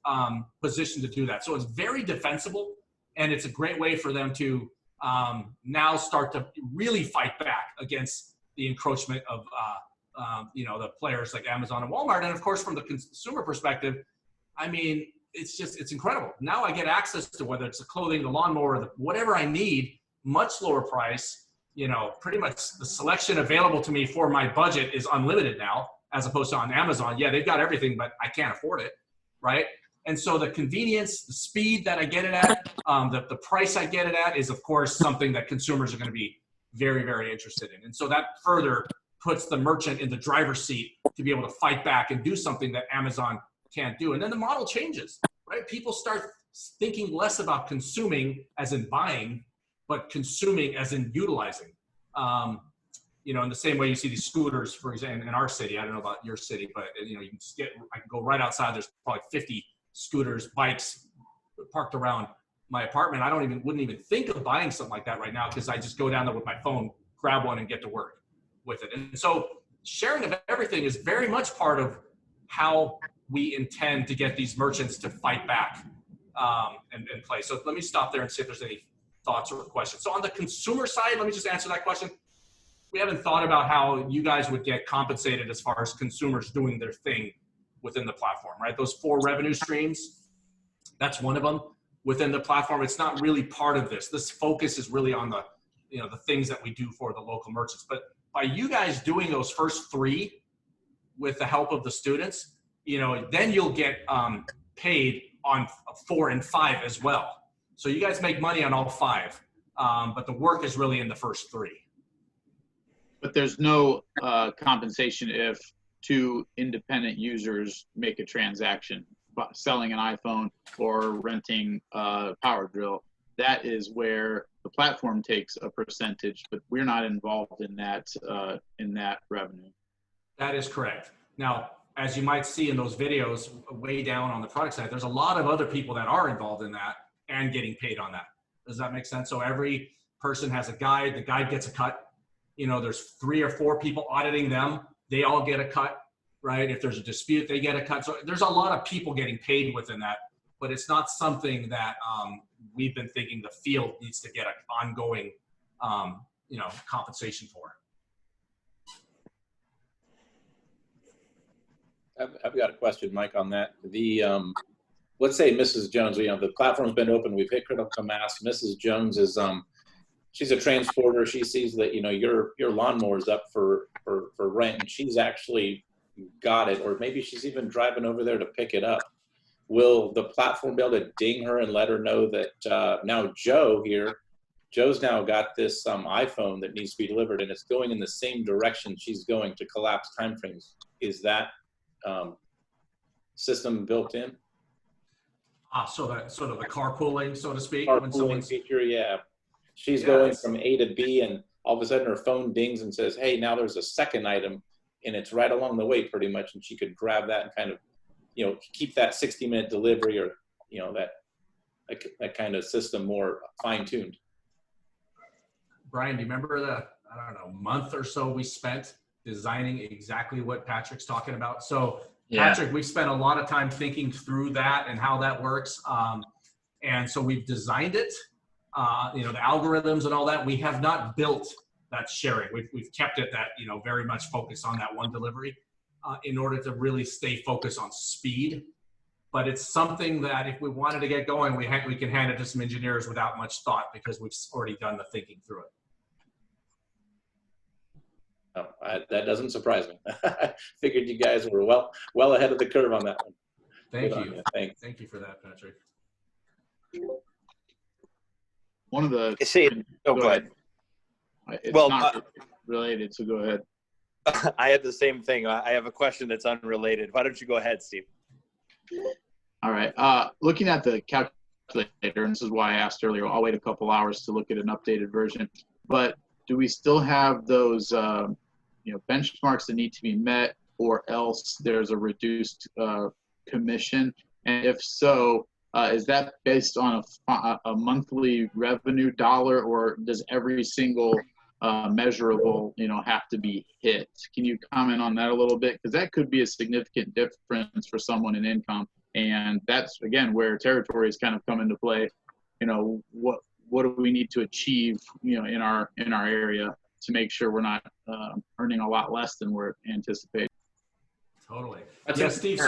positioned to do that. So it's very defensible, and it's a great way for them to now start to really fight back against the encroachment of the players like Amazon and Walmart. And of course, from the consumer perspective, it's incredible. Now I get access to whether it's the clothing, the lawnmower, whatever I need, much lower price. Pretty much the selection available to me for my budget is unlimited now, as opposed to on Amazon. Yeah, they've got everything, but I can't afford it, right? And so the convenience, the speed that I get it at, the price I get it at is, of course, something that consumers are going to be very, very interested in. And so that further puts the merchant in the driver's seat to be able to fight back and do something that Amazon can't do. And then the model changes, right? People start thinking less about consuming as in buying, but consuming as in utilizing. In the same way you see these scooters, for example, in our city. I don't know about your city, but you can I can go right outside. There's probably 50 scooters, bikes parked around my apartment. I wouldn't even think of buying something like that right now because I just go down there with my phone, grab one, and get to work with it. And so sharing of everything is very much part of how we intend to get these merchants to fight back and play. So let me stop there and see if there's any thoughts or questions. So on the consumer side, let me just answer that question. We haven't thought about how you guys would get compensated as far as consumers doing their thing within the platform, right? Those 4 revenue streams, that's one of them within the platform. It's not really part of this. This focus is really on the, the things that we do for the local merchants. But by you guys doing those first 3 with the help of the students, then you'll get paid on 4 and 5 as well. So you guys make money on all 5, but the work is really in the first 3. But there's no compensation if 2 independent users make a transaction, selling an iPhone or renting a power drill. That is where the platform takes a percentage, but we're not involved in that revenue. That is correct. Now, as you might see in those videos way down on the product side, there's a lot of other people that are involved in that and getting paid on that. Does that make sense? So every person has a guide. The guide gets a cut. There's 3 or 4 people auditing them. They all get a cut, right? If there's a dispute, they get a cut. So there's a lot of people getting paid within that, but it's not something that we've been thinking the field needs to get an ongoing, compensation for. I've got a question, Mike, on that. Let's say Mrs. Jones, the platform's been open, we've hit critical mass. Mrs. Jones is, she's a transporter. She sees that, your lawnmower's up for rent, and she's actually got it, or maybe she's even driving over there to pick it up. Will the platform be able to ding her and let her know that now Joe's now got this iPhone that needs to be delivered, and it's going in the same direction she's going to collapse timeframes? Is that system built in? So that sort of the carpooling, so to speak. Carpooling feature, yeah. She's going from A to B, and all of a sudden her phone dings and says, hey, now there's a second item, and it's right along the way pretty much, and she could grab that and kind of, keep that 60-minute delivery, or, that kind of system more fine-tuned. Brian, do you remember the, month or so we spent designing exactly what Patrick's talking about? So Patrick, we've spent a lot of time thinking through that and how that works. And so we've designed it, the algorithms and all that. We have not built that sharing. We've kept it that, very much focused on that one delivery in order to really stay focused on speed. But it's something that if we wanted to get going, we can hand it to some engineers without much thought, because we've already done the thinking through it. Oh, that doesn't surprise me. I figured you guys were well ahead of the curve on that one. Thank you. Thank you for that, Patrick. One of the go ahead. It's not related, so go ahead. I had the same thing. I have a question that's unrelated. Why don't you go ahead, Steve? All right. Looking at the calculator, and this is why I asked earlier, I'll wait a couple hours to look at an updated version. But do we still have those benchmarks that need to be met, or else there's a reduced commission? And if so, is that based on a monthly revenue dollar, or does every single measurable have to be hit? Can you comment on that a little bit? Because that could be a significant difference for someone in income, and that's again where territories kind of come into play. What do we need to achieve in our area to make sure we're not earning a lot less than we're anticipating? Totally. That's Steve.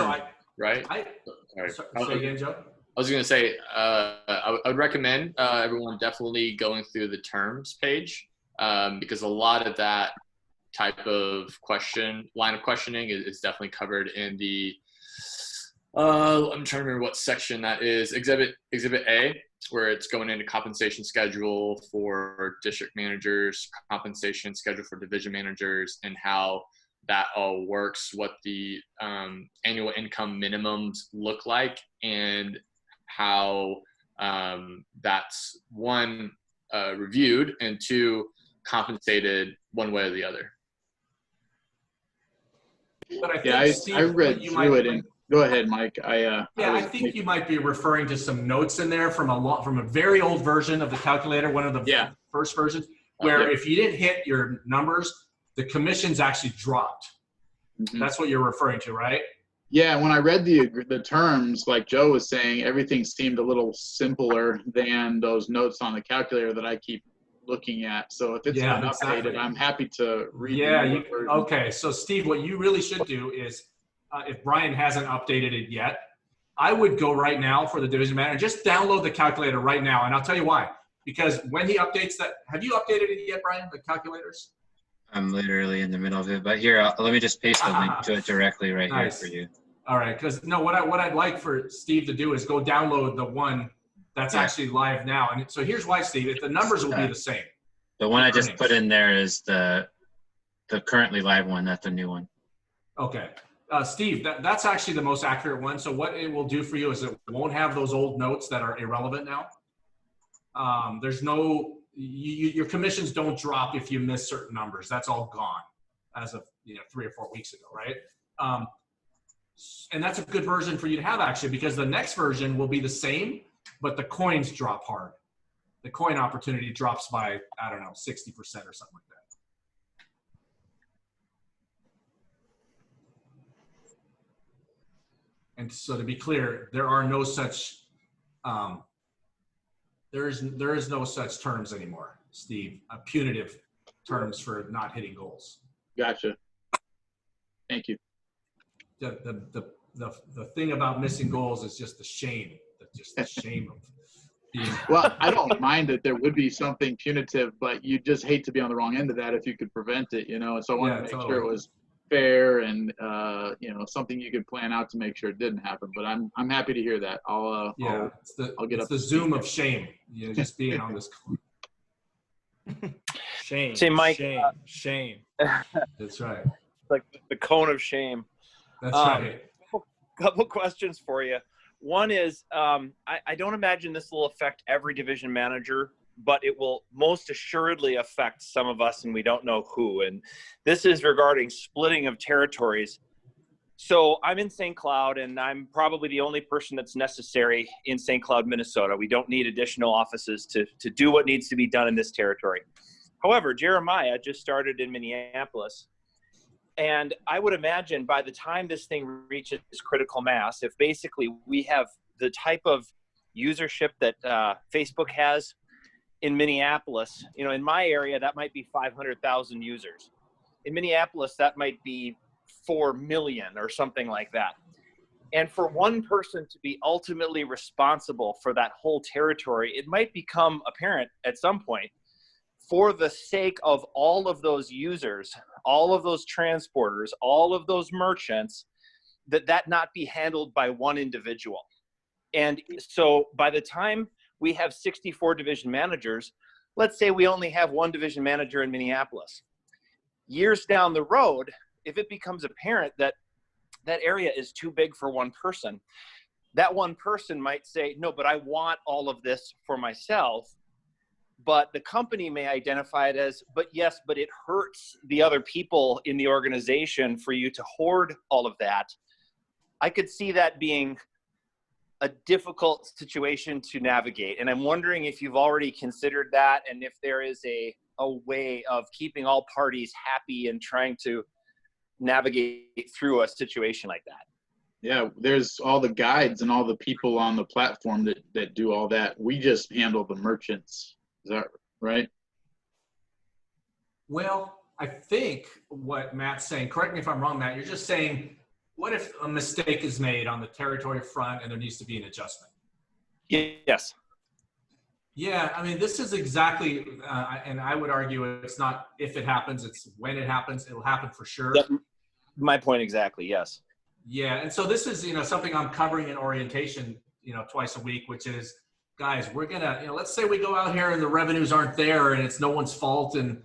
Right. Say again, Joe. I was going to say, I would recommend everyone definitely going through the terms page, because a lot of that type of line of questioning is definitely covered in the, I'm trying to remember what section that is, Exhibit A, where it's going into compensation schedule for district managers, compensation schedule for division managers, and how that all works, what the annual income minimums look like, and how that's one, reviewed, and two, compensated one way or the other. But I think, I read through it, and go ahead, Mike. I think you might be referring to some notes in there from a very old version of the calculator, one of the first versions, where if you didn't hit your numbers, the commissions actually dropped. That's what you're referring to, right? Yeah, when I read the terms, like Joe was saying, everything seemed a little simpler than those notes on the calculator that I keep looking at. So if it's been updated, I'm happy to read the version. Okay, so Steve, what you really should do is, if Brian hasn't updated it yet, I would go right now for the division manager. Just download the calculator right now, and I'll tell you why. Because when he updates that, have you updated it yet, Brian, the calculators? I'm literally in the middle of it, but here, let me just paste the link to it directly right here for you. All right, because no, what I'd like for Steve to do is go download the one that's actually live now. And so here's why, Steve, the numbers will be the same. The one I just put in there is the currently live one, not the new one. Okay. Steve, that's actually the most accurate one. So what it will do for you is it won't have those old notes that are irrelevant now. There's no, your commissions don't drop if you miss certain numbers. That's all gone as of 3 or 4 weeks ago, right? And that's a good version for you to have, actually, because the next version will be the same, but the coins drop hard. The coin opportunity drops by, I don't know, 60% or something like that. And so to be clear, there are no such, there is no such terms anymore, Steve, punitive terms for not hitting goals. Gotcha. Thank you. The thing about missing goals is just the shame, the shame of being. Well, I don't mind that there would be something punitive, but you just hate to be on the wrong end of that if you could prevent it, And so I wanted to make sure it was fair and something you could plan out to make sure it didn't happen. But I'm happy to hear that. I'll get up. The Zoom of shame, just being on this. Shame. Say, Mike. Shame. That's right. Like the cone of shame. That's right. Couple questions for you. One is, I don't imagine this will affect every division manager, but it will most assuredly affect some of us, and we don't know who. And this is regarding splitting of territories. So I'm in St. Cloud, and I'm probably the only person that's necessary in St. Cloud, Minnesota. We don't need additional offices to do what needs to be done in this territory. However, Jeremiah just started in Minneapolis. And I would imagine by the time this thing reaches critical mass, if basically we have the type of usership that Facebook has in Minneapolis, in my area, that might be 500,000 users. In Minneapolis, that might be 4 million or something like that. And for one person to be ultimately responsible for that whole territory, it might become apparent at some point, for the sake of all of those users, all of those transporters, all of those merchants, that not be handled by one individual. And so by the time we have 64 division managers, let's say we only have one division manager in Minneapolis. Years down the road, if it becomes apparent that that area is too big for one person, that one person might say, no, but I want all of this for myself. But the company may identify it as, but yes, but it hurts the other people in the organization for you to hoard all of that. I could see that being a difficult situation to navigate. And I'm wondering if you've already considered that, and if there is a way of keeping all parties happy and trying to navigate through a situation like that. Yeah, there's all the guides and all the people on the platform that do all that. We just handle the merchants. Is that right? Well, I think what Matt's saying, correct me if I'm wrong, Matt, you're just saying, what if a mistake is made on the territory front and there needs to be an adjustment? Yes. Yeah, I mean, this is exactly, and I would argue it's not if it happens, it's when it happens. It'll happen for sure. That's my point exactly, yes. Yeah, and so this is, something I'm covering in orientation, twice a week, which is, guys, we're going to, let's say we go out here and the revenues aren't there and it's no one's fault. And,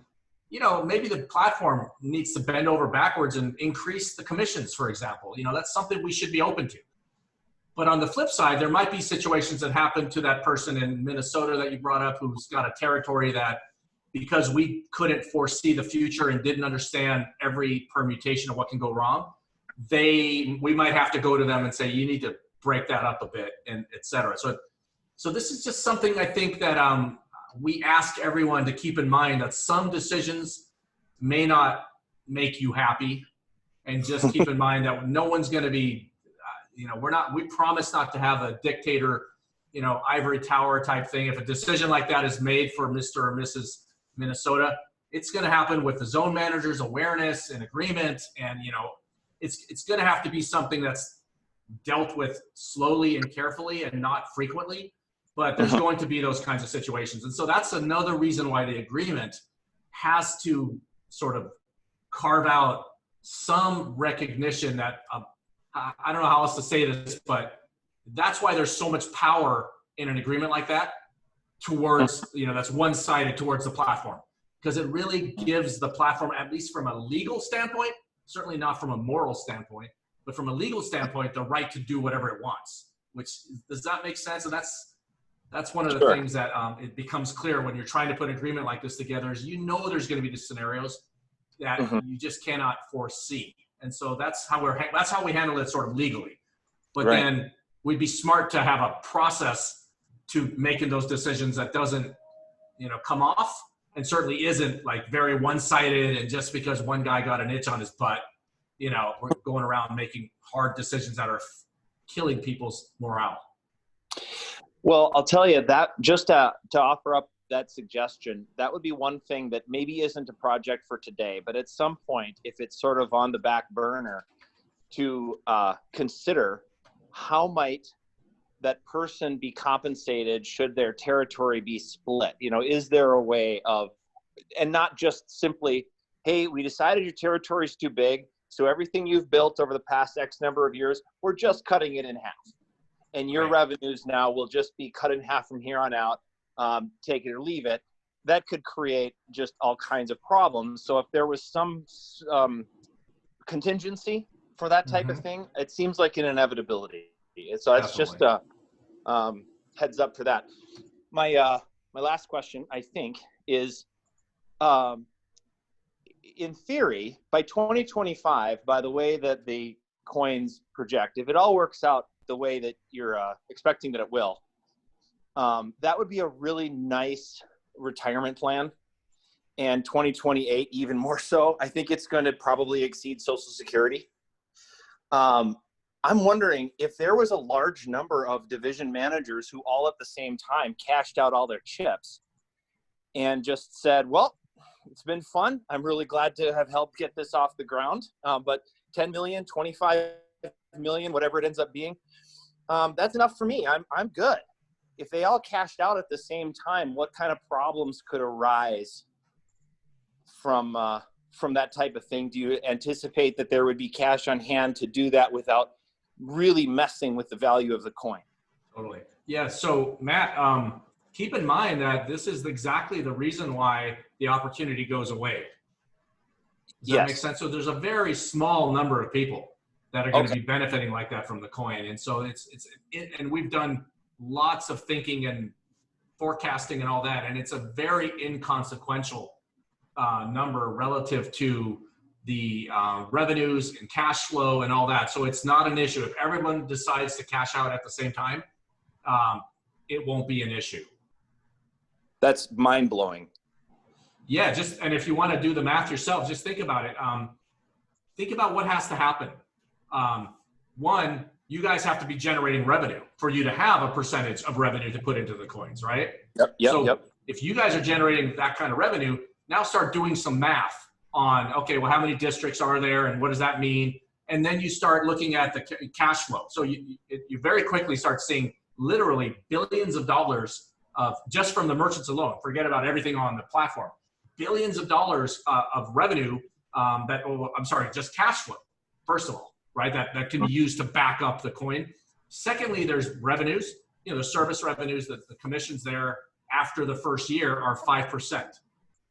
maybe the platform needs to bend over backwards and increase the commissions, for example. That's something we should be open to. But on the flip side, there might be situations that happen to that person in Minnesota that you brought up who's got a territory that, because we couldn't foresee the future and didn't understand every permutation of what can go wrong, we might have to go to them and say, you need to break that up a bit, and et cetera. So this is just something I think that we ask everyone to keep in mind, that some decisions may not make you happy. And just keep in mind that no one's going to be, we promise not to have a dictator, ivory tower type thing. If a decision like that is made for Mr. or Mrs. Minnesota, it's going to happen with the zone manager's awareness and agreement. And, it's going to have to be something that's dealt with slowly and carefully and not frequently. But there's going to be those kinds of situations. And so that's another reason why the agreement has to sort of carve out some recognition that, I don't know how else to say this, but that's why there's so much power in an agreement like that towards, that's one-sided towards the platform. Because it really gives the platform, at least from a legal standpoint, certainly not from a moral standpoint, but from a legal standpoint, the right to do whatever it wants. Does that make sense? And that's one of the things that it becomes clear when you're trying to put an agreement like this together is there's going to be the scenarios that you just cannot foresee. And so that's how we handle it sort of legally. But then we'd be smart to have a process to making those decisions that doesn't, come off and certainly isn't like very one-sided. And just because one guy got an itch on his butt, we're going around making hard decisions that are killing people's morale. Well, I'll tell you that just to offer up that suggestion, that would be one thing that maybe isn't a project for today, but at some point, if it's sort of on the back burner, to consider how might that person be compensated should their territory be split? Is there a way of, and not just simply, hey, we decided your territory is too big, so everything you've built over the past X number of years, we're just cutting it in half. And your revenues now will just be cut in half from here on out. Take it or leave it. That could create just all kinds of problems. So if there was some contingency for that type of thing, it seems like an inevitability. So that's just a heads up for that. My last question, I think, is in theory, by 2025, by the way that the coins project, if it all works out the way that you're expecting that it will, that would be a really nice retirement plan. And 2028, even more so. I think it's going to probably exceed Social Security. I'm wondering if there was a large number of division managers who all at the same time cashed out all their chips and just said, well, it's been fun. I'm really glad to have helped get this off the ground. But 10 million, 25 million, whatever it ends up being, that's enough for me. I'm good. If they all cashed out at the same time, what kind of problems could arise from that type of thing? Do you anticipate that there would be cash on hand to do that without really messing with the value of the coin? Totally. Yeah. So Matt, keep in mind that this is exactly the reason why the opportunity goes away. Does that make sense? So there's a very small number of people that are going to be benefiting like that from the coin. And so and we've done lots of thinking and forecasting and all that. And it's a very inconsequential number relative to the revenues and cash flow and all that. So it's not an issue. If everyone decides to cash out at the same time, it won't be an issue. That's mind-blowing. Yeah, and if you want to do the math yourself, just think about it. Think about what has to happen. One, you guys have to be generating revenue for you to have a percentage of revenue to put into the coins, right? Yep. If you guys are generating that kind of revenue, now start doing some math on, okay, well, how many districts are there and what does that mean? And then you start looking at the cash flow. So you very quickly start seeing literally billions of dollars of just from the merchants alone. Forget about everything on the platform. Billions of dollars of revenue just cash flow, first of all, right? That can be used to back up the coin. Secondly, there's revenues, the service revenues, the commissions there after the first year are 5%,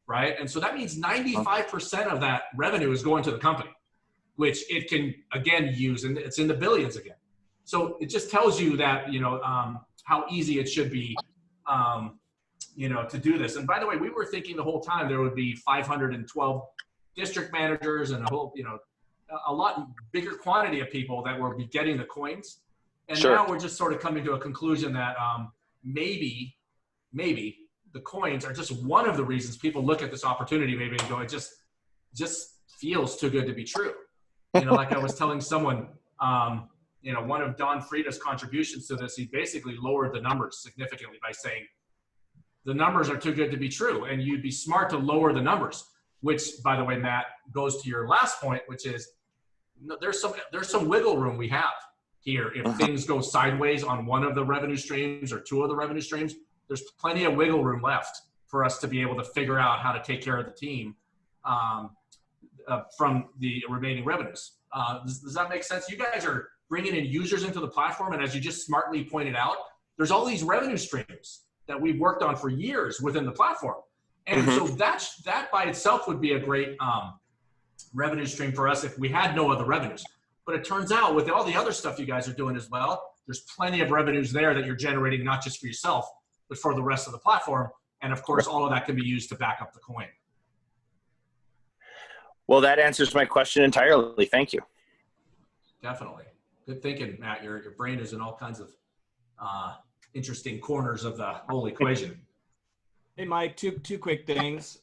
right? And so that means 95% of that revenue is going to the company, which it can, again, use, and it's in the billions again. So it just tells you that, how easy it should be, to do this. And by the way, we were thinking the whole time there would be 512 district managers and a whole, a lot bigger quantity of people that will be getting the coins. And now we're just sort of coming to a conclusion that maybe the coins are just one of the reasons people look at this opportunity maybe and go, it just feels too good to be true. You know, like I was telling someone, you know, one of Don Frieda's contributions to this, he basically lowered the numbers significantly by saying the numbers are too good to be true, and you'd be smart to lower the numbers. Which, by the way, Matt, goes to your last point, which is there's some wiggle room we have here. If things go sideways on one of the revenue streams or two of the revenue streams, there's plenty of wiggle room left for us to be able to figure out how to take care of the team from the remaining revenues. Does that make sense? You guys are bringing in users into the platform, and as you just smartly pointed out, there's all these revenue streams that we've worked on for years within the platform. And so that by itself would be a great revenue stream for us if we had no other revenues. But it turns out with all the other stuff you guys are doing as well, there's plenty of revenues there that you're generating, not just for yourself, but for the rest of the platform. And of course, all of that can be used to back up the coin. Well, that answers my question entirely. Thank you. Definitely. Good thinking, Matt. Your brain is in all kinds of interesting corners of the whole equation. Hey, Mike, two quick things.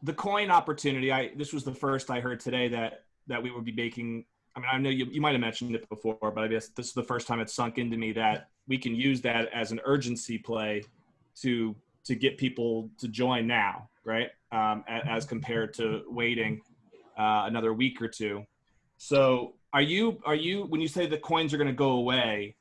The coin opportunity, this was the first I heard today that we would be making. I mean, I know you might have mentioned it before, but I guess this is the first time it's sunk into me that we can use that as an urgency play to get people to join now, right? As compared to waiting another week or two. So are you when you say the coins are going to go away,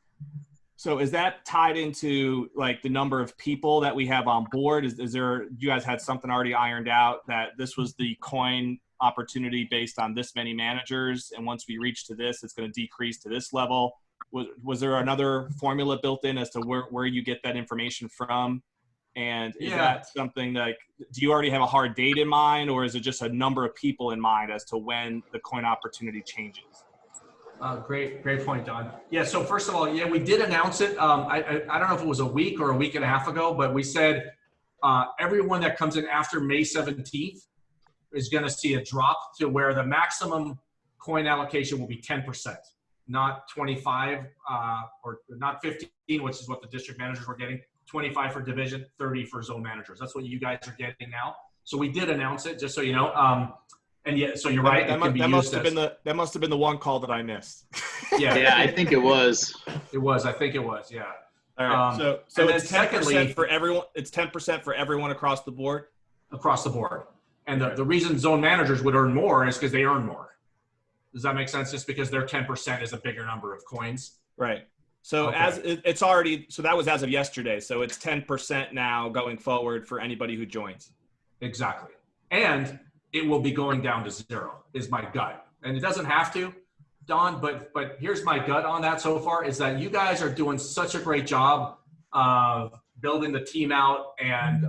so is that tied into like the number of people that we have on board? Is there, you guys had something already ironed out that this was the coin opportunity based on this many managers, and once we reach to this, it's going to decrease to this level? Was there another formula built in as to where you get that information from? And is that something like, do you already have a hard date in mind, or is it just a number of people in mind as to when the coin opportunity changes? Great point, Don. Yeah, so first of all, we did announce it. I don't know if it was a week or a week and a half ago, but we said everyone that comes in after May 17th is going to see a drop to where the maximum coin allocation will be 10%, not 25 or not 15, which is what the district managers were getting, 25 for division, 30 for zone managers. That's what you guys are getting now. So we did announce it, just so you know. And yeah, so you're right. That must have been the one call that I missed. Yeah, I think it was. It was. I think it was. Yeah. All right. So it's 10% for everyone. It's 10% for everyone across the board. Across the board. And the reason zone managers would earn more is because they earn more. Does that make sense? Just because their 10% is a bigger number of coins. Right. So as it's already, so that was as of yesterday. So it's 10% now going forward for anybody who joins. Exactly. And it will be going down to zero is my gut. And it doesn't have to, Don, but here's my gut on that so far is that you guys are doing such a great job of building the team out, and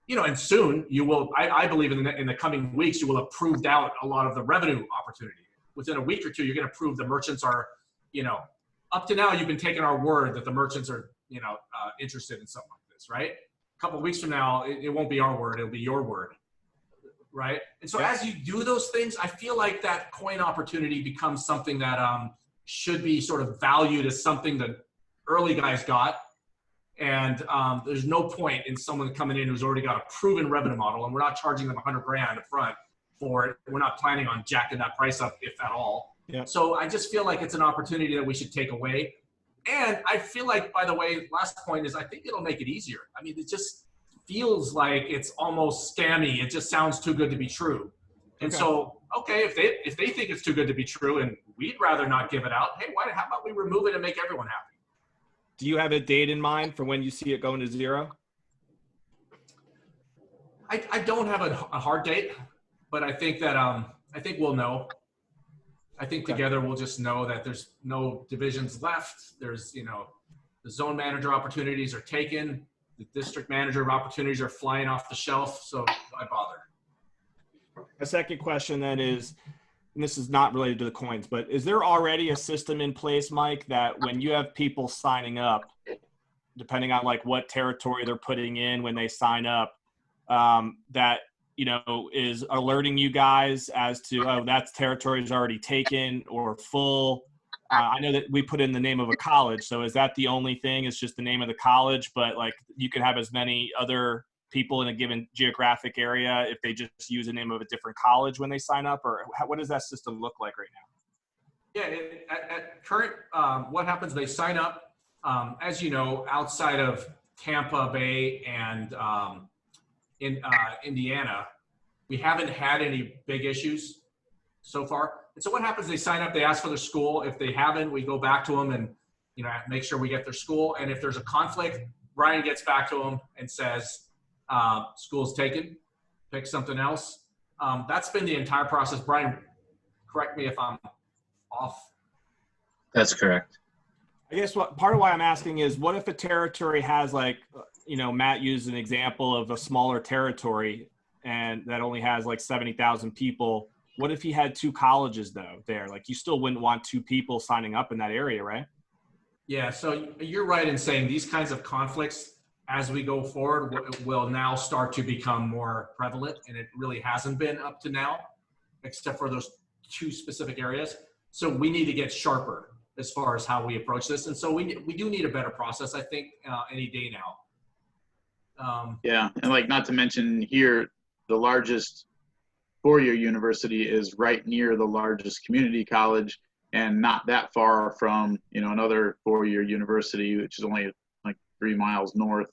and soon you will, I believe in the coming weeks, you will have proved out a lot of the revenue opportunity. Within a week or two, you're going to prove the merchants are, up to now, you've been taking our word that the merchants are, interested in something like this, right? A couple of weeks from now, it won't be our word, it'll be your word, right? And so as you do those things, I feel like that coin opportunity becomes something that should be sort of valued as something that early guys got. And there's no point in someone coming in who's already got a proven revenue model, and we're not charging them $100,000 up front for it. We're not planning on jacking that price up, if at all. Yeah. So I just feel like it's an opportunity that we should take away. And I feel like, by the way, last point is I think it'll make it easier. I mean, it just feels like it's almost scammy. It just sounds too good to be true. And so, if they think it's too good to be true and we'd rather not give it out, hey, how about we remove it and make everyone happy? Do you have a date in mind for when you see it going to zero? I don't have a hard date, but I think that I think we'll know. I think together we'll just know that there's no divisions left. There's, the zone manager opportunities are taken. The district manager opportunities are flying off the shelf. So why bother? A second question then is, and this is not related to the coins, but is there already a system in place, Mike, that when you have people signing up, depending on like what territory they're putting in when they sign up, that is alerting you guys as to, that territory is already taken or full? I know that we put in the name of a college. So is that the only thing? It's just the name of the college, but like you could have as many other people in a given geographic area if they just use the name of a different college when they sign up, or what does that system look like right now? Yeah, at current, what happens, they sign up, as you know, outside of Tampa Bay and in Indiana, we haven't had any big issues so far. And so what happens, they sign up, they ask for their school. If they haven't, we go back to them and, you know, make sure we get their school. And if there's a conflict, Brian gets back to them and says, school's taken, pick something else. That's been the entire process. Brian, correct me if I'm off. That's correct. I guess part of why I'm asking is, what if a territory has, like, you know, Matt used an example of a smaller territory and that only has like 70,000 people. What if he had 2 colleges though there? Like, you still wouldn't want 2 people signing up in that area, right? Yeah, so you're right in saying these kinds of conflicts, as we go forward, will now start to become more prevalent, and it really hasn't been up to now, except for those 2 specific areas. So we need to get sharper as far as how we approach this, and so we do need a better process, I think, any day now. Yeah, and like, not to mention here, the largest four-year university is right near the largest community college, and not that far from, you know, another four-year university, which is only like 3 miles north.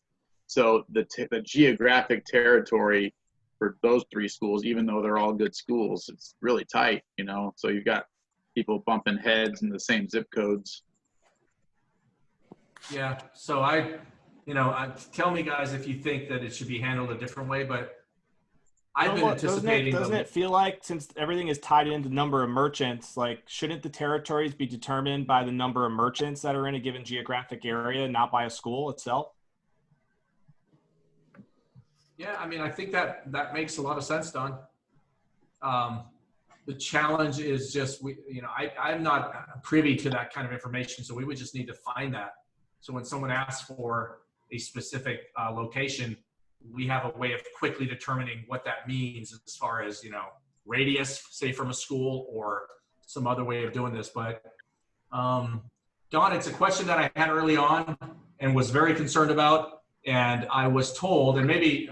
So the geographic territory for those 3 schools, even though they're all good schools, it's really tight, you know. So you've got people bumping heads in the same zip codes. Yeah, so tell me, guys, if you think that it should be handled a different way, but I've been anticipating. Doesn't it feel like, since everything is tied into the number of merchants, like, shouldn't the territories be determined by the number of merchants that are in a given geographic area, not by a school itself? Yeah, I mean, I think that makes a lot of sense, Don. The challenge is just, I'm not privy to that kind of information, so we would just need to find that. So when someone asks for a specific location, we have a way of quickly determining what that means as far as, radius, say, from a school, or some other way of doing this. But Don, it's a question that I had early on and was very concerned about. And I was told, and maybe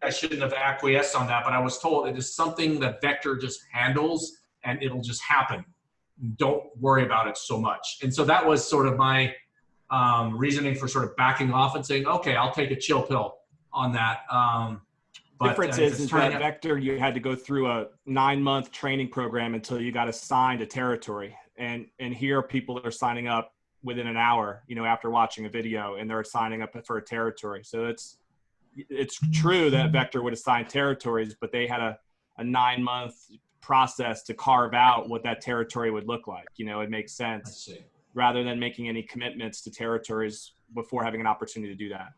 I shouldn't have acquiesced on that, but I was told it is something that Vector just handles and it'll just happen. Don't worry about it so much. And so that was sort of my reasoning for sort of backing off and saying, okay, I'll take a chill pill on that. The difference is that Vector, you had to go through a 9-month training program until you got assigned a territory. And here people are signing up within an hour, after watching a video, and they're signing up for a territory. So it's true that Vector would assign territories, but they had a 9-month process to carve out what that territory would look like. It makes sense rather than making any commitments to territories before having an opportunity to do that.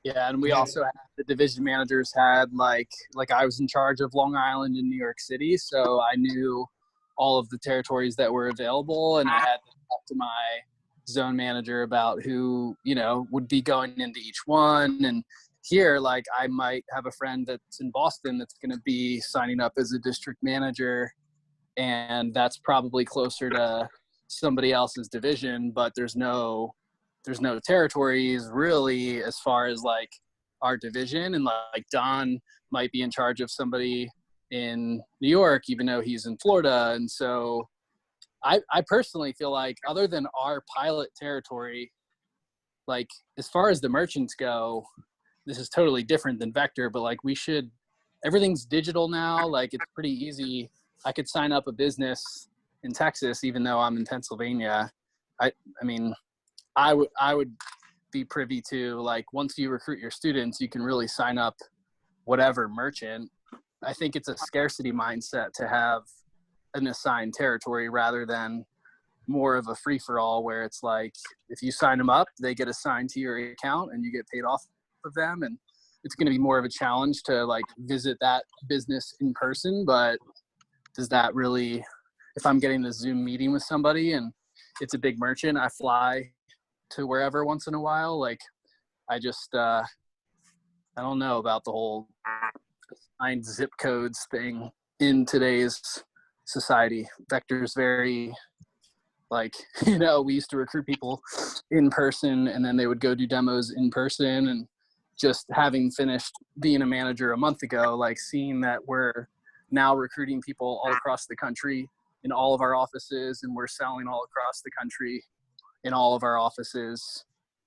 Yeah, and we also had the division managers had like I was in charge of Long Island and New York City, so I knew all of the territories that were available, and I had to talk to my zone manager about who, would be going into each one. And here, like, I might have a friend that's in Boston that's going to be signing up as a district manager, and that's probably closer to somebody else's division, but there's no territories really as far as like our division. And like Don might be in charge of somebody in New York, even though he's in Florida. And so I personally feel like, other than our pilot territory, like, as far as the merchants go, this is totally different than Vector, but like, everything's digital now. Like, it's pretty easy. I could sign up a business in Texas, even though I'm in Pennsylvania. I mean, I would be privy to, like, once you recruit your students, you can really sign up whatever merchant. I think it's a scarcity mindset to have an assigned territory rather than more of a free-for-all where it's like, if you sign them up, they get assigned to your account and you get paid off of them. And it's going to be more of a challenge to like visit that business in person. But does that really, if I'm getting a Zoom meeting with somebody and it's a big merchant, I fly to wherever once in a while. Like, I just, I don't know about the whole assigned zip codes thing in today's society. Vector's very, like, we used to recruit people in person, and then they would go do demos in person, and just having finished being a manager a month ago, like seeing that we're now recruiting people all across the country in all of our offices, and we're selling all across the country in all of our offices.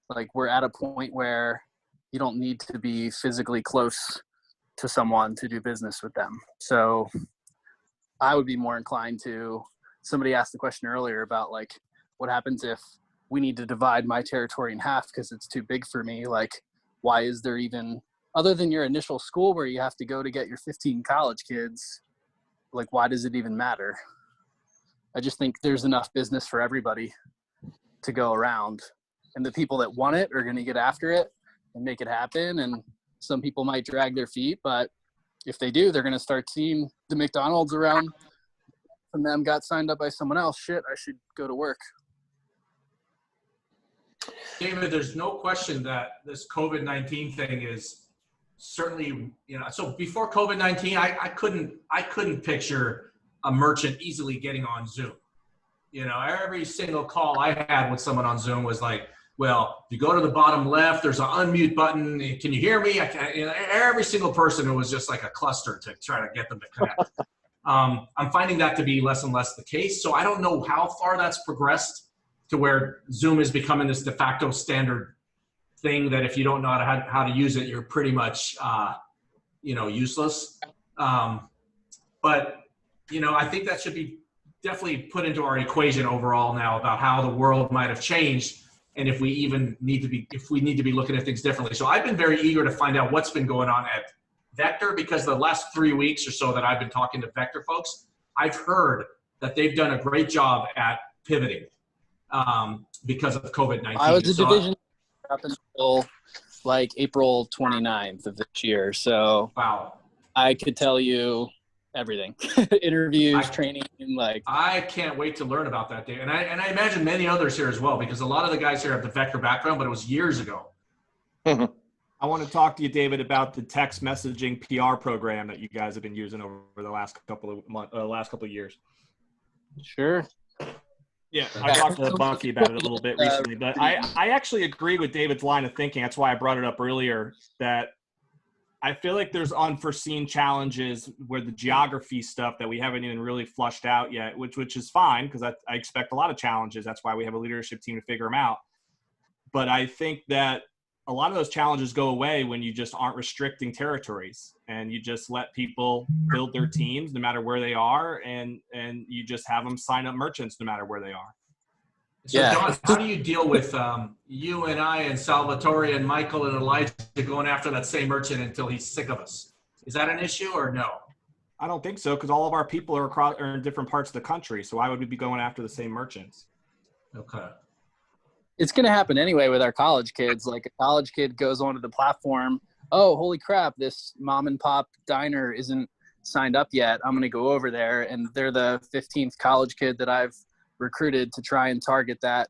Like, we're at a point where you don't need to be physically close to someone to do business with them. So I would be more inclined to, somebody asked the question earlier about like, what happens if we need to divide my territory in half because it's too big for me? Like, why is there even, other than your initial school where you have to go to get your 15 college kids, like, why does it even matter? I just think there's enough business for everybody to go around, and the people that want it are going to get after it and make it happen. And some people might drag their feet, but if they do, they're going to start seeing the McDonald's around from them got signed up by someone else. Shit, I should go to work. David, there's no question that this COVID-19 thing is certainly, so before COVID-19, I couldn't picture a merchant easily getting on Zoom. Every single call I had with someone on Zoom was like, well, if you go to the bottom left, there's an unmute button. Can you hear me? Every single person, it was just like a cluster to try to get them to connect. I'm finding that to be less and less the case. So I don't know how far that's progressed to where Zoom is becoming this de facto standard thing that if you don't know how to use it, you're pretty much, useless. But I think that should be definitely put into our equation overall now about how the world might have changed, and if we need to be looking at things differently. So I've been very eager to find out what's been going on at Vector, because the last 3 weeks or so that I've been talking to Vector folks, I've heard that they've done a great job at pivoting because of COVID-19. I was a division up until like April 29th of this year. So wow, I could tell you everything. Interviews, training, like. I can't wait to learn about that, Dave. And I imagine many others here as well, because a lot of the guys here have the Vector background, but it was years ago. I want to talk to you, David, about the text messaging PR program that you guys have been using over the last couple of years. Sure. Yeah, I talked to Bunky about it a little bit recently, but I actually agree with David's line of thinking. That's why I brought it up earlier, that I feel like there's unforeseen challenges where the geography stuff that we haven't even really flushed out yet, which is fine, because I expect a lot of challenges. That's why we have a leadership team to figure them out. But I think that a lot of those challenges go away when you just aren't restricting territories and you just let people build their teams no matter where they are, and you just have them sign up merchants no matter where they are. So John, how do you deal with you and I and Salvatore and Michael and Elijah going after that same merchant until he's sick of us? Is that an issue or no? I don't think so, because all of our people are in different parts of the country. So why would we be going after the same merchants? Okay. It's going to happen anyway with our college kids. Like, a college kid goes onto the platform, oh, holy crap, this mom and pop diner isn't signed up yet. I'm going to go over there. And they're the 15th college kid that I've recruited to try and target that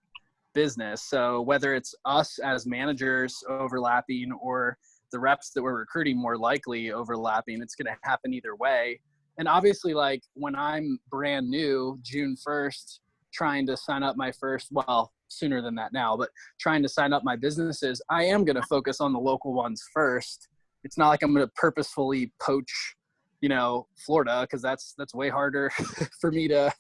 business. So whether it's us as managers overlapping or the reps that we're recruiting more likely overlapping, it's going to happen either way. And obviously, like, when I'm brand new, June 1st, trying to sign up my first, well, sooner than that now, but trying to sign up my businesses, I am going to focus on the local ones first. It's not like I'm going to purposefully poach, Florida, because that's way harder for me to,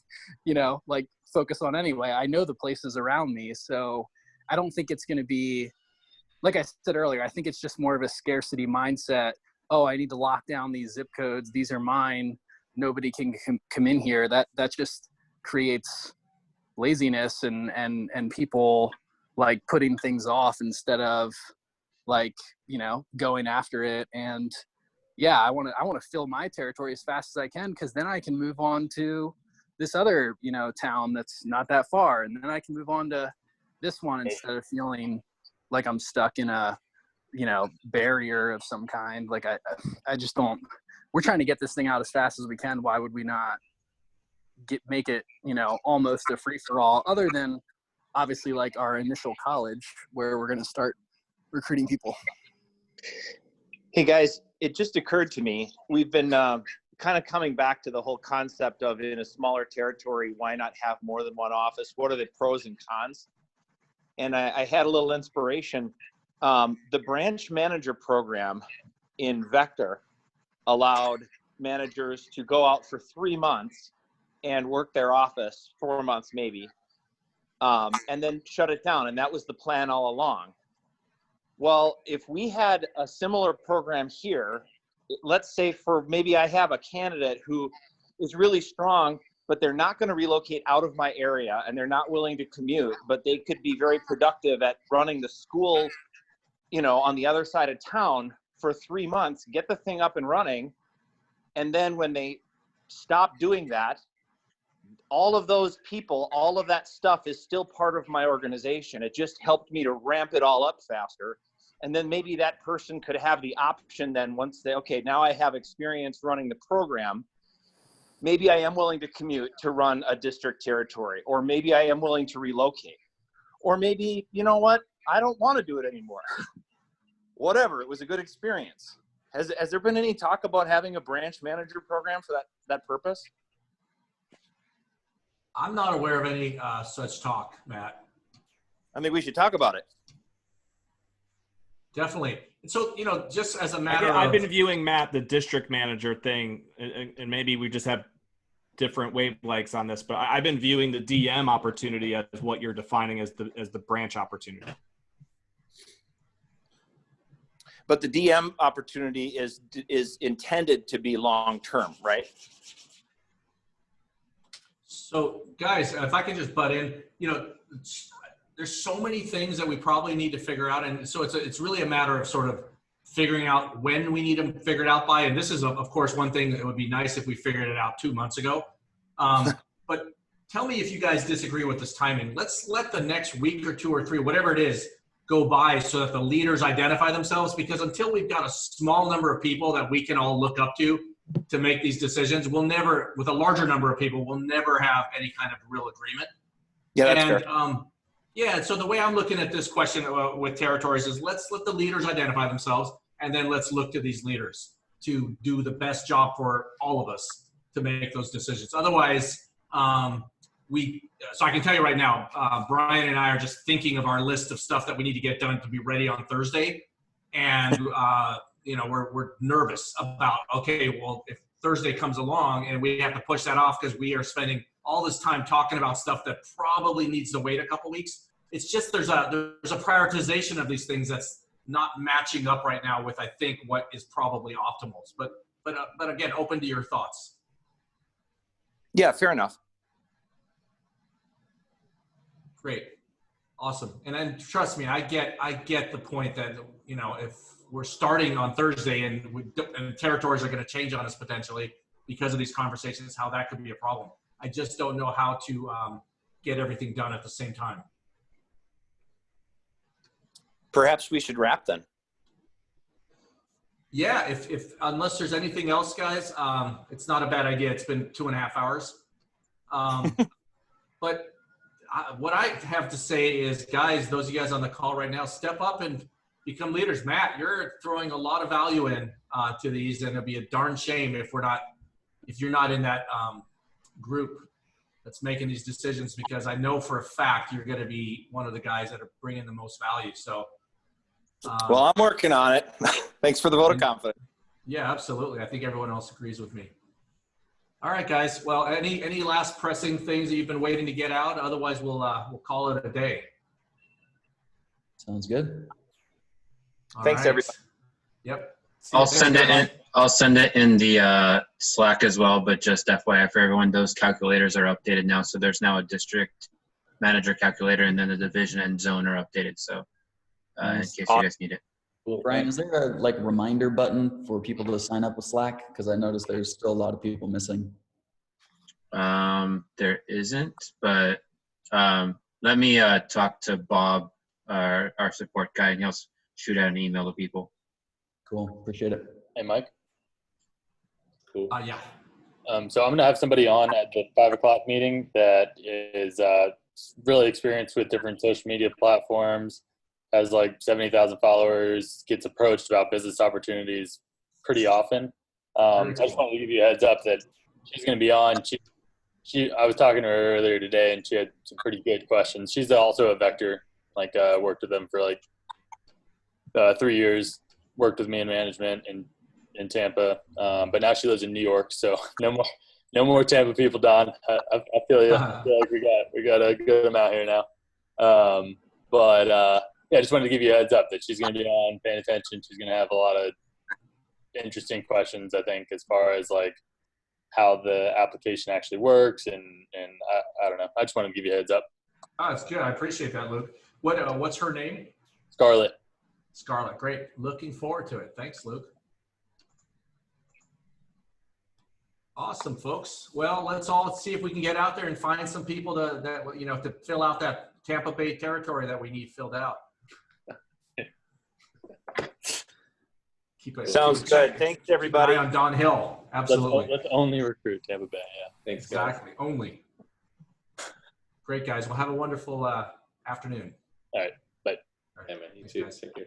like, focus on anyway. I know the places around me, so I don't think it's going to be, like I said earlier, I think it's just more of a scarcity mindset. Oh, I need to lock down these zip codes. These are mine. Nobody can come in here. That just creates laziness and people like putting things off instead of like, going after it. And yeah, I want to fill my territory as fast as I can, because then I can move on to this other, town that's not that far. And then I can move on to this one instead of feeling like I'm stuck in a, barrier of some kind. Like I just don't, we're trying to get this thing out as fast as we can. Why would we not make it, almost a free for all, other than obviously like our initial college where we're going to start recruiting people. Hey guys, it just occurred to me, we've been kind of coming back to the whole concept of, in a smaller territory, why not have more than one office? What are the pros and cons? And I had a little inspiration The branch manager program in Vector allowed managers to go out for 3 months and work their office, 4 months maybe, and then shut it down. And that was the plan all along. Well, if we had a similar program here, let's say for maybe I have a candidate who is really strong, but they're not going to relocate out of my area and they're not willing to commute, but they could be very productive at running the school, you know, on the other side of town for 3 months, get the thing up and running. And then when they stop doing that, all of those people, all of that stuff is still part of my organization. It just helped me to ramp it all up faster. And then maybe that person could have the option then once they, okay, now I have experience running the program, maybe I am willing to commute to run a district territory, or maybe I am willing to relocate, or maybe, you know what, I don't want to do it anymore. Whatever, it was a good experience. Has there been any talk about having a branch manager program for that purpose? I'm not aware of any such talk, Matt. I think we should talk about it. Definitely. So, you know, just as a matter of... I've been viewing, Matt, the district manager thing, and maybe we just have different wavelengths on this, but I've been viewing the DM opportunity as what you're defining as the branch opportunity. But the DM opportunity is intended to be long-term, right? So, guys, if I can just butt in, you know, there's so many things that we probably need to figure out. And so it's really a matter of sort of figuring out when we need them figured out by. And this is, of course, one thing that would be nice if we figured it out 2 months ago. But tell me if you guys disagree with this timing. Let's let the next week or 2 or 3, whatever it is, go by so that the leaders identify themselves. Because until we've got a small number of people that we can all look up to make these decisions, we'll never, with a larger number of people, we'll never have any kind of real agreement. Yeah, that's fair. Yeah, so the way I'm looking at this question with territories is let's let the leaders identify themselves, and then let's look to these leaders to do the best job for all of us to make those decisions. Otherwise, so I can tell you right now, Brian and I are just thinking of our list of stuff that we need to get done to be ready on Thursday. And, you know, we're nervous about, okay, well, if Thursday comes along and we have to push that off because we are spending all this time talking about stuff that probably needs to wait a couple weeks. It's just there's a prioritization of these things that's not matching up right now with, I think, what is probably optimal. But again, open to your thoughts. Yeah, fair enough. Great, awesome. And then trust me, I get the point that, you know, if we're starting on Thursday and territories are going to change on us potentially because of these conversations, how that could be a problem. I just don't know how to get everything done at the same time. Perhaps we should wrap then. Yeah, if unless there's anything else, guys, it's not a bad idea. It's been 2.5 hours. But what I have to say is, guys, those of you guys on the call right now, step up and become leaders. Matt, you're throwing a lot of value in to these, and it'd be a darn shame if you're not in that group that's making these decisions, because I know for a fact you're going to be one of the guys that are bringing the most value. So, well, I'm working on it. Thanks for the vote of confidence. Yeah, absolutely. I think everyone else agrees with me. All right, guys. Well, any last pressing things that you've been waiting to get out? Otherwise, we'll call it a day. Sounds good. Thanks, everybody. Yep. I'll send it in the Slack as well, but just FYI for everyone, those calculators are updated now. So there's now a district manager calculator, and then the division and zone are updated. So in case you guys need it. Brian, is there a reminder button for people to sign up with Slack? Because I noticed there's still a lot of people missing. There isn't, but let me talk to Bob, our support guy, and he'll shoot out an email to people. Cool, appreciate it. Hey, Mike. Cool. Yeah. So I'm going to have somebody on at the 5 o'clock meeting that is really experienced with different social media platforms, has like 70,000 followers, gets approached about business opportunities pretty often. So I just wanted to give you a heads up that she's going to be on. I was talking to her earlier today, and she had some pretty good questions. She's also a Vector, worked with them for 3 years, worked with me in management in Tampa. But now she lives in New York, so no more Tampa people, Don. I feel you. I feel like we got a good amount here now. Yeah, I just wanted to give you a heads up that she's going to be on, paying attention. She's going to have a lot of interesting questions, I think, as far as like how the application actually works, and I don't know. I just wanted to give you a heads up. Oh, that's good. I appreciate that, Luke. What's her name? Scarlett. Scarlett, great. Looking forward to it. Thanks, Luke. Awesome, folks. Well, let's all see if we can get out there and find some people to fill out that Tampa Bay territory that we need filled out. Sounds good. Thanks, everybody. Keep an eye on Don Hill. Absolutely. Let's only recruit Tampa Bay. Yeah. Thanks, guys. Exactly. Only. Great, guys. Well, have a wonderful afternoon. All right. Bye. All right. Yeah, man. You too. Take care.